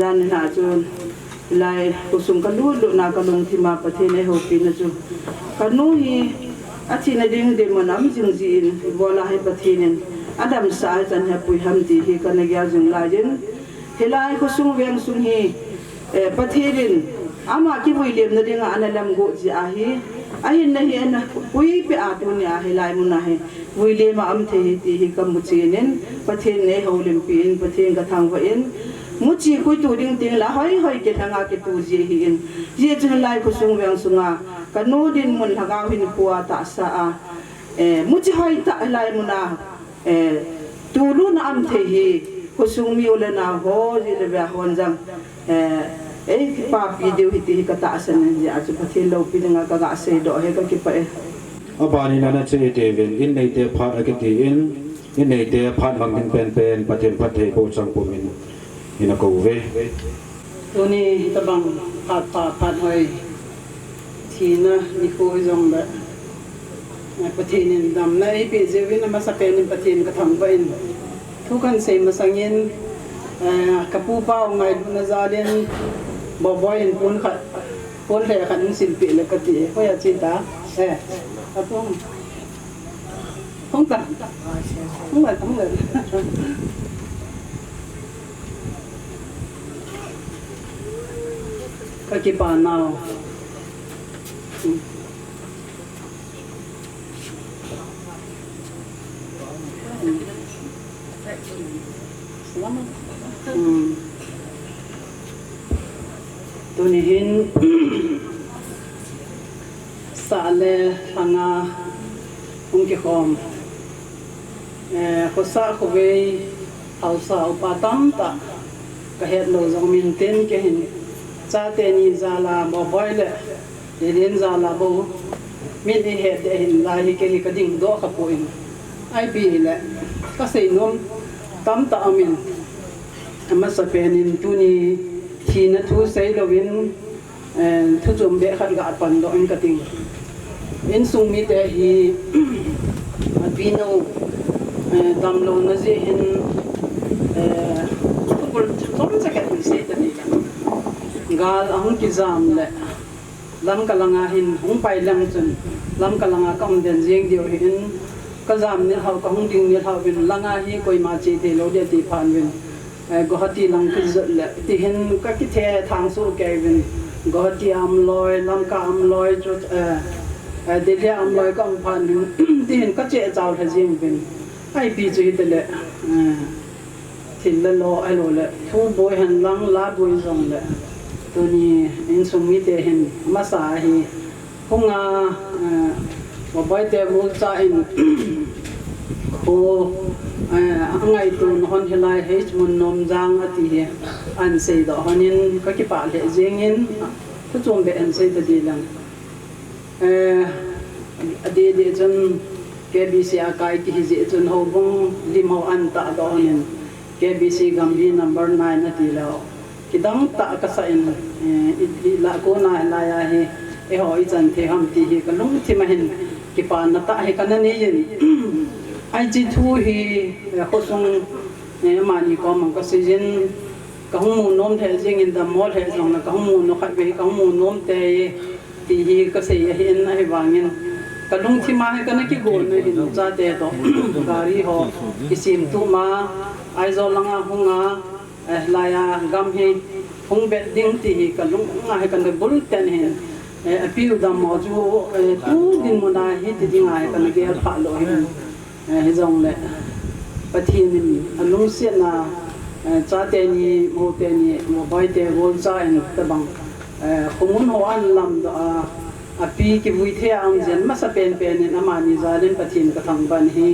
S9: dan na chun lai kusum kalu lu na kalung thima pathene ho pi na chu kanu hi achi na ding de manam jing jin bola hai pathinen adam sa chan ha pui ham ti hi kan ya jing la jin helai kusum veng sung hi pathirin
S10: ama ki vui lem na dinga analam go ji ahi ahin nahi ana pui pe atuni ahi lai mun ahi vui lem am the ti hi kam muchinin pathen ne holim pin pathen ka thang wa in muchi koi tu ding ting la hoi hoi ke thanga ke tu ji hi in ji chu lai ku sung wang sunga kanu din mun haga hin puwa ta sa a muchi hoi ta lai muna tu lu na am the hi ku sung mi ule na ho ji le ba hon jang pa pi deu hi ti ka ta san ji a chu pathen lo pi nga ka ga se do he ka ki pa
S7: abani nana che David in nei te phat akiti in nei te phat bang pen pathen pathe po chang pumin ina ko ve
S10: tuni tabang pat hoi thina ni ko jong da pathen dam na ai pe je win ma sa pen pathen ka thang ba in thu kan se ma sangin kapu pao ngai na zalen bo boy in pun le khan sin pi le ka ti ho ya chin ta apong không ta không phải cái bàn nào tôi nhìn xã lệ hàng ông kia khom có xã có về hậu xã ba tám ta cái hết lâu rồi mình tên cái hình cha tên như ra là bỏ voi lệ để đến ra là bố mình đi hết để hình là cái đỉnh đó khắp bụi ai bị lệ các sĩ nôm tám ta mình mà sắp bên tu ni khi nó thu xây đầu viên thu dụng để khăn gạt phần đó anh cái đỉnh bên sung mi để hi vino đam lâu nó dễ hình không có cái gì thế này gal ang kizam le lam kalanga hin hung pai lam chun lam kalanga kam den jeng dio hin kazam ni hau ka hung ding ni hau bin langa hi koi ma che te lo de ti phan bin gohati lang kizat le ti hin ka ki the thang su ke bin gohati am loi lam ka am loi chu de le am loi ka am phan bin ti hin ka che chao tha jeng bin ai pi chu hi de le thin le lo ai lo le thu boy han lang la boy zong le tôi ni in sung mi te hin masa hi hunga mo bai te mo cha in ko angai tu hon helai he mun nom jang ati he an sei do honin ka ki pa le jengin ku chom be an sei ta di lang ade de jon KBC akai ki hi je jon ho bong lim ho an ta do honin KBC gambi number 9 ati lo kidang ta kasa in la ko na la ya he e ho I chan the ham ti hi ka lung thi ma hin ki pa na ta he kana ne yin ai ji thu hi ho sung ma ni ko mang ka si jin ka hung mu nom the jing in da mo the jong na ka hung mu no khat be ka hung mu nom te ti hi ka se hi in ai wangin ka lung thi ma he kana ki gol ne hin cha te to gari ho kisim tu ma ai zo langa hunga laya gam he hung bet ding ti ka lung nga he kan bul ten he apil da mo ju tu din mo na he ti ding ai kan ge pha lo he jong le pathin ni alung se na cha te ni mo bai te gol cha en ta bang khumun ho an lam da api ki vui the am jen ma sa pen ni amani za len pathin ka thang ban hi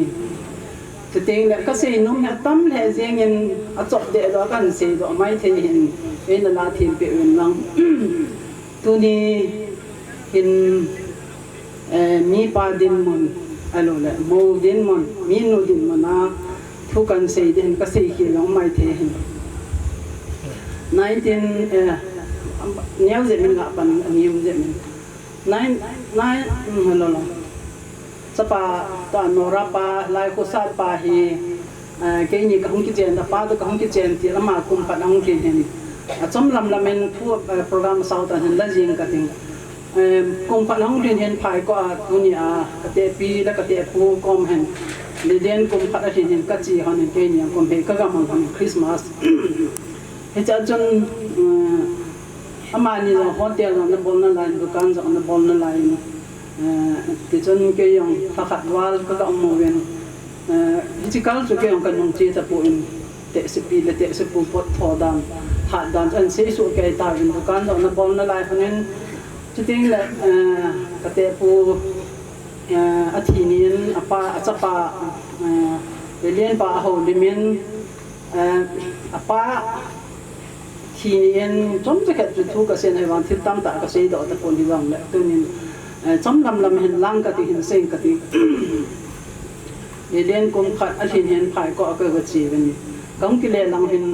S10: te teng le ka se num ya tam le jeng in a chop de do kan se do mai the hin en la thim pe un lang tu ni hin mi pa din mun alo le mo din mun mi no din mun na thu kan se den ka se hi long mai the hin 19 neo je min ga pan nium je min 9 lo lo sapa ta nora pa lai ko sa pa hi ke ni ka hung ki chen da pa da ka hung ki chen ti lama kum pa nang ki hen a chom lam lamen thu program south an la jing ka ting kum pa nang din hen phai ko a dunia ka te pi la ka te pu kom hen le den kum pa da hen ka chi han ke ni kum he ka ga man han christmas he cha chon amani zo hotel na bol na line dukan zo na bol na line ti chon ke yong pakhat wal ka mo wen digital chu ke yong kan nong chi ta po in te sipi le te sipu pot thodam hat dan an se su ke ta in dukan zo na bol na line hanen chu ting le ka te pu athinin apa achapa lian pa ho limin apa thinin chom che khat thu ka sen hai wan thil tam ta ka sei do ta pon hi wang le tunin chom lam hin lang ka ti hin seng ka ti lian kum khat a hin hen phai ko ka ga chi wen kong ki le lang hin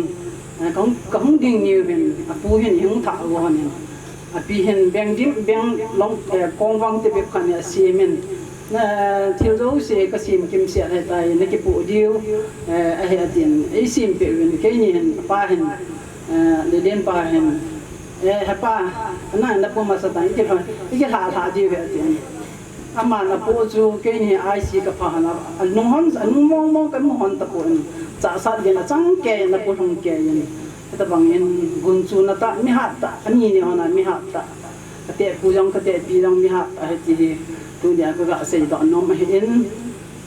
S10: kong ding ni wen apu hin hing tha wa ni api hin beng dim beng long kong wang te be khan ya simen thiếu dấu sẽ có sim kim sẽ hay tay nó cái bộ điêu hay là tiền ấy sim về cái nhìn ba hình để đến ba hình hay ba nó là bộ mà sao tay cái thả gì về tiền ama na po chu ke ni ai si ka pha na nung hon mong kan mo hon ta po ni cha sa ge na chang ke na po thong ke ni ta bang in gun chu na ta mi hat ta ani ni hona mi hat ta te pu jong ka te pi jong mi hat a ti tu dia ka ga sei do no ma hin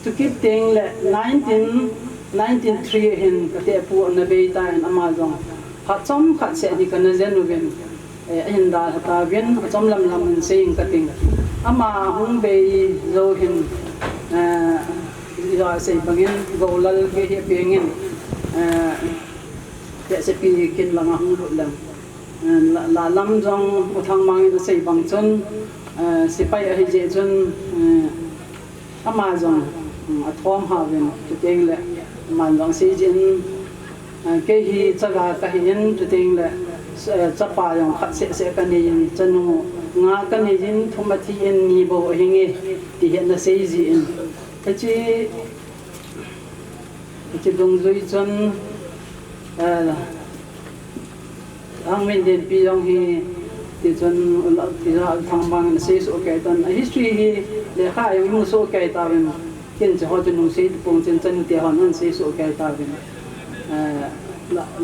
S10: to keep thing le 1993 hin ka te pu na be ta in amazon ha chom khat se ni ka na zen ven hin da ta ven chom lam sei ka ting ama hung be zo hin ya sei bangin go lal ke he pengin ya se pi kin lang hung ru lam la lam jong uthang mang in sei bang chon sipai a je chon ama jong a thom ha ven tu teng le man jong si jin ke hi chaga ka hin tu teng le chapa yong khat se ka ni chanu nga ka ni jin thumati en ni bo hinge ti hen na sei ji in chi dong zui chon ang men den pi jong hi ti chon ti ra thang bang sei so ke tan history hi le kha yong so ke ta ven kin che ho chun sei pong chen chen ti han an sei so ke ta ven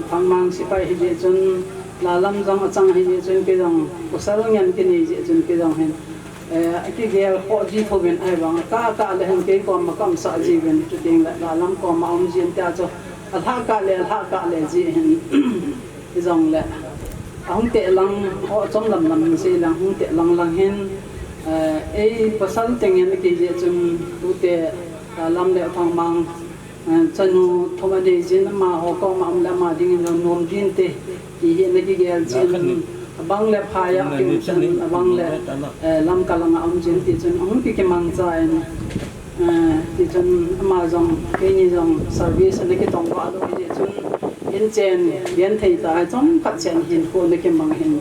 S10: thang mang sipai hi je chon la lam jang achang hi je chon ke jong usarong yan ke ni je chon ke jong hen ki ge ho ji tho ben ai bang ka le hen ke ko ma kam sa ji ben tu ding la lam ko ma om jin ta cho tha ka le ji hen ki jong le hong te lang ho chom lam se lang hong te lang hen pasal tengen ke je chun tu te lam le thang mang chanu thoma de jin ma ho ko ma am la ma ding nom jin te ki he na ki gel jin bang le phaya ki chun bang le lam kalang am jin ti chun hong ki ke mang cha en ti chun ma jong ke ni jong service na ki tong wa do je chun in chen yan thei ta chom khat chen hin ko na ke mang hin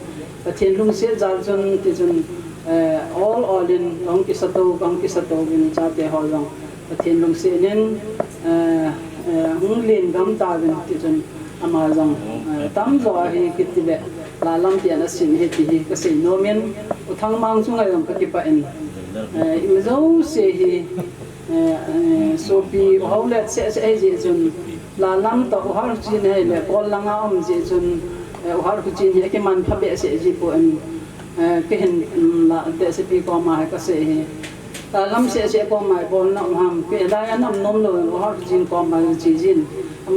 S10: pathin lung se jar chun ti chun all in kong ki sato bin cha te ho jong pathin lung se nen hung lin gam ta bin ti chun ama jong tam zo hi kitile la lam ti ana sin he ti ka sei no men uthang mang chu ngai jong ka ki pa en im zo se hi so pi ho let se ji chun la lam to har chin he le pol langa om ji chun har ku chin he ke man pha be se ji po en ke hin la te se pi ko ma ka se he la lam se ko ma pol na ham ke la ya nam nom lo har chin ko ma ji jin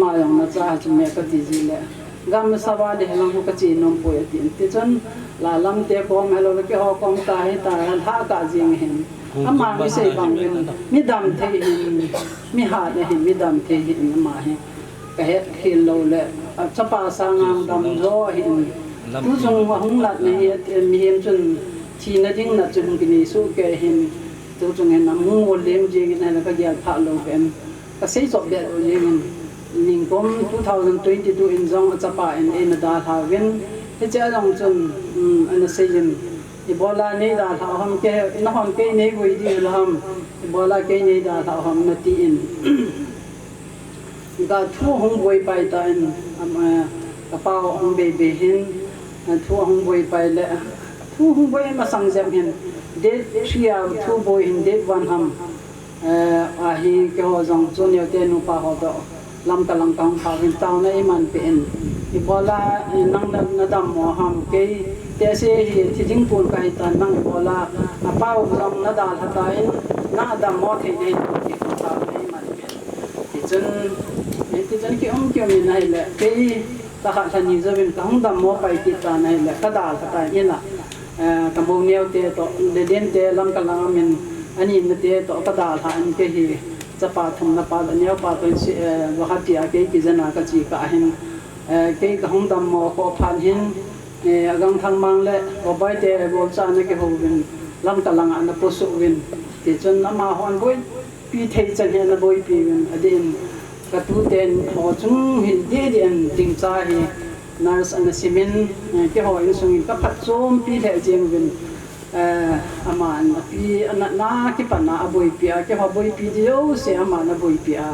S10: ma yang na cha chu me ka ti ji le gam sa wa de lang ka chi nom po tin ti chon la lam te ko ma lo ke ho kom ta he ta ha ka jing hen ama mi sei bang mi dam the hin mi ha ne hin mi dam the hin ma he ka he khil lo le chapa sa ngam dam zo hin tu jong wa hung lat ne mi hem chun chi na ding na chun ki ni su ke hin tu jong hen nam mo lem je gi na ka ya pha lo ben ka sei so de lo je ngin ning kom 2022 in jong chapa en da ha wen he cha jong chun an sei jin Ebola nei da tha ham ke na ham ke nei goi di lam Ebola ke nei da tha ham na ti in ga thu hong boi pai ta in ka pa hong be hin thu hong boi pai le thu hong boi ma sang jam hin de shia thu boi hin de wan ham a hi ke ho jong chon yo te nu pa ho do lam ka lang kang pha hin taw na iman pe in Ebola nang na dam mo ham ke te se hi thijing pul kai tan nang bola apau long na dal hatain na dam mo thei dei ti ta nei man ti chen ki min nai le ke ta kha than ni zawin ka hung dam mo pai ti ta nai le ka dal ta ina ka mo neu te to de den te lam ka lang min ani na te to ka dal ha an ke hi chapa thum na pa neu pa to si wa ha ti a ke ki jana ka chi ka hin ke ka hung dam mo ko phan hin agang thang mang le obai te bol cha na ke ho win lam ka lang an po su win ti chon na ma hon boi pi thei chan he na boi pi win adin ka tu ten ho chung hin de den ding cha hi nars an simin ke ho in sung ka phat chom pi the jeng win aman pi na ki pa na boi pi a ke ho boi pi dio se ama na boi pi a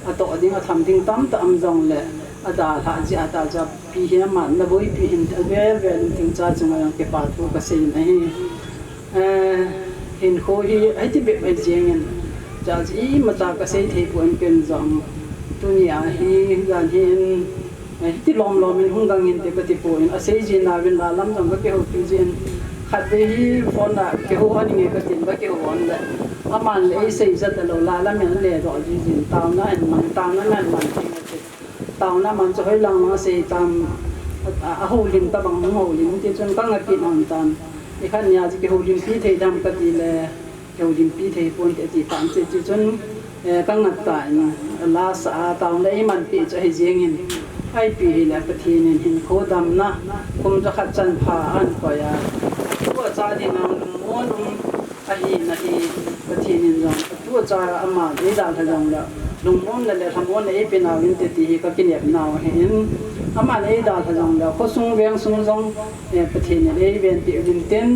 S10: ato ding a tham ding tam ta am jong le ada ha ji ata ja pi he ma na boi pi hin vel ting cha chung ang ke pa thu ka sei na hi hin kho hi ai ti be be jeng en ja ji ma ta ka sei thei pu an ken jong tu ni a hi gan hin ti lom min hung gang in te ka ti pu in a sei ji na win la lam jong ka ke ho tu jin khat be hi phone na ke ho ani nge ka tin ba ke ho on le aman le sei za ta lo la lam yan le ro ji jin taw na en man taw na man taw na man cho hoi lang ma se tam a ho lim ta bang ho lim ti chon ka nga pi nam tan ni khan ya ji ke ho lim pi thei dam ka ti le ke ho lim pi thei pon te ti tan se ti chon ka nga ta na la sa taw le man pi cho hi jeng in ai pi le pa thi nin hin kho dam na kum cho khat chan pha an ko ya tu cha ding ang mon a hi na hi pa thi nin jong tu cha ama de da tha jong la lung mon le thamon le pe na win te ti ka kin yep na hin ama le da tha jong la kho sung veng sung jong pa thi ne le ven ti win ten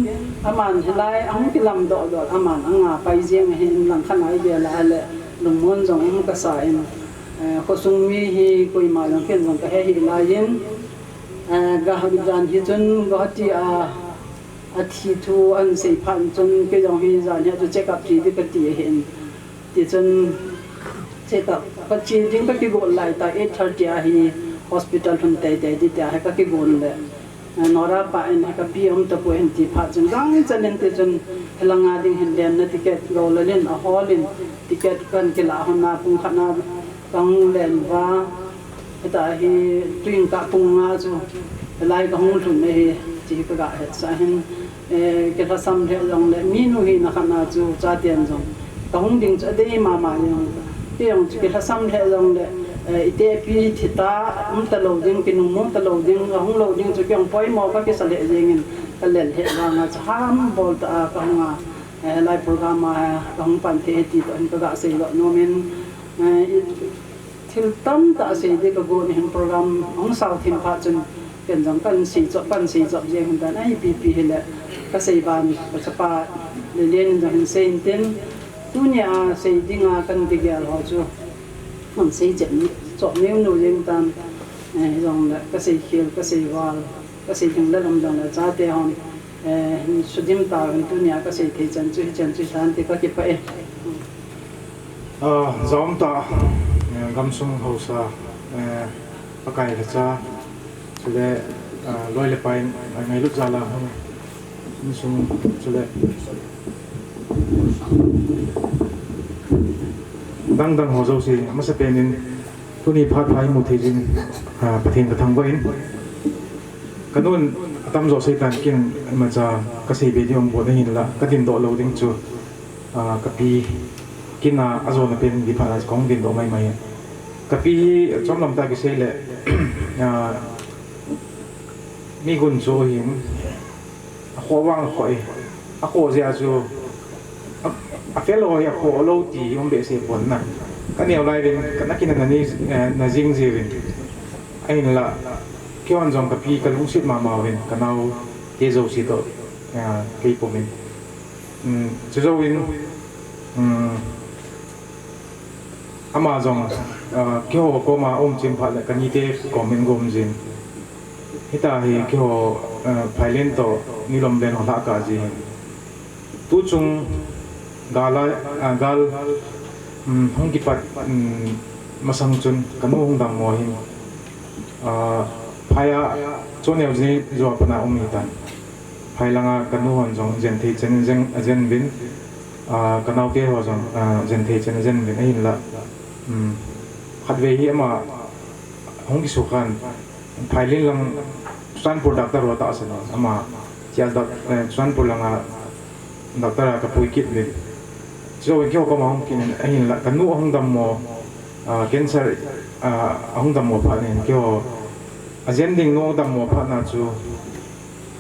S10: aman hilai ang ki lam do aman anga pai jeng hin lang khan ai be la le lung mon jong ka sa in kho sung mi hi koi ma lang ken jong ka he hi la yin ga ha jan hi chun ga ti a thi thu an sei phan chun ke jong hi jan ya chu check up ti ka ti hin ti chun check up ka chi ding ka ki go lai ta 8:30 a hi hospital thun te te ti ta ka ki go le nora pa en ka pi om ta po en ti pha chun gang chanen te chun helanga ding hin den na ticket go le len a holin ticket kan ke la hona pung khana kang len wa ta hi twing ka pung nga chu lai ka hung thun ne chi ka ga het sa hin ke ta sam the long le mi nu hi na khana chu cha tian jong ka hung ding cha de ma yong ke yong ke ta sam the long le ite pi thita ta lo ding ki nu ta lo ding hung lo ding chu kyong poi mo ka ke sa le jeng ka len he wa nga cham bol ta ka nga lai program ma ka hung pan the ti to ka ga sei lo no men thil tam ta sei de ka go ni hin program hung sau thim pha chun ken jang kan si chop je hun da nai pi hele ka sei ban ka chapa le len jang sein ten tu nya sei dinga kan ti gyal ho chu hon sei chen chop nem no yen tan jong la ka sei khil ka sei wal ka sei jang la lam jang la cha te hon sudim ta tu nya ka sei the chan chu san te ka ki pa
S11: zom ta gam sung ho sa pakai la cha chule loi le pai ngai lu cha la hum sung chule dang ho zo si ma sa penin tuni phat phai mu the jin pathin ka thang boin kanun tam zo sai tan kin ma cha ka sei video bo na hin la ka din do lo ding chu ka pi kina azo na pen di pha kong din do mai ka pi chom lam ta ki sei le mi gun zo him ho wang khoi a ko zia chu a fellow ya ko lo ti om be se pon na ka neo lai rin ka na kin na ni na jing ji rin ai la kyon jong ka pi ka lu sit ma rin ka nau ke zo si to ke po min chu zo win Amazon kyo ko ma chim pha la ka ni te comment gom jin hita hi kyo phailen to ni lom den ho la ka ji tu chung gal hong ki pat masang chun kanu hong dam mo hin phaya choneu ji jo pa na umi tan phai langa kanu hon jong zen thei chen jeng ajen bin kanau ke ho jong zen thei chen zen bin hin la khat ve hi ama hong ki su khan phai lin lang san product ro ta asana ama chial dak san pulanga doctor ka pui kit le so we kyo ko ma hong kin hin la kanu hong dam mo cancer hong dam mo pha nen kyo ajen ding no dam mo pha na chu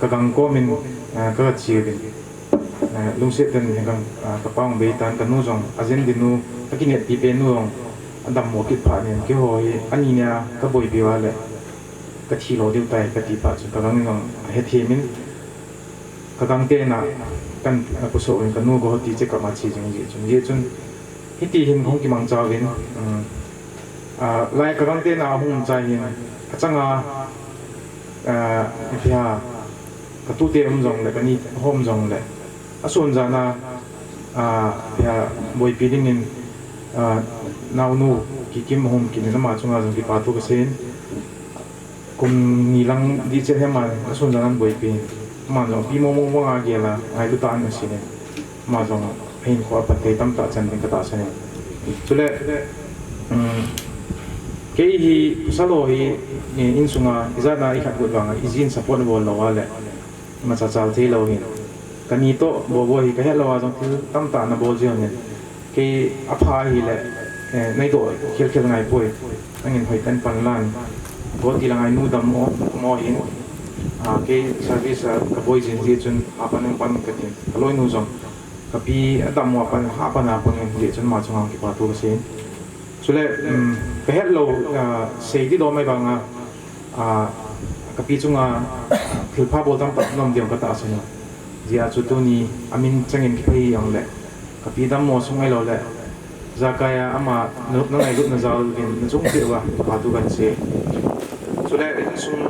S11: ka gang ko min ka chi bin lung se ten gang ka pang be tan kanu jong ajen dinu takinet pi pe nu dam mo kit pha nen kyo hoi ani nya ka boi bi wa le ka thi lo diu tai ka ti pa chu ka gang ngong he thi min ka gang te na kan ku so kan nu go ti che ka ma chi jing ye chun hi ti hin hong ki mang cha win lai ka gang te na hong cha hin ka changa pia ka tu te jong le ka ni hom jong le asun jana pia boi pi ding in nau nu ki kim hom ki na ma chunga jong ki pa tu ka sen kum ni lang di che he ma asun jana boi pi ma jong pi mo nga ge la ai lu ta an si ne ma jong hin ko pa te tam ta chan ka ta sa ne chule ke hi salo hi in sunga izana i khat gut wanga izin support bol lo wale ma cha chal the lo hin kani to bo bo hi ka he lo wa jong tam ta na bol jian ne ke apha hi le nei do khel khel ngai poi angin hoi kan pan lan go ti langai nu dam mo hin ke service ka boy jin ji chun apan pan ka tin loi nu jong ka pi dam mo pan ha pan a pan ji chun ma chung ki pa tu ka sin chule ka hello sei di do mai ba nga ka pi chunga thil pha bol tam pat nom diam ka ta sa ni dia chu tu ni amin changin ki phei yang le ka pi dam mo sungai lo le zakaya ama nup na ngai lut na zal bin na chung ti wa pa tu kan se chule sung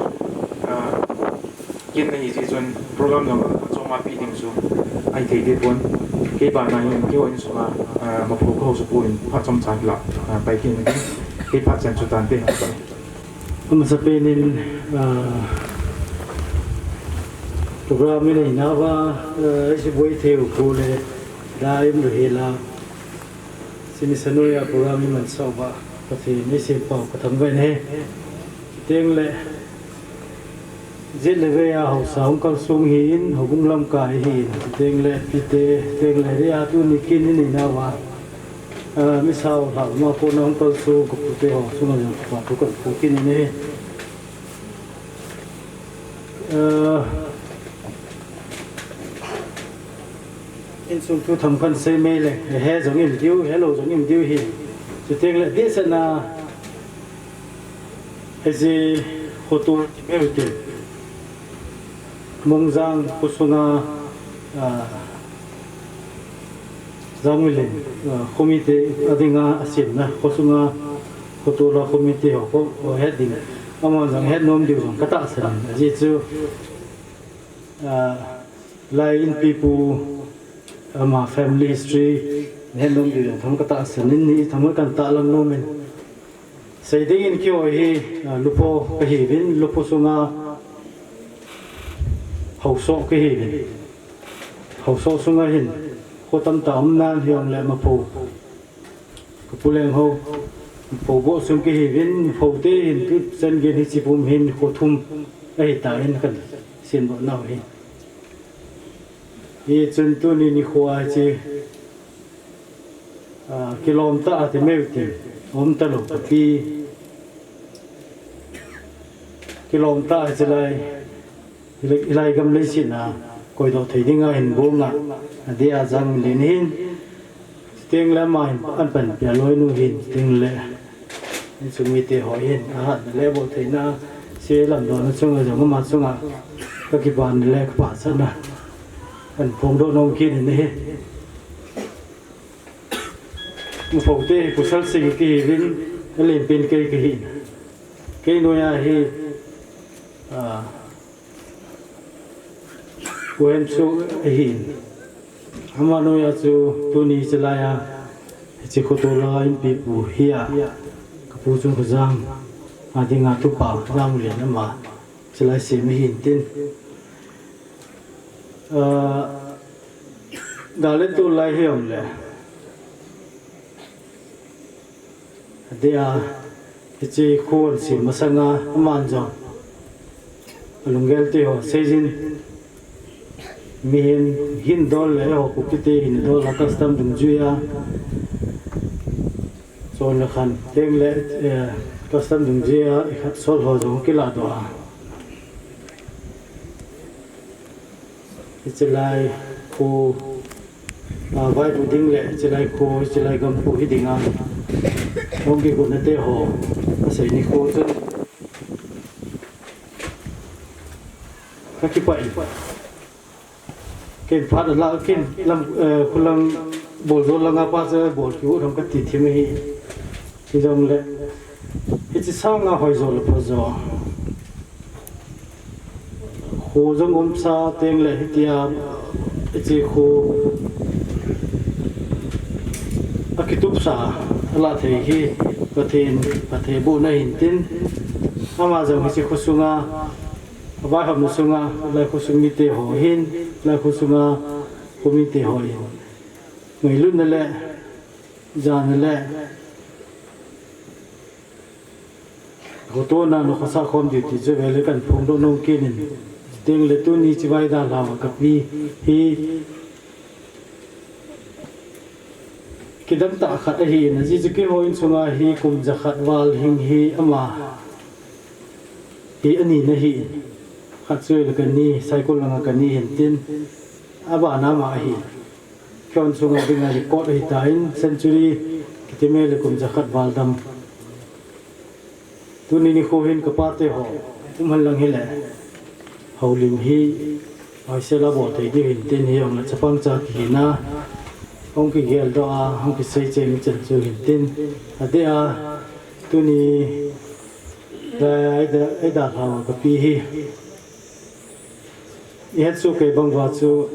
S11: kin na hi chun program no chong ma pi ding su ai thei de pon ke ba na yin ke on su ma phu ko su puin pha chom chan la pai kin ke pha chan chu tan te
S12: ma sa pe nin program ni na wa si boi theu ko le da im re la sini sanoya program ni man so ba ka thi ni se pa ka thang ve ne teng le zit le ve ya ho saung kal sung hin ho bung lam kai hin teng le pite teng le ria tu ni kin ni na wa mi sao ha ma ko nong kal su ko te ho su no pa tu ko ko kin ni in sung tu tham kan se me le he jong im diu hello jong im diu hi chu teng le de sa na ezi hotu me te mong giang kusuna zamule komite adinga asim na kusuna kutura komite ho heading ama jang head nom diu jang kata san ji chu line people ama family history head nom diu jang tham kata san ni tham kan ta lang nomen sai ding in kyo hi lupo ka hi bin lupo sunga hậu số cái gì hậu số xuống ngay hình cô tâm tâm nan hiền lại mà phù phù lên hậu phù bộ xuống cái gì bên phù tê hình cái dân gen hình chỉ phù hình cô thum ấy tại hình cần xin bộ nào hình đi chân tu ni khoa chi km thì mấy thì hôm ta lục đi km thì lại ilai gam le sin na koi do thei dinga hin bom na dia jang lin hin teng la mai an pan pia loi nu hin teng le sumi te ho hin a le bo thei na se lam do na chung jong ma chunga ka ki ban le ka pa sa na an phong do nom kin ni mu phong te ku sal sing ki vin le pin ke ki hin ke no ya hi quên số hình ama no ya chu tuni chalaya chi ko to la in pi pu hia ka pu chu ko jam adinga tu pa jam le na ma chalai se mi hin tin Galet tu lai hiom le dia ichi khon si masanga manjo lungel te ho sejin mihin hin dol le ho kupite hin dol custom dung juya so la khan teng le custom dung juya ikhat sol ho jong kila do a ichi lai khu vai tu ding le ichi lai khu ichi lai gam khu hi dinga ông kia cũng tê hồ xây ní khô chân các cái quậy cái phát là cái làm làm bổ rồi là ngapa giờ bổ cứu trong cái thịt thêm hi thì giống lệ cái chỉ sang ngà hỏi rồi là bao giờ hồ giống xa tiếng lệ thì cái chỉ hồ cái túp xả là thầy khi có thể bộ này hình tin ama giờ mình sẽ có sunga vai học một sunga lại có sung mít hồ hin lại có sunga có mít hồ người luôn là lẽ già là lẽ hồ tô na nó có sao không thì chơi về lấy cần phong độ nông kia nên tiếng lệ tu ni chỉ vai đa làm cặp vi hi cái đâm tạ khát hi là gì cái hồi sunga hi cùng giặc khát wal hình hi ama hi anh na hi khát chơi là cái ni sai cô là cái ni hiện tin aba na ma hi kon sunga đi ngay cốt hi tain century cái thế này là cùng giặc khát wal đâm tu ni ni khohin cái parte ho tumhan lang hi le hầu lim hi ai sẽ là bỏ thấy đi hiện tin hi ông là chấp phang cha kỳ na ông cái ghel đó ông cái xây chế chân cho hiện tin đây tu ni đây đã làm cái pi hi hết số cái bằng vào số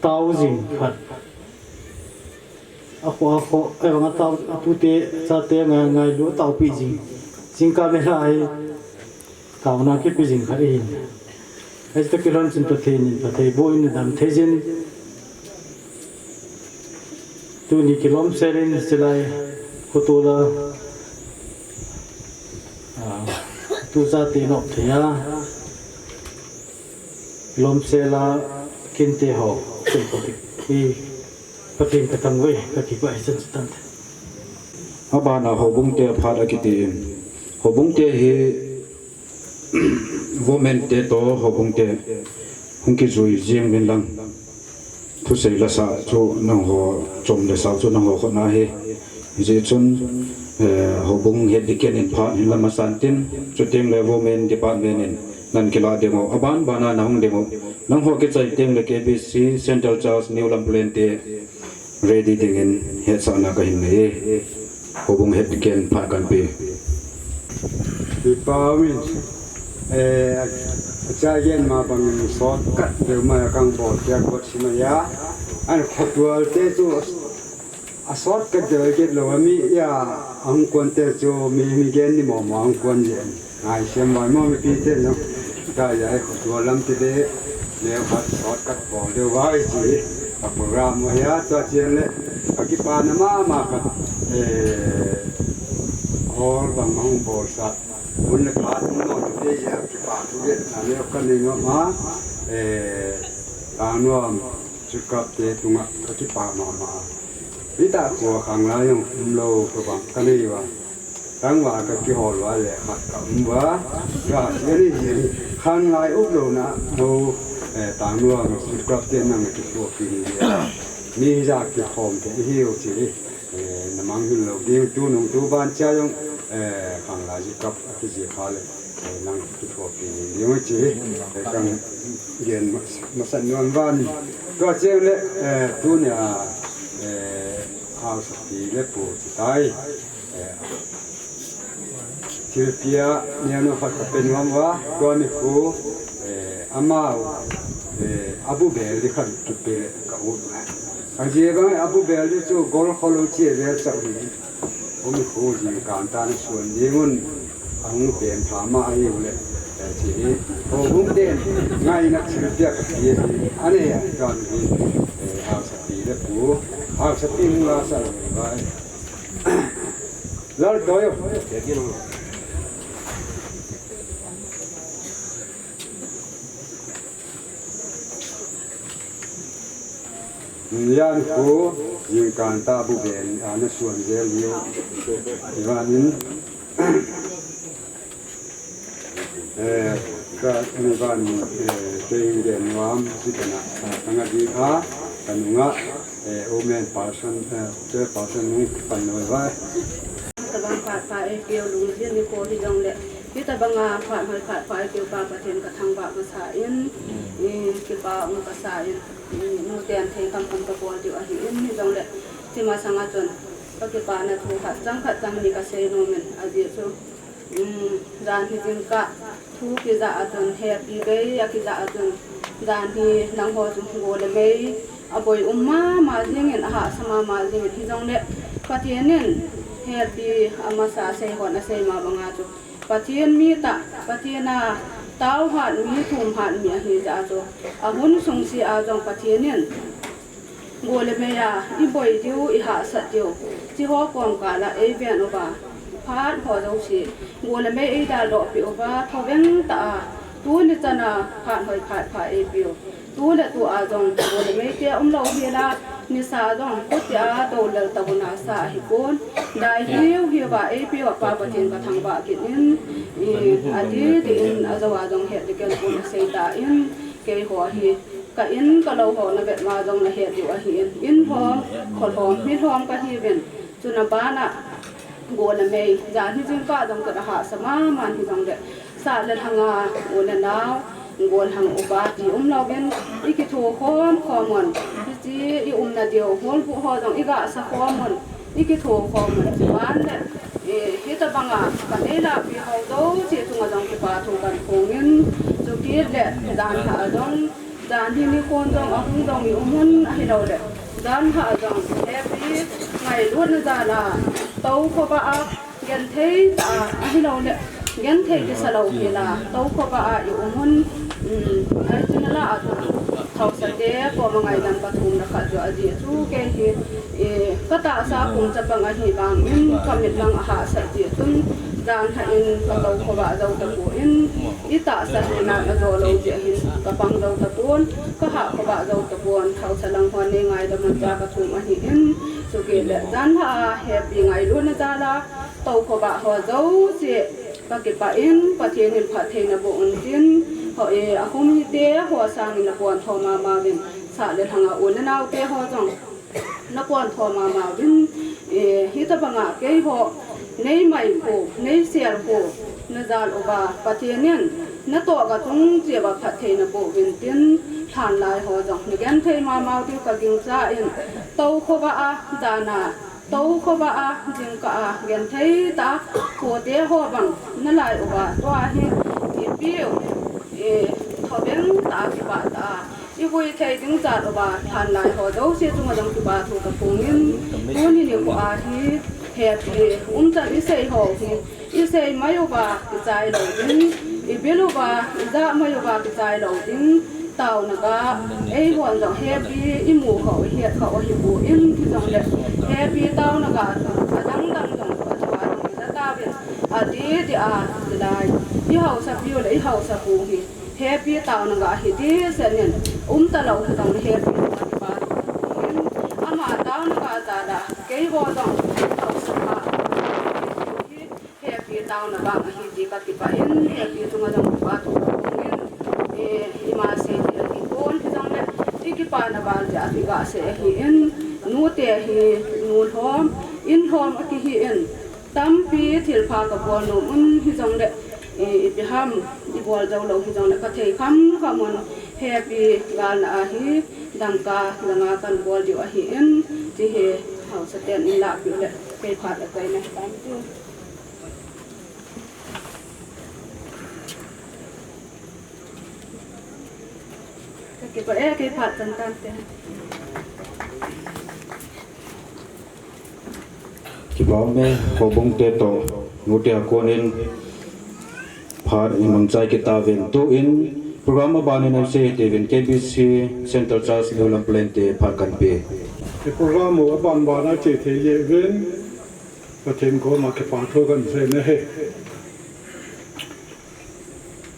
S12: tao dinh khát ako ay mga tao puti sa te ngay lu tao pi jing camera ai tao na ki pi jing khari ai ta kiran chin pathe boy ni dam thejin tu ni kilom serin silai khotola tu sa te no thya lom sela kinte ho chen ki patin ka tangway ka kibai san stan
S7: aba na hobung te phara kiti hobung te hi women te to hobung te hungki zui jing bin lang thu sei la sa chu nang ho chom le sa chu nang ho khona he je chun hobung he diken in pha in lama santin chu teng le women department in nan kila demo aban bana na hung demo nang ho ke chai teng le KBC Central Charles New Lamplen te ready dengan head sana kahin ni hubung head diken pakan pe
S3: Pipawin ajayen ma bang sot kat de ma kang bo ya kot simaya an khotwal te chu asot kat de get lo mi ya ang kon te chu mi gen ni mo ang kon je ai sem mai mo mi pi te no ta ya khotwal lam te de le bat sot kat bo de wai chi program ya to chen le akipa na ma ka or bang mang bol sa un le ka no te ya akipa tu ge na le ka ni no ma ta no chu ka te tu nga akipa ma ma ita ko khang la yong lo ko bang ka ni wa tang wa ka ki hol wa le khat ka wa ga ye ni khang lai up lo na ho tang nuo su krap te nang ki ko pi ni ja ki khom te hiu chi na mang hu lo ding tu nong tu ban cha yong khang la ji kap ki ji kha le nang ki ko pi ni mo chi kang yen ma san nuan van ko che le tu nya house ti le pu chi tai Tilpia ni ano fa ka penwam wa ko ni ko amao Abu Bel di khat tupe ka u aje ba Abu Bel di chu gol kholo che ve sa u om ko ji kan ta ni suan ni ngun ang pen tha ma ai u le ทีนี้โอ้บุ้งเด่นง่ายนักสืบเรียกเยี่ยอันนี้ก่อนที่เอาสติและปูเอาสติมึงเราใส่ไว้แล้วโดยเดี๋ยวกินยันฟูยิงการตาบุเบนอันนั้นส่วนเดียวที่ว่านี้ก็ในบ้านเตียงเดินวามสิบนาตั้งแต่ดีค่ะกันงะโอเมนพาสันเจอพาสันนี้ปันไว้ไว้
S10: ตะบังขาดฝ่ายเกี่ยวลุงเสียนนิโคที่จงเละที่ตะบังขาดฝ่ายเกี่ยวปลาประเทศกระทั่งบาภาษาอินนี่กี่ปลาอุปสรรคนูเตียนเทคำคำตะกอนอยู่อาหินที่จงเละที่มาสังอาจนก็กี่ปลาเนี่ยถูกขัดจังนี่ก็เซโนเมนอาเดียซูจานที่จึงกะทุกกิจอาจนเฮปีเกยกิจอาจนจานที่นังพอจุงโกเลเมยอบอยมาเรื่องเงินอาหารสมาเรื่องที่จงเละปะเทียนเนี่ยเฮปีอามาสาเซหอนเซมาบังอาจุปะเทียนมีตะปะเทียนาเต้าหันมีทุ่มหันมีเฮจาจุอาหุนสงสีอาจงปะเทียนเนี่ยโกเลเมียอีบอยดิวอีหาสัตดิวที่หัวกองกาละเอเวียนอบาพาดพอเจ้าสิโกเลเมียอีดาหลอกปิอบาทเวงตาตัวนี่จะน่ะผ่านหอยผ่าเอปิวตัวและตัวอาจงโกเลเมียเตียเราเฮลานิสาจงกุตยาโตเลตะบุนาสาหิโกนได้เฮียวบาเอปิวปาปะเทนกะทังบากินินอดีตินอาจวาจงเฮดิเกลกุนเซตาอินเกยหัวฮีก็อินก็เราหอนะเบ็ดมาจงนะเฮ็ดอยู่อะเห็นอินพร้อมขอหอมมีหอมก็ที่เป็นจุนบ้านอ่ะโกละเมยจานที่จึงก็จงกระหาสมามันที่จงเด็ดสาดเลยทางาโกละนาวโกลทางอุบาที่เราเป็นอีกิโทคอนคอมอนที่อีนาเดียวโหนผู้หอจงอีกะสะคอมอนอีกิโทคอมอนบ้านเนี่ยฮิตบังอ่ะกันเอลาปีเขาโตที่จุงจงที่ปาทุกันคงเงินจุกีเด็ดจานหาจงจานที่มีคนจงเอาหุ่นจงมีหุ่นให้เราเด็ดจานหาจงแฮปปี้ไงล้วนจานาเต้าขบอาเงินเทตาให้เราเด็ดเงินเทที่สลาวเฮลาเต้าขบอาอยู่หุ่นไอ้ที่นั่นละอาจจะเขาสัตย์ก็มังไงดันปฐุมนะคะจะอดีตสู้แก่ที่ก็ตาสาคงจะบังอาหิบางก็มีบังอาหารสัตย์จุนจานให้อินก็เต้าขบอาเราตะปูอินอีตาสัตย์นาเราเราจะหินก็ปังเราตะปูนก็หาขบาเราตะปูนเขาฉลังหัวในไงดมันจากระทุ่มอาหินสุกิเลจานหาแฮปปี้ไงล้วนจาละเต้าขบาหัวเราเสียก็เก็บไปอินประเทศนิลพัฒเทนบุญจินเขาอาคมฮิเตะหัวสร้างนิลปวนทอมาวินสาเลทางอุ่นนาวเตะหัวจังนปวนทอมาวินฮิตบังอาเกยหัวในไม่โผในเสียโผนจาลอบาประเทศนี้นตัวก็ต้องเจียบพัฒเทนบุญจินฐานลายหัวจังในแกนเทมาที่กกิงจ้าอินเต้าขบาดานาเต้าขบาจิงกาเกนเทตาหัวเตะหัวบังนั่นลายอบาตัวเฮปิวทอเบงตาที่บาตาอีกุยเทจิงจัดอบาทานลายหัวเจ้าเสียจุงจังที่บาถูกกระปุงยินตัวนี้เนี่ยก็อาทีเฮ็ดจัดอิเซยหัวที่อิเซยไม่อบากระจายเหล่าดิ้งอีเบลูบาจะไม่อบากระจายเหล่าดิ้งเต่านะก็หัวจังเฮ็ดปีอีหมูเขาเฮ็ดเขาหิบูอินที่จังเด็ดเฮ็ดปีเต่านะก็ดังจังปัจจุบันจะตาเป็นอดีตที่จะได้ที่เขาสับอยู่เลยเขาสับปูฮีเฮปีเต่านังกะฮีที่เส้นเนี่ยตะเราต้องเฮปีปฏิบัติอามาเต่านังกะจะได้เกี่ยวกับเขาสับเฮปีเต่านังกะฮีที่ปฏิบัติเฮปีจุงจังปฏิบัติอิมาเสียที่คนที่จังเนี่ยที่กิปานาบาลจะที่กะเสียฮีนูเตฮีนูทอมอินทอมอคิฮีตั้มปีที่พากับบัวนุ่มที่จังเนี่ยอิฮัมอีบัวเจ้าเราที่จังเนี่ยก็เทคำขมันเฮปีกาลอาฮีดังกาดังอากันบัวอยู่อาฮีที่เฮเขาสเตนอิลาอยู่เลยไปผ่านอะไรนะตั้มปีก็เก็บไปเก็บผ่านตั้งแต่
S7: คิดว่าแม่ขอบงเตโตงูเตียกวนอิน phar imam chai kitavin to in program banin am se devin KBC Central Trust Lulam Plente phar kan pe
S13: program mo ban bana che the ye ven pathen ko ma ke pa tho kan se ne he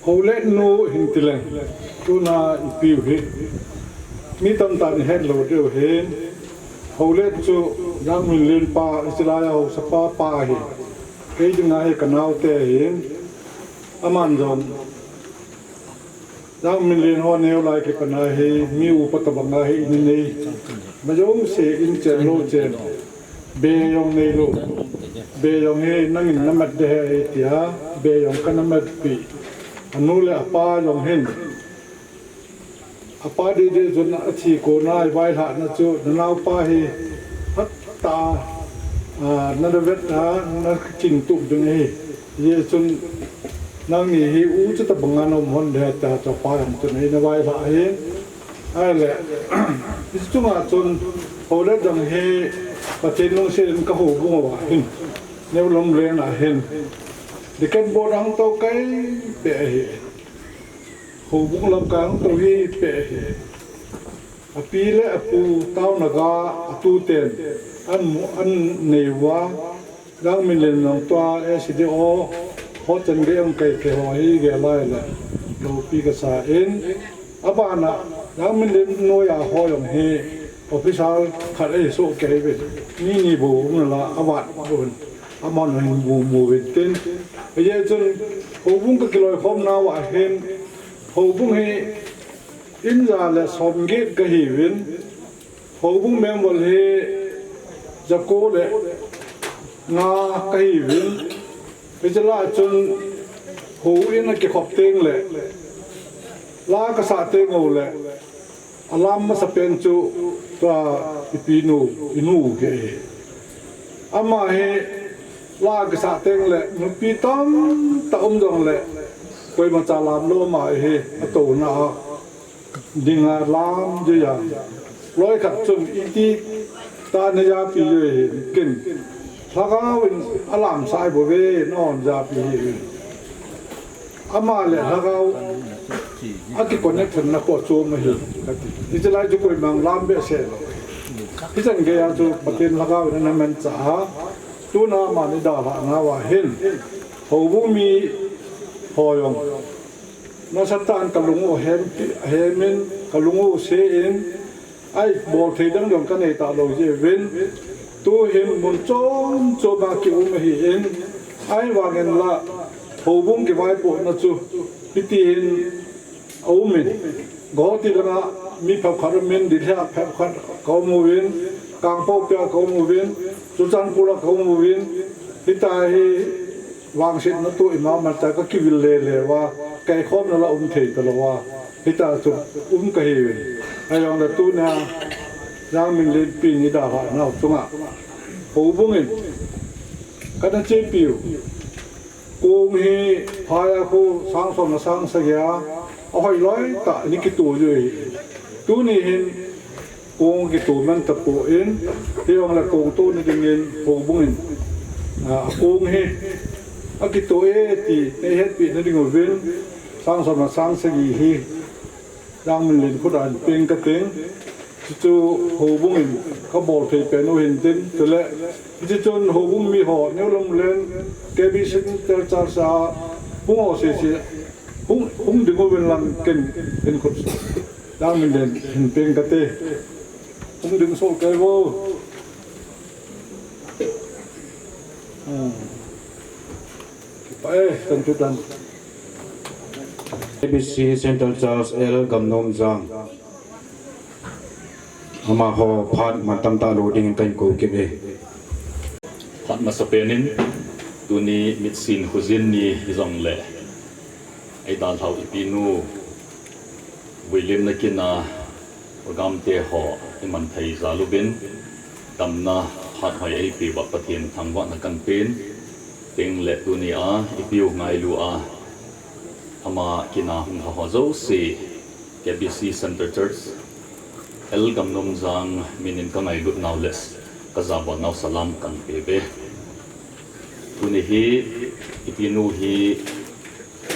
S13: hole no hintilang tu na ipiu he mi tam tan he lo de he hole chu yang min len pa israel ho sapa pa he ke jung na he kanau te he aman zon yang min len ho neu lai ke pana he mi u patabanga he ni nei ma jong se in chen lo chen be yong nei lo be yong he nang in namat de he tia be yong kanamat pi anu le apa yong hen apa de de zon na thi ko nai vai ha na chu na nau pa he hat ta na de vet na ching tu ding he ye chun nang ni hi u chu ta bangan om hon de ta cha pa ram chu nei na vai ha he ai le is chu ma chun ho le dang he pa chen long se ka ho bu wa hin neu lom le na hen de ken bo dang to kai pe he ho bu lam kang to hi pe he api le apu tau na ga tu ten an nei wa dang min len nong twa SDO ho chen ge ang kai ke ho hi ge lai le lo pi ka sa in abana dang min len no ya ho yong he official khat ai so ke be ni bo na la awat bon amon hin bu wen ten ye chun ho bung ka kiloi khom na wa hen ho bung he in za le som ge ka hi win ho bung mem wal he jako le na ka hi win pe jala chun ho in ke khop teng le la ka sa teng o le alam ma sa pen chu ta ipinu inu ke ama he la ka sa teng le nu pi tam ta dong le koi ma cha lam lo ma he to na dinga lam je ya loi khat chum iti ta na ya pi ye kin thaka win alam sai bo ve non ja pi ama le thaka aki connection na ko chu ma hi ti je lai ju koi mang lam be se ti jan ge ya chu patin thaka na men cha tu na ma ni da na wa hin ho bu mi ho yong na satan kalungu hemin kalungu se in ai bol thei dang dong ka nei ta lo je ven tu him mun chom cho ba ki hi in ai wa ngen la ho bung ki vai po na chu pitin au min go ti la mi phap khar min di tha phap khar ko mu win kang po pya ko mu win chu chan pula ko mu win hita hi wang sit na tu imam ma ta ka ki vil le wa kai khom na la thei ta lo wa hita chu ka hi win ai yong da tu na yang min le pi ni da ha na chunga ho bung in ka na che piu kung hi phaya khu sang som na sang sa ya ahoi loi ta ni ki tu ju tu ni hin kung ki tu man ta pu in hi yong la kung tu ni ding in ho bung in kung hi a ki tu e ti ne het pi na ding ven sang som na sang sa gi hi dang min len khu dan peng ka teng chu ho bung in ka bol thei pe no hin tin te le ji chon ho bung mi ho neu lom len ke bi sin ter cha sa bung ho se bung ding go ven lang ken en khot dang min len hin peng ka te bung ding so ke wo Baik, tentukan.
S7: KBC Central Charles L Gamnom Zang ama ho phat matam ta loading kan ko kebe
S14: phat masapenin tuni mitsin huzin ni zong le ai dal thau ipinu William nakina program te ho iman thai zalubin tamna phat hoi ai pi wa pathian thangwa na kan pen teng le tuni a ipiu ngai lu a ama kina hung ha zo si KBC Center Church El Gamnom Zang minin kangai lut now less kazaba now salam kan pebe tuni hi ipinu hi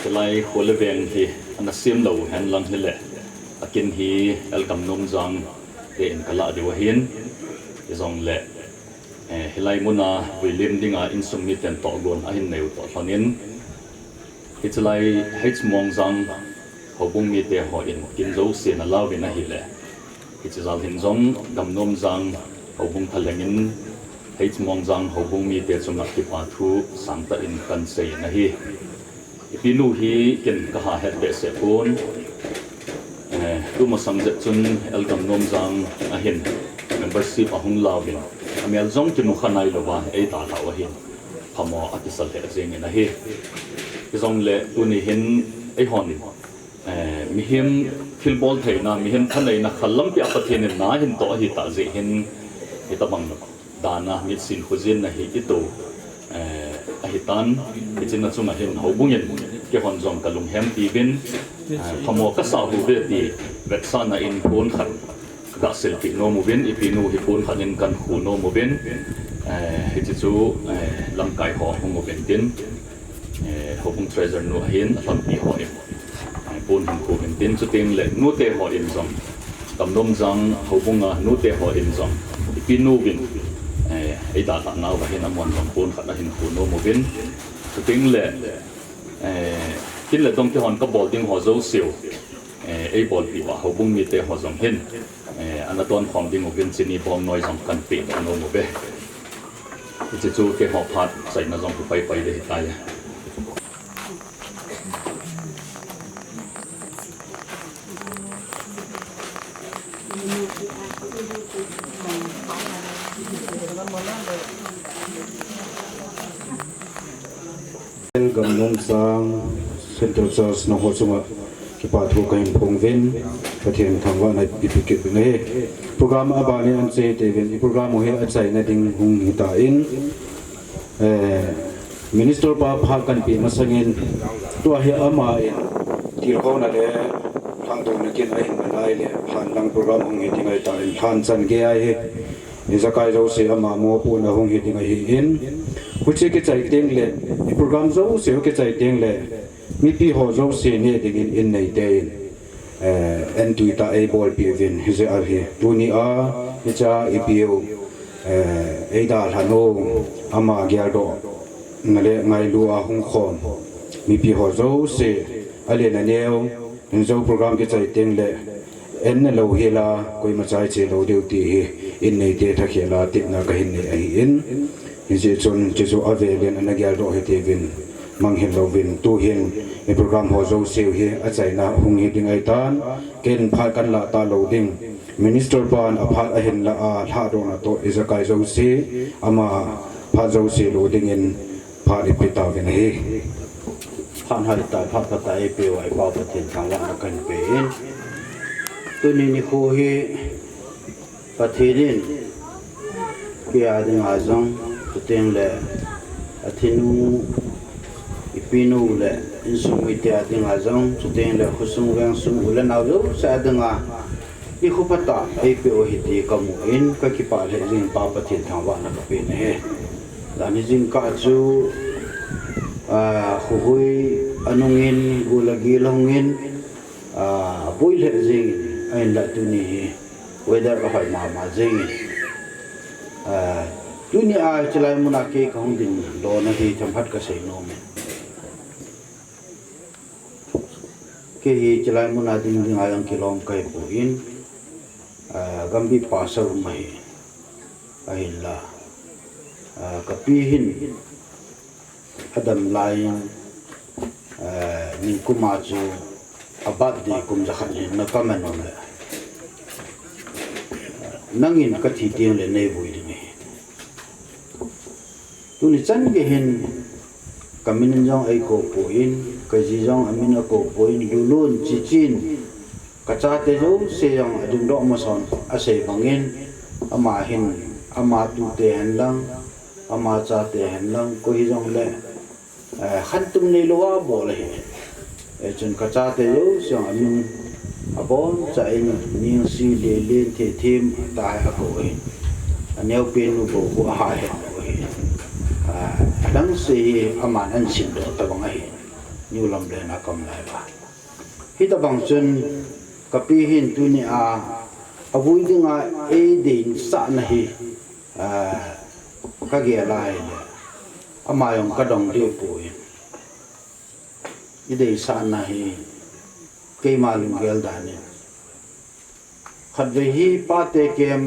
S14: จะไล่หัวเลเวงที่อันนั้นเสียมเหลาแห่งลังนี่แหละอากินฮีเอลกำนมจังเดินกะละดีวหินจงแหละเฮลัยมุนาวิลิมดิงาอินสมิเตนต่อกวนอาหินเนวต่อฟันินฮิจะไล่ให้มองจังเขาบุ้งมีเตะหออินกินโจเสียนเล่าเป็นอาหิแหละฮิจะจัลหินจงกำนมจังเขาบุ้งทะเลงินให้มองจังเขาบุ้งมีเตะสมนักที่ปาทูสังตะอินกันเสียนะฮีพี่นูฮีกินกะหาเฮดเบสเซปูนดูมาสังเกตจนเอลกำนมจังอาหิน membership อาหุนลาวบินอเมริกาจงขันในโลกว่าไอ้ตาลาวหินพม่าอัติสัลเฮเซิงนะฮีจงเล่ตัวนี้เห็นไอ้ฮอนมีเห็นฟิลบอลไทยนะมีเห็นขันในนะขันล้ำไปอัปเทนนะเห็นตัวหิตาเจเห็นหิตาบังดานะมิดสินขุจินนะฮิอิโตหิตันฮิจินนะจุมาเห็นเขาบุญยันเกี่ยวกับจงกะลุงแฮมตีบินพม่าก็สาวหูเวทีเวทซานะอินโคนขันกะเซลติโนโมบินอีพีนูฮิปูนขันอินกันหูโนโมบินฮิจิจูลำไก่หอของโมบินตินหอบุงเทรเซอร์นูเห็นลำปีหออินปูนหินหูบินตินจุดเต็งเล็กนูเตหออินจงกำนมจังหอบุงอ่ะนูเตหออินจงอีพีนูบินไอ้ตาตาหนาวก็เห็นน้ำมันของปูนขันหินหูโนโมบินจุดเต็งเล็กกินเล็กตรงที่หอนก็บอลดิ้งหอโจเซียวไอ้บอลปีว่าเขาบุ้งมีเตะหัวสองเห็นอันนั้นตอนของดิ้งเป็นสินีบอมน้อยสองกันปีนอันโน้มไปจะจูเกหอบพัดใส่มาสองไปเลยตาย
S7: กำนมสังเซ็นทรัลจัสนหัวสมะคิปาทูกันพงวินประเทศทางว่าในพิพิธภัณฑ์โปรแกรมอาบานีอันเซตเวนโปรแกรมหัวใจใจในดิ่งหงหิตาอินมินิสเตอร์ปาพากันปีมาสังเงินตัวเฮียอามาอินที่เราหน้าเล่ทางตรงนักกินไอ้มันได้เลยผ่านทางโปรแกรมหงหิตไงตาอินผ่านสันเกยไอ้นี่จะกลายเราเสียมาโมปูนหงหิตไงอินผู้เชี่ยวชาญเตียงเล่โปรแกรมเราเสียก็ใจเตียงเล่มีพี่หัวเราเสียเนี่ยดิ่งอินในเดนอันตุยตาไอบอลปีวินฮิเซอารีตัวนี้ฮิจาอีพีโอไอดาลฮันโนอามาเกียร์โดนั่นแหละไงลูอาฮงคอมมีพี่หัวเราเสียอะไรนั่นเองนั่นจะโปรแกรมก็ใจเตียงเล่อันนั้นเราเฮล่าคุยมาใจเจเราเดียวตีอินในเดทักเฮล่าติดนักหินในไออินฮิเซจนจะจะเอาเวลินอันนั้นเกียร์โดให้เทวินมังเห็นเราวินตู้เห็นในโปรแกรมหัวเราเสียวเฮอาศัยนะหงหิดิ่งไอตานเกณฑ์พากันละตาเราดิ่งมินิสเตอร์ปานอภัยเห็นละท่าโดนตัวอิสกายเราเสียอามาพาเราเสียเราดิ่งเงินพาดิปิตาวินเฮผ่านหาดิตาพักตาเอเปียวไอบ่าวประเทศทางวันกันเป็นตัวนี้นี่คู่เฮประเทศนี้เกี่ยดิ่งอาจงตัวเต็งเลยอาทินูปีนูเลยอินสมิเตียดิงอาจงสุดเองเลยขุสงเวงสมุลนาวดูสะดึงอีขุปตาไอเปียวหิตีกมุอินก็คิปาเลจิงปาปฏิทางวานักเป็นเฮลานิจิงกาจูหุยอนุงินกุลกีลงงินบุยเลจิงไอ้ละตุนีเวดาร์ก็ให้มาจิงตุนีอาจลายมุนักเกของดินโดนที่ทำพัดกระเสนโนมke hi chalai muna ding ding ayang kilom kai puin gambi pasar mai ahilla kapihin adam lain nin kumaju abad di kum jakhan na kamenon le nangin ka thi tiang le nei bui ding tuni chan ge hin kamin jong ai ko puin kajijong amin ako poin lulun cicin kacate jo seyang adung do mason asay bangin amahin amatu te hanlang amacha te hanlang ko hijong le khantum ni lowa bole e chun kacate jo seyang amin abon cha in ning si le le the thim ta ha ko e aneu pen lu bo ko ha he dang se aman an sin do ta bang ai
S5: New Lam Le na kam lai ba hi ta bang chun kapi hin tu ni a avui dinga e din sa na hi ka ge lai le ama yong ka dong de pu i de sa na hi ke malum gel da ne khat ve hi pa te kem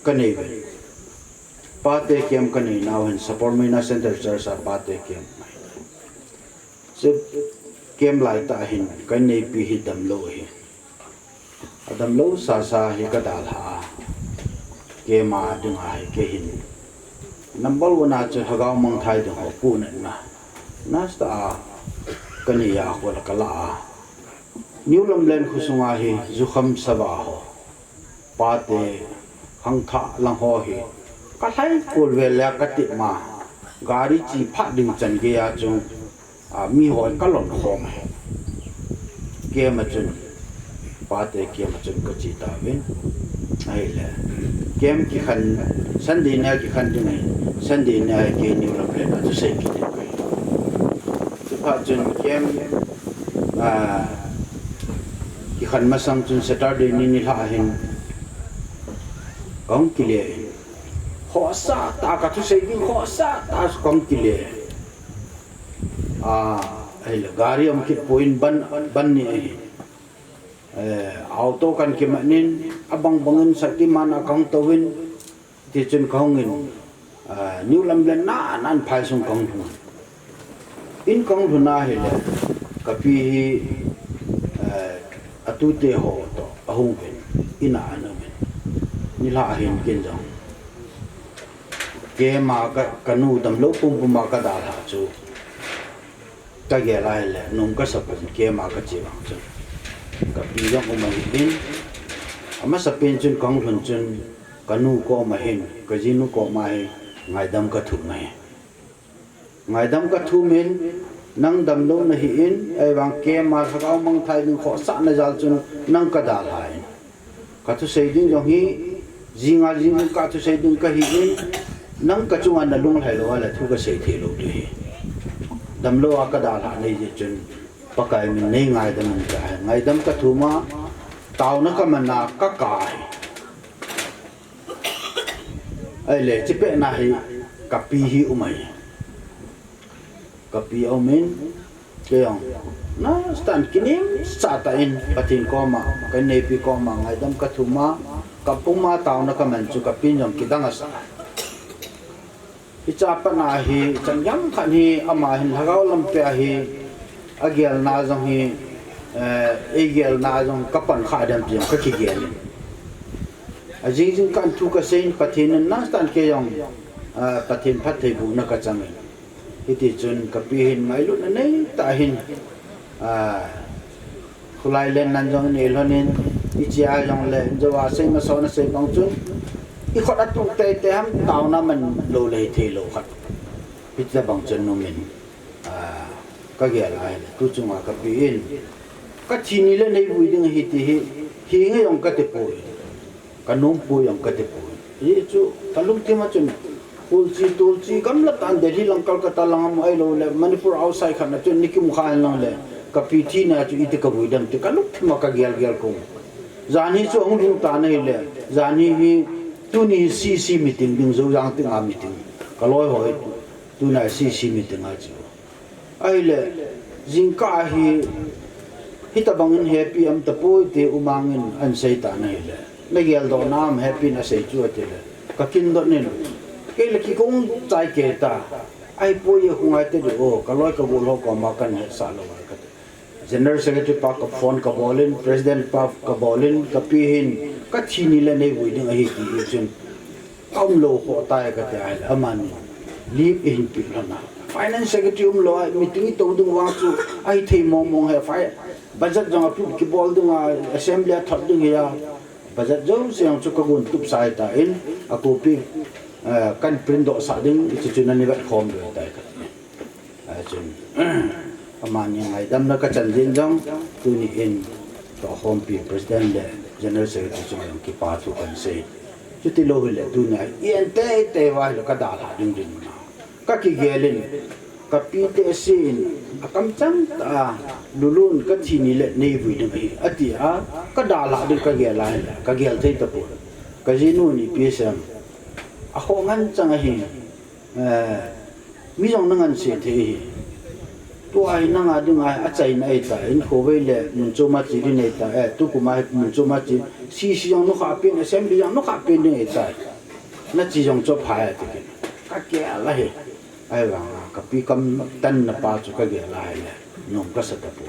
S5: ka nei ve pa te kem ka nei now in support me na center church sa pa te kem se kem lai ta hin ka nei pi hi dam lo hi adam lo sa sa hi ka dal ha ke ma ding ai ke hin number 1 a che hagaw mang thai de ho pu na na sta ka ni ya ko la kala New Lam Len khusunga hi zukham sawa ho pa te hang tha lang ho hi ka thai kul ve la ka ti ma gari chi pha ding chan ge ya chu mi hoi ka lon khom ke ma chun pa te ke ma chun ka chi ta vin ai le kem ki khan Sunday na ki khan ding Sunday na ke New Lam Len a se ki te kai tu pa chun kem ki khan ma sang chun Saturday ni la hin kong ki le ho sa ta ka tu se ki ho sa ta kong ki le ai la gari am ki point ban ni ai auto kan ki manin abang bangun sa ki man akong towin ti chun kong in New Lam Len na nan phai sung kong thu in kong thu na he le ka pi atu te ho to ahung ven ina anu men ni la hin kin jong ke ma ka kanu dam lo pum pum ma ka da la chu ta ge lai le nung ka sa pun ke ma ka chi wang chu ka pi jong ko ma hin ama sa pen chun kong thun chun kanu ko ma hin ka jinu ko ma he ngai dam ka thu ngai dam ka thu men nang dam lo na hi in ai wang ke ma thakau mang thai ning kho sa na jal chun nang ka da lai ka thu sei ding jong hi jinga jing ka thu sei ding ka hi in nang ka chung an lung hai lo la thu ka sei the lo de dam lo ka da la nei je chun pakai min nei ngai dam ka ngai dam ka thu ma tau na ka man na ka kai ai le chi pe na hi ka pi hi umai kapi omen kayong na stand kinim sa tain patin ko ma kay nepi ko ma ngai dam ka thuma kapuma taw na kaman chu kapin yong kidang asa icha pa na hi changyam khan hi ama hin hagaw lam pe hi agyal na jong hi agyal na jong kapan kha dam jong ka ki gel ajing jing kan thu ka sein patin na stand kayong patin phat thei bu na ka chang iti chun kapi hin ngai lu na nei ta hin khulai len nan jong ne lonin ichia jong le jawa sei ma so na sei bang chun i khot atu te te ham taw na man lo le the lo khat pitla bang chun no min ka ge lai tu chunga kapi hin ka chini le nei bui ding hi ti hi nge yong ka te pu ka nom pu yong ka te pu ye chu talung ti ma chun tulsi kam la tan Delhi lang Kolkata lang ai lo le Manipur outside khan chu nikim khan lang le ka pithi na chu ite ka buidam te kaluk ma ka gel ko zani chu ong lu ta nei le zani hi tu ni CC meeting ding zo yang te nga meeting ka loi hoi tu na CC meeting a chu ai le jingka hi hita bangin happy am ta poi te umangin an sei ta nei le le gel do nam happy na sei chu te le ka kin do ne cái là khi cũng trái kể ta ai bôi không ai tới được cái loại cái bộ lo có mà cần hết sao lo cái general secretary pa ka phone ka bolin president pa ka bolin ka pihin ka chini le nei vui ding hi ti chun kaum lo ho tai ka tai aman leave in pi na finance secretary lo meeting to dung wa chu ai thei mong he fai budget jong apu ki bol dung assembly thot dung ya budget jong se chu ka gun tup sai ta in a copy kan print do sa ding chu na ni ba khom do tai ka chun aman yang ai dam na ka chan din jong tu ni in to home pi president le general secretary chu yang ki pa chu kan se chu ti lo le tu na yen te te wa lo ka da la ding ding na ka ki gelin
S15: kapi te sin akam cham ta lulun ka thini le nei vui de mai ati a ka da la de ka ge la ka gel thei ta pu ka jinu ni pisam a ho ngan chang hi mi jong nang an se the tu ai nang a ding ai a chai nai ta in ko ve le mun chu ma chi ri nei ta tu ku ma mun chu ma chi si jong no kha pe ne sem bi jong no kha pe nei ta na chi jong cho phai ta ke ka ke la he ai wa ka pi kam tan na pa chu ka ge la le nom ka sa ta pu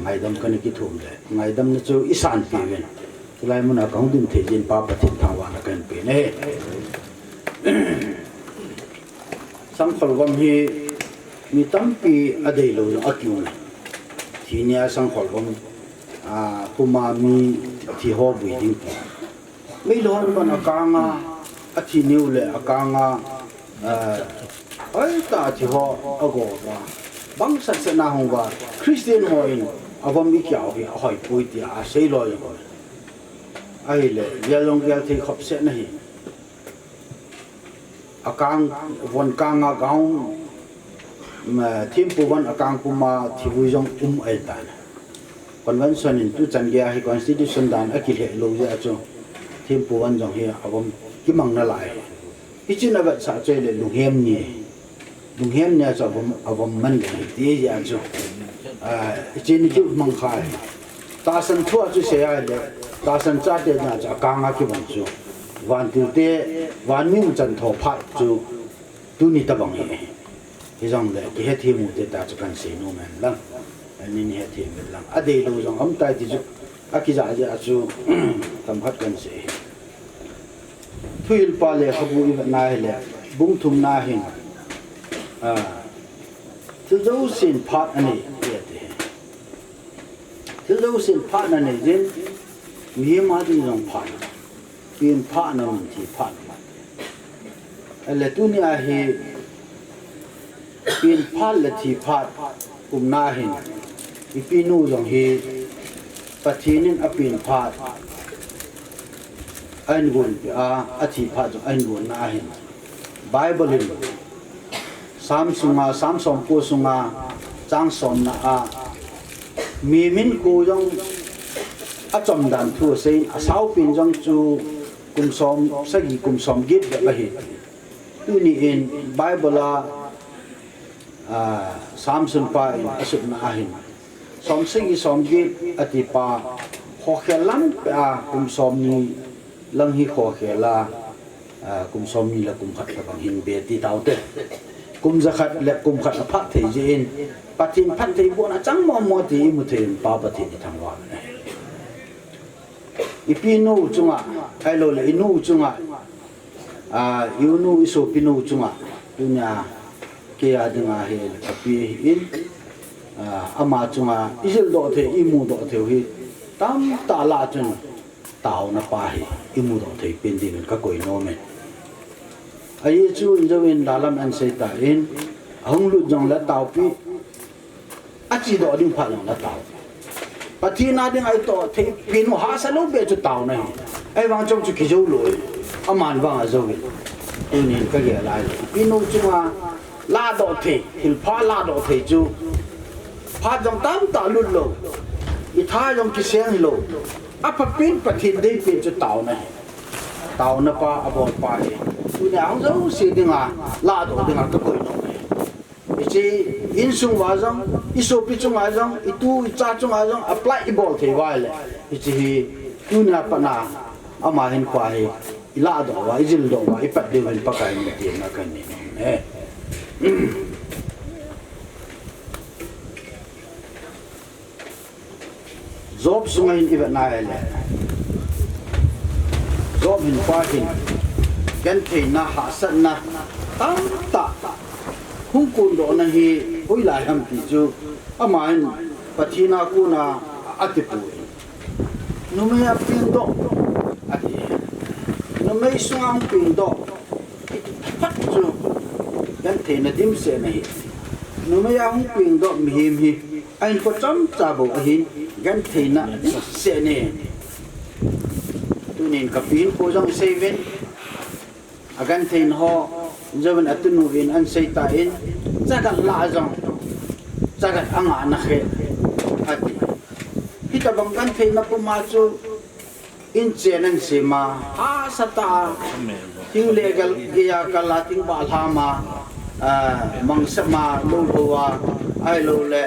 S15: ngai dam ka ni ki thum le ngai dam na chu isan pi ven lai mun a kaung din the jin pa pa thin thang wa na kan pe ne sam khol gom hi mi tampi adei lo atiu thi nia sang khol gom kuma mi thi ho bui ding mi lo ban akanga athi niu le akanga ai ta thi ho ago wa bang sa se na hong wa christian hoin avam mi kyao hi hoi pui ti a sei lo yo ai le yalong yal thi khop se na hi akang von kanga gaung mà thêm bộ phận akang kuma thì vui trong ai ta convention in tu chan gya hi constitution dan akil he lo ja cho thêm bộ phận trong hi avom ki mang na lai ichina ba sa che le lunghem ni cho avom man ge ti ja cho ichin ki mang khai ta san thua chu se ai le ta san cha de na cha kanga ki bang chu van tu te van mi chan tho phat chu tu ni ta bang hi hi jong le ki he thi mu te ta chu kan se no man lang ani ni he thi me lang ade lo jong am tai ti chu akiza ja chu tam khat kan se thuil pa le khabu i na le bung thum na hin thil zo sin phat ani ye te thil zo sin phat na ne jin mi ma di jong phat pin phat na min thi phat ale tu ni a hi pin phat le thi phat na hin ipinu jong hi pathinin apin phat anh gun a thi phat jong anh gun na hin bible in sam som ko sunga chang som na a mi min ko jong a chom dan thu se a sau pin jong chu kum som sagi kum som git ba hi tu ni in bible samson pa in asuk na ahin som sigi som git ati pa kho khelam pa kum som ni lang hi kho khela kum som ni la kum khat la bang hin be ti tau te kum zakhat le kum khat phat thei jin patin phat thei bo na chang mo ti mu thein pa patin ni thang wa ne ipinu chunga ai lo le inu chunga yunu iso pinu chunga dunya ke adinga he kapi in ama chunga isil do the imu do the hi tam ta la chun tau na pa hi imu do the pending ka koi no me ai chu injawin dalam an sei ta in hong lu jong la tau pi achi do ding pha long la tau pathina ding ai to the pin ha sa lo be chu tau na ai wang chong chu ki jo lo aman wang a zo ge in ka ge lai pinu chunga la do the hil pha la do the chu pha jong tam ta lu lo i tha jong ki seng lo a pa pin pathin dei pin chu tau na pa abon pa he tu ne ang zo si dinga la do dinga ka koi no ichi in sung wa jong iso pi chung wa jong itu cha chung wa jong apply i bol the wa le ichi hi tu na pa na ama hin kwa he ila do wa ijil do wa ipat de wen pa kai ni ti na kan ni Job sungai ibat na ele Job hin pahin kan thei na hasan na tam ta hung kun do na hi hoi lai ham ti chu amain pathina ku na atipu no me apin do ati no me sungang pin do pat chu kan thei na dim se na hi no me yang pin do mi him hi ain ko cham cha bo hin gan thei na se ne tunin kapin ko jong seven agan thein ho jawan atunu in an sei ta in jagat la jong jagat anga na khe ati hita bang kan thei na puma chu in chenan sema a sata ting legal ya kala ting ba lama mangsama lo wa ai lo le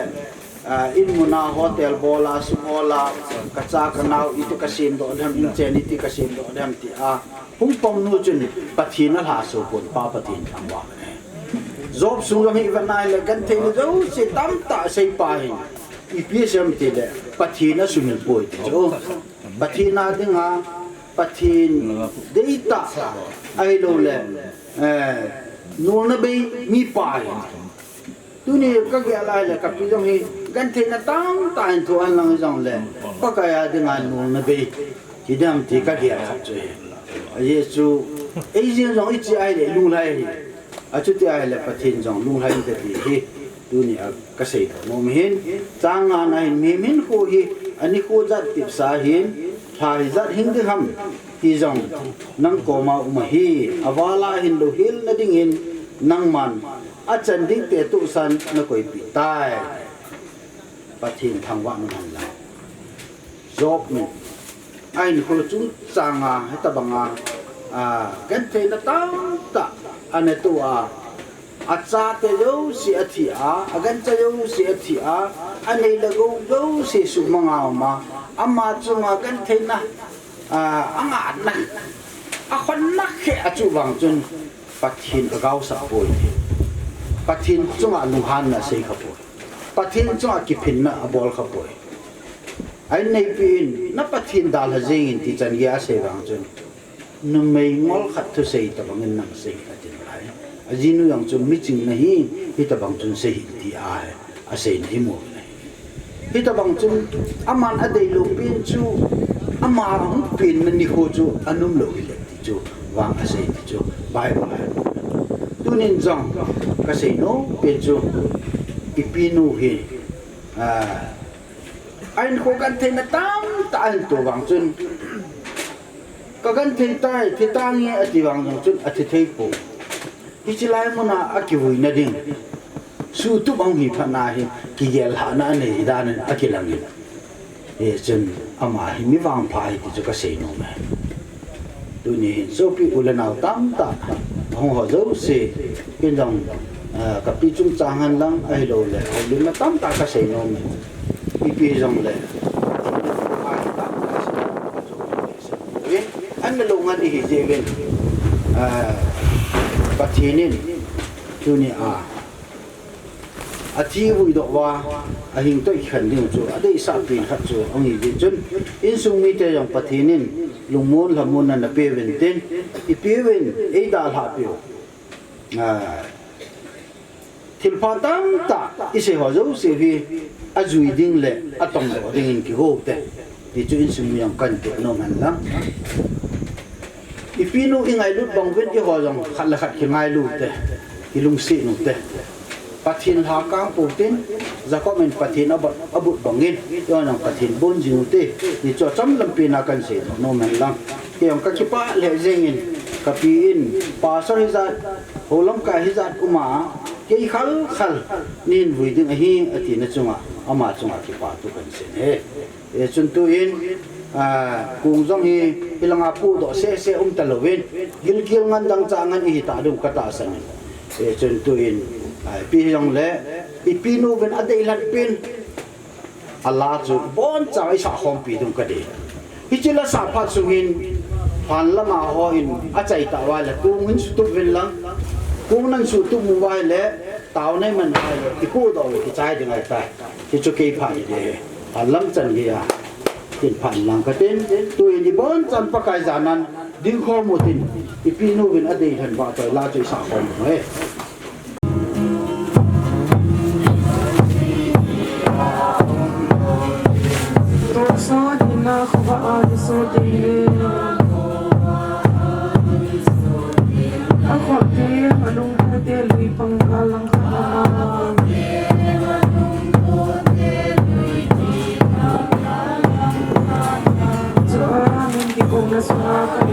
S15: in muna hotel bola sumola kacha kanau itu kasim do dham in chen itu kasim do dham ti a hung pong nu chun pathina la so pon pa pathin thangwa job sunga hi vanai le kan thei do se tam ta sei pa hin ipsm ti le pathina sumil poi jo pathina dinga pathin deita ai lo le nu na be mi pa tu ni ka ge ala le ka pi jong hi gan the na tang ta an thu an lang jong le pa ka ya de ngan nu na be ki dam ti ka ge kha che yesu ai jin jong i chi ai le lu lai a chu ti ai le pa thin jong lu lai de ti hi tu ni a ka sei mo mi hin chang nga na hin mi min ko hi ani ko zat ti sa hin thai zat hing de ham hi jong nang ko ma um hi awala hin lo hil na ding in nang man a chan ding te tu san na koi pi tai pathin thangwa nu han la job ni ai ni ko chung changa heta banga kan the na ta ane tu a cha te yo si a thi a gan cha yo si a thi a ane la go si su manga ma amma chunga kan the na anga na a khon na khe a chu wang chun pathin gau sa poi pathin chunga luhan na sei khapoi pathin chunga kiphin na abol khapoi ai nei pin na pathin dal ha jing in ti chan ya se wang chun nu mei ngol khat thu sei ta bang nang sei atin lai ajinu yang chun mi ching na hi ta bang chun sei ti a sei ni mo hi ta bang chun aman adei lo pin chu ama hung pin na ni ho chu anum lo hi le ti chu wang a sei ti chu bible tunin jong ka sei no pe chu ipinu hi ai ko kan the na tam ta an to wang chun ka kan the tai thi tang ye ati wang jong chun ati thei po hi chi lai mo na a ki hui na ding su tu bang hi phana hi ki gel ha na nei da na a ki lang e chun ama hi mi wang phai ti chu ka sei no me tu ni so pi ulanau tam ta hong ho zo se ken jong ka pi chung chang han lang ai lo le lu na tam ta ka sei no me pi pi jong le an lo ngan hi je ven pathinin tu ni a thi vui do wa a hing toi khan ding chu a dei sa pin khat chu ang hi ji chun in sung mi te jong pathinin lungmon lamun na pe ven ten I pe ven e da ha pe thil pha tam ta I se ho zo se vi a zui ding le a tong lo ding in ki ho te ti chu in sung mi yang kan te no man lam ipinu ingai lut bang vet ki ho jong khat la khat ki ngai lu te ki lung si nu te pathin ha kang pu tin zakomen pathin abut bangin yo nang pathin bon jinu te ni cho cham lam pi na kan se no man lang ki ang ka ki pa le jengin ka pi in pa so hi za holam ka hi za kuma ke khal nin vui ding hi ati na chunga ama chunga ki pa tu kan se he e chun tu in kung jong hi ilanga pu do se talovin gil ngan dang cha ngan hi ta du ka ta san e chun tu in pi jong le ipinu ben adei lat pin Allah chu bon chai sa khom pi dum ka de hi chila sa pha sungin phan lama ho in a chai ta wa la kung hin su tu vel lang kung nan su tu mu wa le taw nai man ha le ipu do ki chai de ngai ta ki chu ke pha ni de lam chan hi a tin phan lang ka tin tu ni bon chan pa kai zanan ding kho mo tin ipinu ben adei than ba to la chai sa khom he
S10: صادنا خبأ صدي أخوتي ألوم هدي pangkalang kanan sa amin di ko nasumakan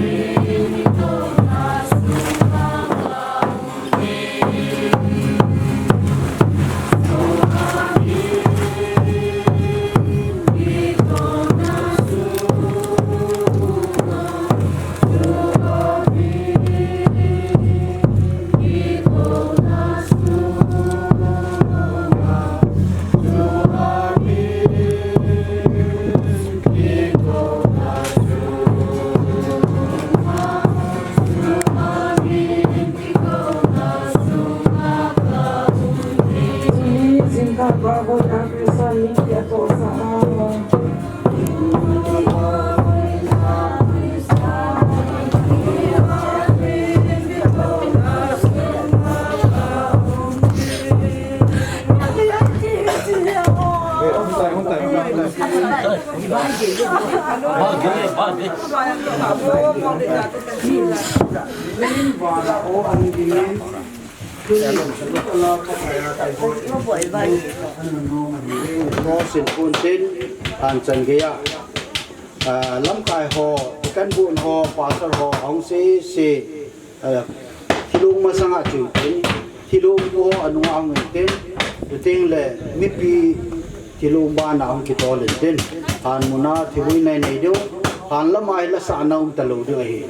S15: ngô sinh phun tin an chân kia lâm cài hồ căn buồn hồ phá sơ hồ ông sĩ sĩ thì lúc mà sang chịu tin thì lúc hồ anh ông người tin tin là mi pi thì lúc ba nào ông kêu lên tin han muna thì vui này này đâu han lâm ai là sa nào ta lâu được hi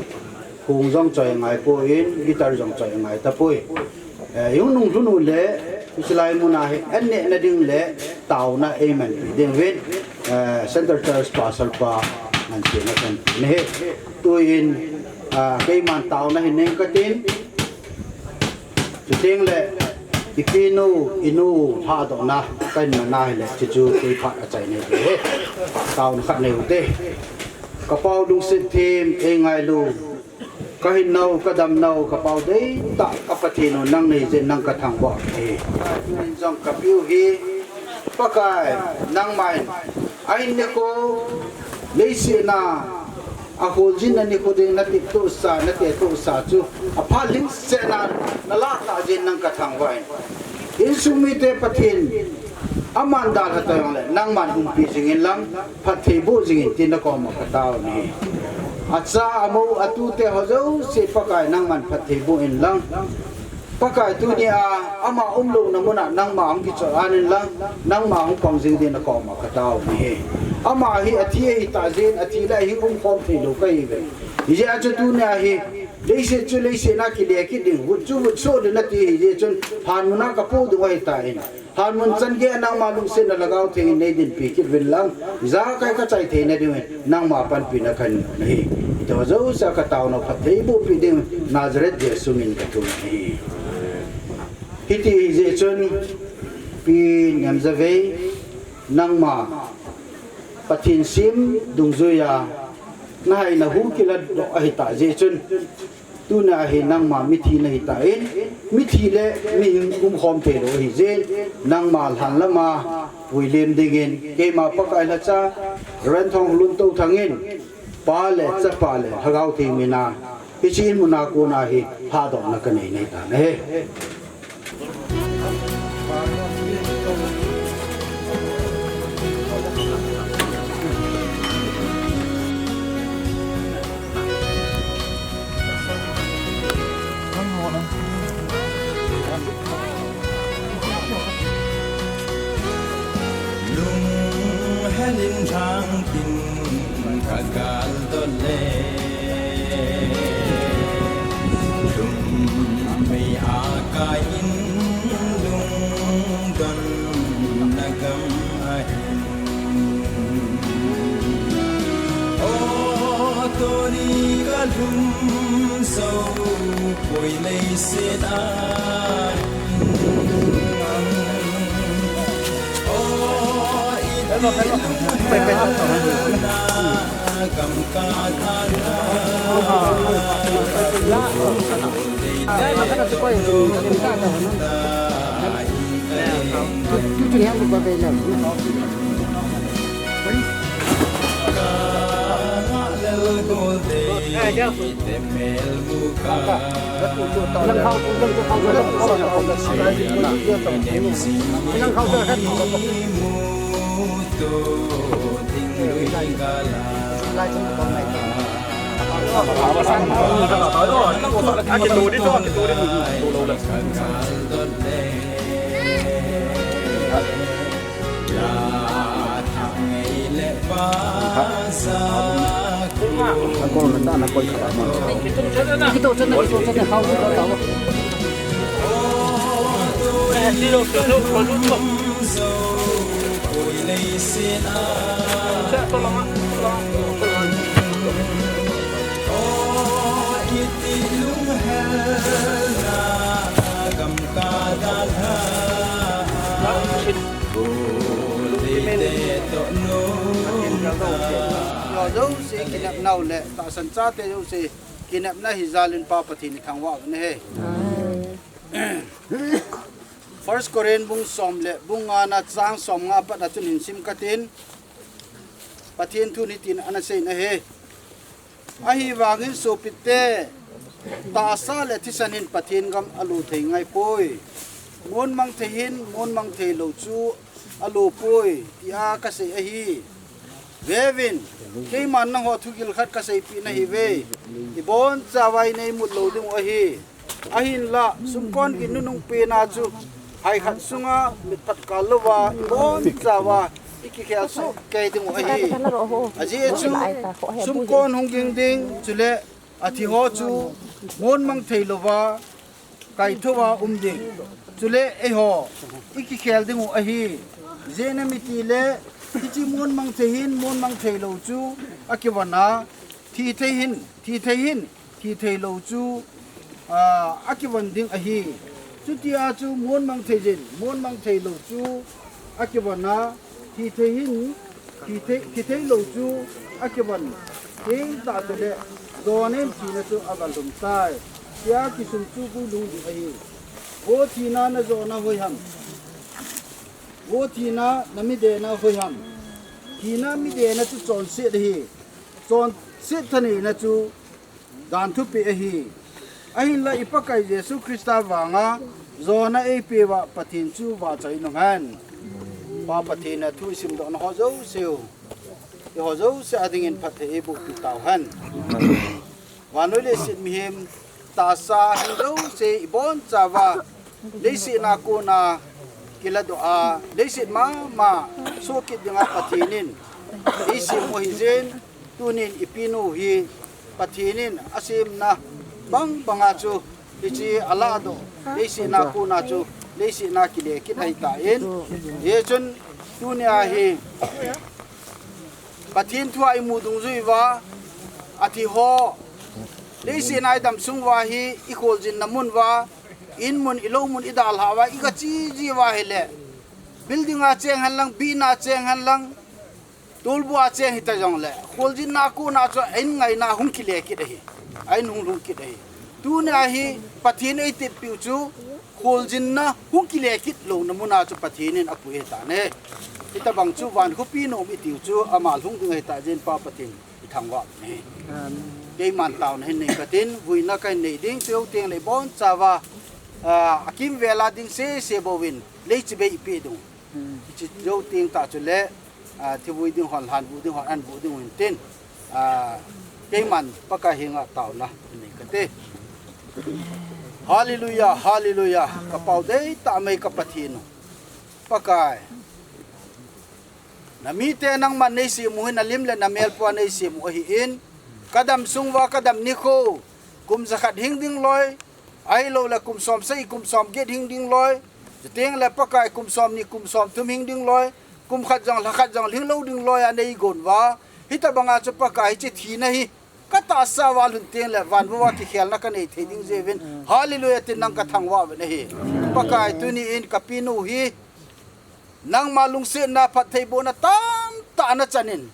S15: cùng dòng trời ngày poin guitar dòng trời ngày ta poi yung nung runu le islai muna hi enne na ding le tau na amen ding wen center church pasal pa nan se na kan ne tuin kai man tau na hin ka tin ting le ipinu inu tha do na kan na le chu chu kai pha a chai ne de tau na khat ne te ka pau dung sit thêm e ngai lu ka hin nau ka dam nau ka pau dei ta ka pathino nang nei je nang ka thang bo e jong ka piu hi pakai nang mai ai ne ko leisi na a hojin ani ko de na ti to sa na te to sa chu a phaling se na na la ta je nang ka thang wai in sumi te pathin aman dal ha ta le nang man hum pi singin lang phathi bo jingin tin na ko ma ka taw ni acha amo atu te hozo se pakai nang man phathi bo in lang pakai tu ni a ama umlo na muna nang ma ang ki cho anin lang nang ma ang pang jing din na ko ma ka taw ni ama hi athi hi ta zen athi la hi khom thi lo kai ve je a tu na hi leise chu leise na ki le ki ding wu chu wu so de na ti je chun han muna ka pu du wai ta in han mun chan ge nang ma lung se na lagaw the nei din pi ki vel lang za kai ka chai the na de nang ma pan pi na kan ni to zo sa ka taw no phathei bu pi ding Nazareth Jesu min ka tu ni hiti je chun pi nyam za ve nang ma pathin sim dung zuya na hai na hu kila do ai ta je chun tu na hi nang ma mi thi nei ta in mi thi le mi kum khom the ro hi je nang ma han la ma pui lem dingin ke ma pakai la cha ran thong lun to thangin pa le cha pa le hagau thi mina hi chin muna ko na hi pha do na ka nei nei ta ne
S1: Helin thang tin kagal dole dum mei akain dung don nagam ahin o tori galum so koi lei se da no
S5: yo zo se kinap nau le ta san cha te zo se kinap na hizalin pa pathin thang wa ne he First Korean bung som le bung na chang som nga pa da chun hin sim katin pathin thu ni tin ana sei na he ahi wangin so pitte ta sa le thisanin pathin gam alu thei ngai poi mon mang thein mon mang thei lo chu alu poi ya ka sei ahi vevin ke man na ho thugil khat ka sei pi na hi ve i bon chawai nei mut lo ding ahi ahin la sumkon kin nunung pe na chu hai khat sunga mit pat kalwa bon chawa iki kya so ke ding ahi aji chu sumkon honging ding chule athi ho chu mon mang thei lova kai thowa ding chule e ho iki khel ding ahi zena miti le ti mon mang thein mon mang thei lo chu akiwana thi thei lo chu akiwan ding ahi chutia chu mon mang thejin mon mang thei lo chu akiwana thi thei lo chu akiwan king ta de donem china chu agalum sai ya kisum chu bu lu ahi wo thina na zona hoi ham wo thina nami de na hoi ham thina mi de na chu chon se de hi chon se thani na chu dan thu pe hi ahin la ipakai Jesu Krista wanga zona e pe wa pathin chu wa chai no han pa pathin na thu sim do na ho zo seu yo ho zo se ading in pathe e bu pi taw han wanoi le sit mi hem ta sa hi zo se ibon chawa le si na ko na kila do a le sit ma so kit dinga pathinin isi mo hizen tunin ipinu hi pathinin asim na bang banga chu ichi ala do leisi na ku na chu leisi na kile kit hai ta in ye chun tunia hi pathin thua I mu dung zui wa athi ho leisi na dam sung wa hi I khol jin namun wa in mun ilo mun idal ha wa I ka chi ji wa hele building a cheng han lang bi na cheng han lang tolbu a cheng hita jong le khol jin na ku na chu in ngai na hung kile kit hi ai nung lung kit ai tu na hi pathin ai tip piu chu khol jin na hung kile kit lo na muna chu pathinin apu e ta ne ita bang chu wan khupi no mi tiu chu amal hung ding ai ta jen pa pathin I thangwa ne ke man taw ne nei katin vuina kai nei ding teu teng le bon chawa akim vela ding se bowin le chi be pi du chi jo ting ta chu le thi vui ding hon han bu ding hon an bu ding win tin ke man paka hinga taw na nei kate hallelujah hallelujah kapau dei ta mai kapathin pakai namite nang man nei si muhin alim le namel po nei si mu hi in kadam sungwa kadam nikho kum zakhat hing ding loi ai lo la kum som sei kum som get hing ding loi teng le pakai kum som ni kum som tum hing ding loi kum khat jang la khat jang ling lo ding loi anei gon wa hita banga chu pakai chi thi na hi kata sa walun teng le van wa ki khel na ka nei theding jeven hallelujah tin nang ka thangwa ne hi pakai tuni in kapinu hi nang malung se na phathei bona tam ta na chanin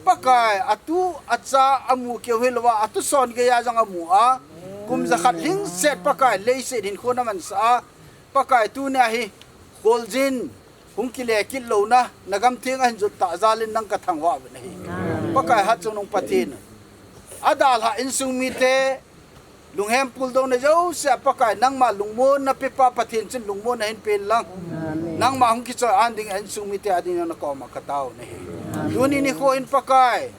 S5: pakai atu acha amu ke helwa atu son ge ya jang amu a kum za khat ling set pakai leise din khona man sa pakai tu na hi goljin hung kile kil lo na nagam thing an jut ta zalin nang ka thangwa ne hi pakai ha chunung pathin adal ha insung mi te lunghem pul do na jo se pakai nang ma lungmon na pepa pathin chin lungmon na hin pen lang nang ma hung ki cho anding an sung mi te ading na ko ma kataw ne hi duni ni ko in pakai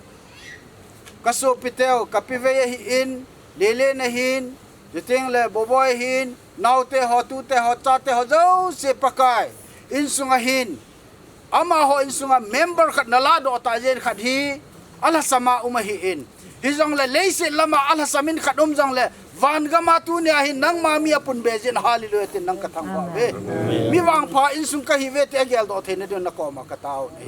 S5: kaso piteo kapive hi in lele na hin juteng le boboy hin naute ho tu te ho cha te ho jo se pakai in sunga hin ama ho in sunga member khat nalado ta jen khat hi ala sama umahi in hizong le leise lama ala samin khat jang le van gama tu ne hin nang ma mi apun bejen hallelujah tin nang kathang wa be mi wang pha in sung ka hi ve te gel do the ne don na ko ma kataw ni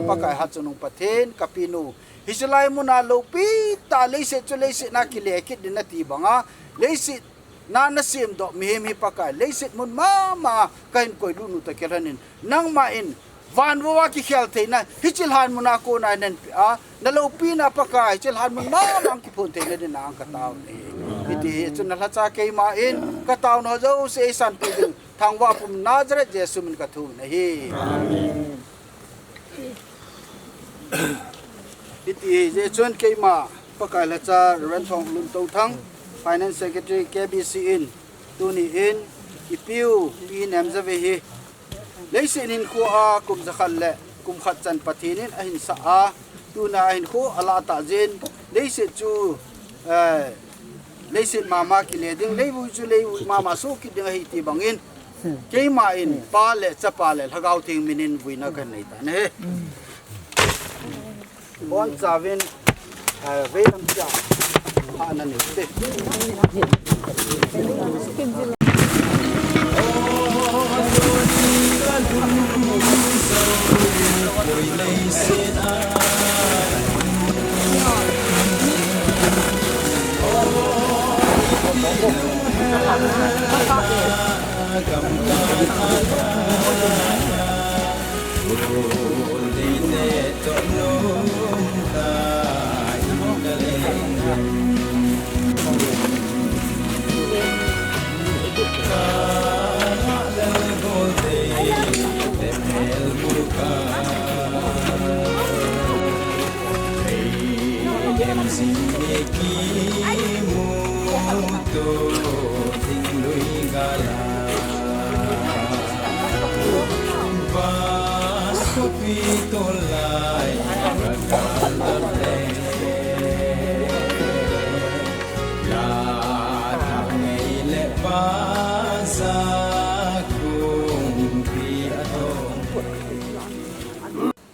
S5: pakai ha chunung pathen kapinu hisalai muna lo pi ta leise chu leise na ki le kit din na ti banga leise na na sim do mi pakai leise mun ma kain koi lu nu ta kelanin nang ma in van wa ki khel theina hichil han muna ko na nen a nalo pina pakai chil han mun ma lang ki phun theina din ang ka taw ni iti chun na cha ke ma in ka taw no zo se san pi ding thang wa pum Nazareth Jesu min ka thu na hi amen iti je chun ke ma pakai la cha ran thong lun to thang finance secretary KBC in tu ni in ipiu pi nem za ve hi leisin in khu a kum zakhal le kum khat chan pathinin a hin sa a tu na hin khu ala ta jin leisin chu leisin mama ki le ding leibu chu leibu mama so ki ding hi ti bangin keima in pa le cha pa le lagau thing minin buina kan nei ta ne bon chavin ve lam cha ana ne te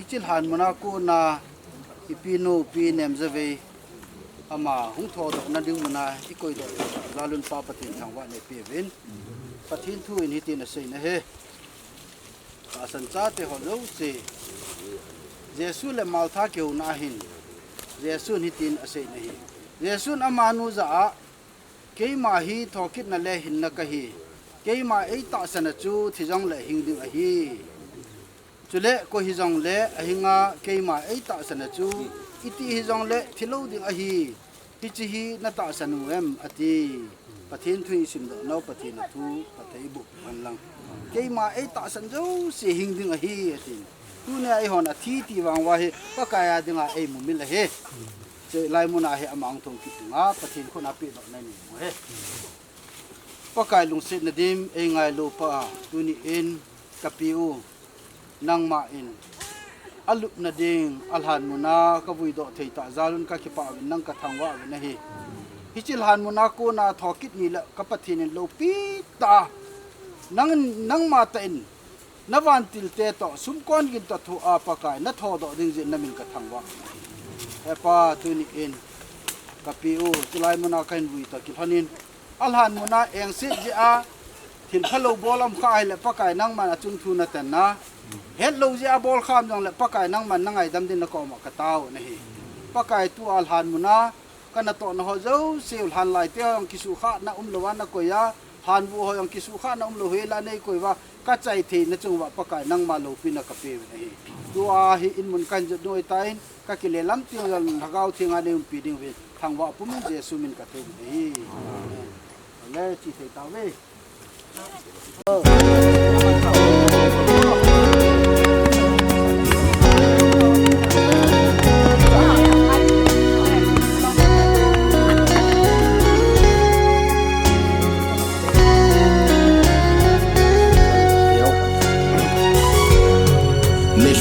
S5: ichil han mana ko na ipinu pi nem zave ama hung tho do na ding mana ikoi do zalun pa patin thangwa ne pe vin pathin thu in hitin a sei na he ka san cha te ho lo se Jesu le mal tha ke na hin Jesu hitin a sei na hi Jesu amanu za ke ma hi thokit na le hin na ka hi ke ma ei ta sana chu thijong le hing ding a hi chule ko hi jong le ahinga ke ma ei ta sana chu iti hi jong le thilo ding a hi ti chi hi na ta sanu em ati pathin thui sim do no pathin thu pathai bu an lang ke ma ei ta san jo se hing ding a hi ati tu ne ai hon a thi ti wang wa he pa ka ya dinga ei mu mil he che lai mu na he amang thong ki nga pathin ko na pi do na ni mo he pa kai lung sit na dim ei ngai lo pa tu ni in kapiu nang ma in alup na ding alhan muna ka vui do thei ta zalun ka ki pa nang ka thangwa na hi hichil han muna ko na thokit ni la ka pathin lo pi ta nang ma ta in nawan til te to sum kon gin ta thu a pa kai na tho do ding jin namin ka thangwa he pa tu ni in ka pi u tulai muna kain vui ta ki phanin alhan muna eng si ji a thin phalo bolam khai le pa kai nang ma chung thu na tan na hello ji a bol kham jong le pa kai nang man nangai dam din na ko ma ka taw na hi pa kai tu alhan muna kana to na ho zo sil han lai te ang kisu kha na lawan na ko ya han bu ho ang kisu kha na lo he la nei ko wa ka chai the na chung wa pa kai nang ma lo pi na ka pe na hi tu a hi in mun kan je noi tain ka ki le lam ti gal hagau thinga ne pi ding we thang wa pum Jesu min ka te hi le chi thei ta we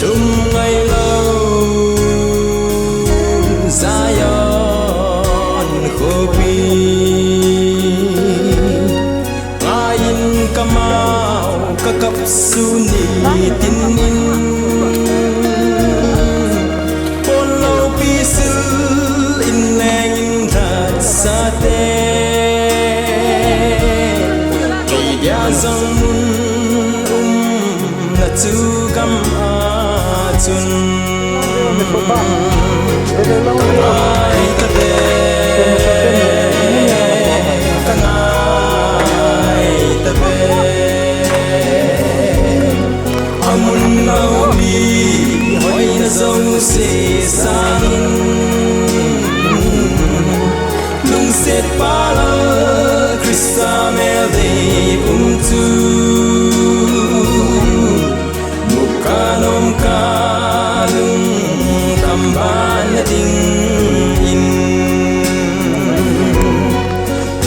S1: Trong ngày lâu Zion khopi ain kamau kakap suni tinin polo pisil in leng that sate dia zong na tu kam chun kanai tabe kanai tabe amun nau bi se sang lung set pala Krista mel de tu mukanom kalung kamban ding in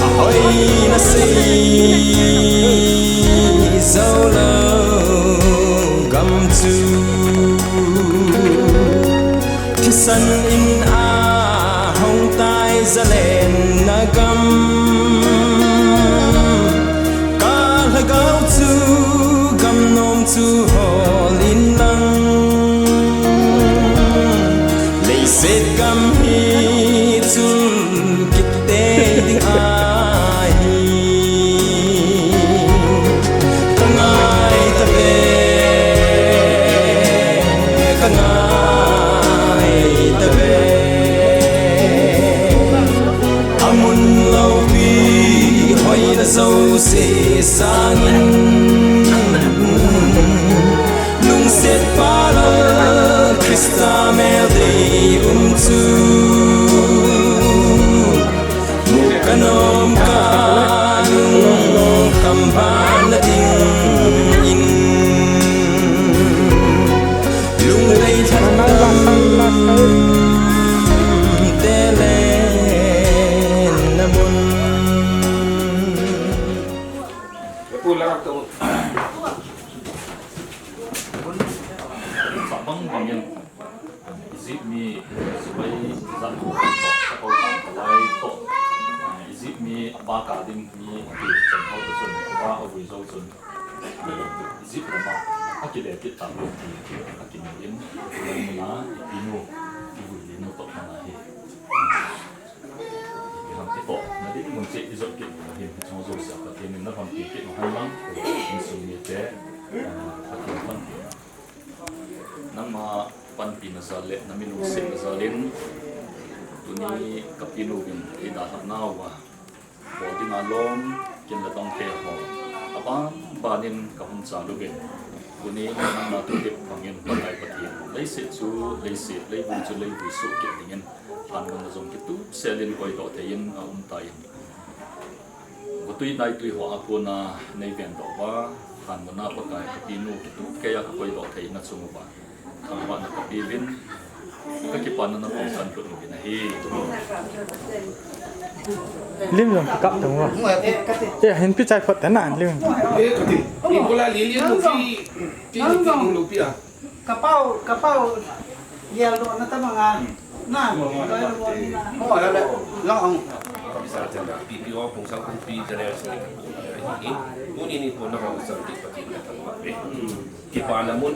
S1: ahoy na say solo gam tu kisan in a hong tai za len na gam ka la gao tu gam nom tu hol in lang lei set gam hi tu kit te ding ai kangai ta ve kangai ta ve amun lau pi hoi na so se sangin lung set pala Krista mel de tu mukanom kalung kamban ding in lung lei than te len na mun
S14: pulang tu sabang bangin zip mi sebai zat ko lai to zip mi ba ka dim mi chen ho to sun ba o wi zo sun zip ma akile kit ta lo ti akile yin na inu wu inu to na hi ham ti to na di mun che izo ki hi chong zo sa ka tin na ham ti ki no han lang in su mi te akin pan nang ma pan pinazale na minusik na zalin tuni kapinugin ida nawa bodi ngalom kin latong te ho apa banin kahun salugin tuni nang natutip pangin patay pati leisi chu leisi leibu chu leibu su kit dingin pan ngon zong kitu selin koi do tein tayin gutui dai tui ho akuna nei ven do ba han mona pakai kapinu kitu kaya ka koi do tein na chumu ba kampa na kapilin kakipan na pong santo ng binahi
S11: lim yung cặp đúng không? Dạ hình cái trái Phật thế nào lim?
S16: Ikola lilian lupi lupi ah.
S5: Kapau yelo na tamangan. Na. Oh, ada. Long.
S16: Bisa janda PPO pungsang kupi jana ini. Mun ini pun nak usah dipati tempat be. Kipa namun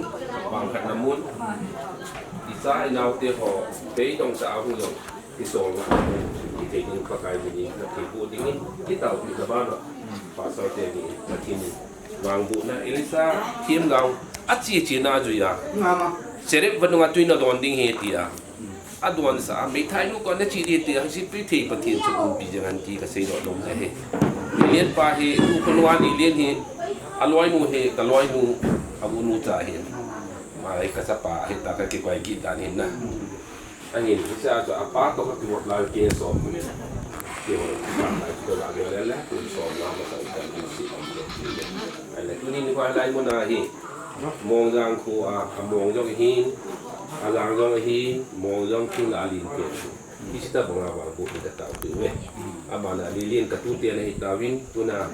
S16: bangkat namun isa inau te ho be dong sa ahu dong. Isol kita ini pakai ini nak tipu dingin kita di depan pasal te ni nakini wang bu na Elisa tim gau aci cina juya.
S5: Ngama.
S16: Serep vanunga tuina don ding he tia. Adwan sa mai thai lu kon na chi di tia si pi thei pathin chu um pi jangan ti ka sei do lom he. Lien pa he u konwa ni lien he aloi nu he ka loi nu abu nu cha he. Mai ka sa pa he ta ka ki kwai ki dan hin na. Angin sa so apa to ka ti wot la ke so mu ne. Ke ho ma ta ko la ge la tu so la ma sa ka ni si om le. Ai la tu ni ni kwa lai mo na he. Mong giang khu mong jong hin alang jong hin mong jong king la lin ke kita bang awal bu kita tahu tu we amana lilin ka tu te na hitawin tu na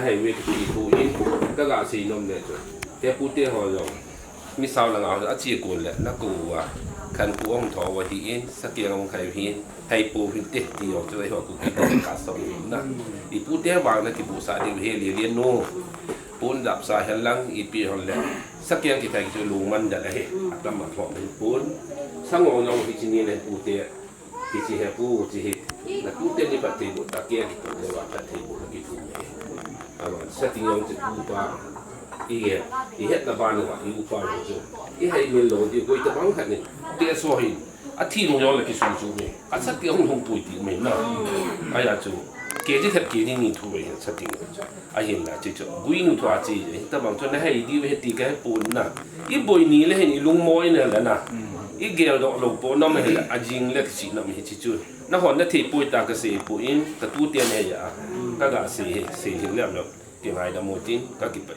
S16: hai we ki tu in ka ga si nom le tu te pu te ho jong mi sao la ngao a chi kun le na ku wa kan ku ong tho wa hi in sa ke ngong khai hin hai pu hin te ti yo tu ho ku ki ka so na I pu te wang na ki bu sa di he lilin no pun dap sa helang ipi holle sakyang kita itu luman dah he atam makhluk pun sangong yang hiji ni le pute hiji he pu hiji na pute ni pati bu takia itu lewat pati bu gitu awan setting yang tu pa iya la ban wa iu pa itu hai ni lo di ko ita bang khat ni dia so hi ati long yang le ki su ni asak yang hong pu ti me na aya chu kế tiếp theo kế ni thu về sát tiếng ai hiện là chỉ cho quý nu thua chỉ ta bảo cho nó hay đi về tí cái bún na ít bồi ní là hay lung môi này là na igel do lo po na me la ajing lek si na mi chi chu na hon na thi pui ta ka se pu in ka tu tian he ya ka ga se hin le lo ti ngai da mo tin ka ki pa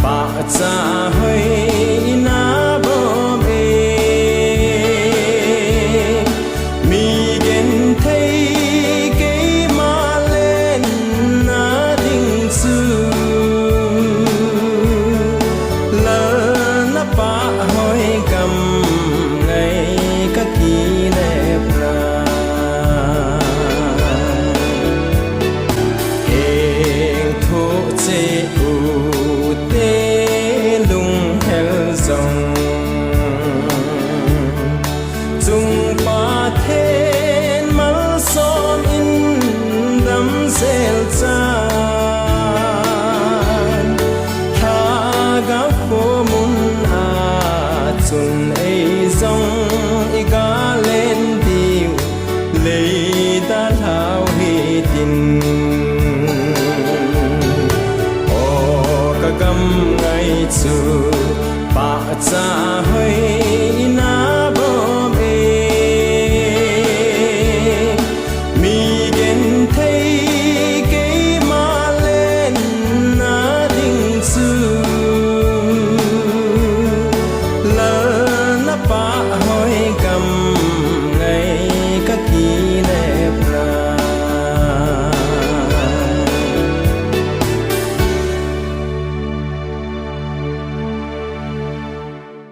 S1: Ba cha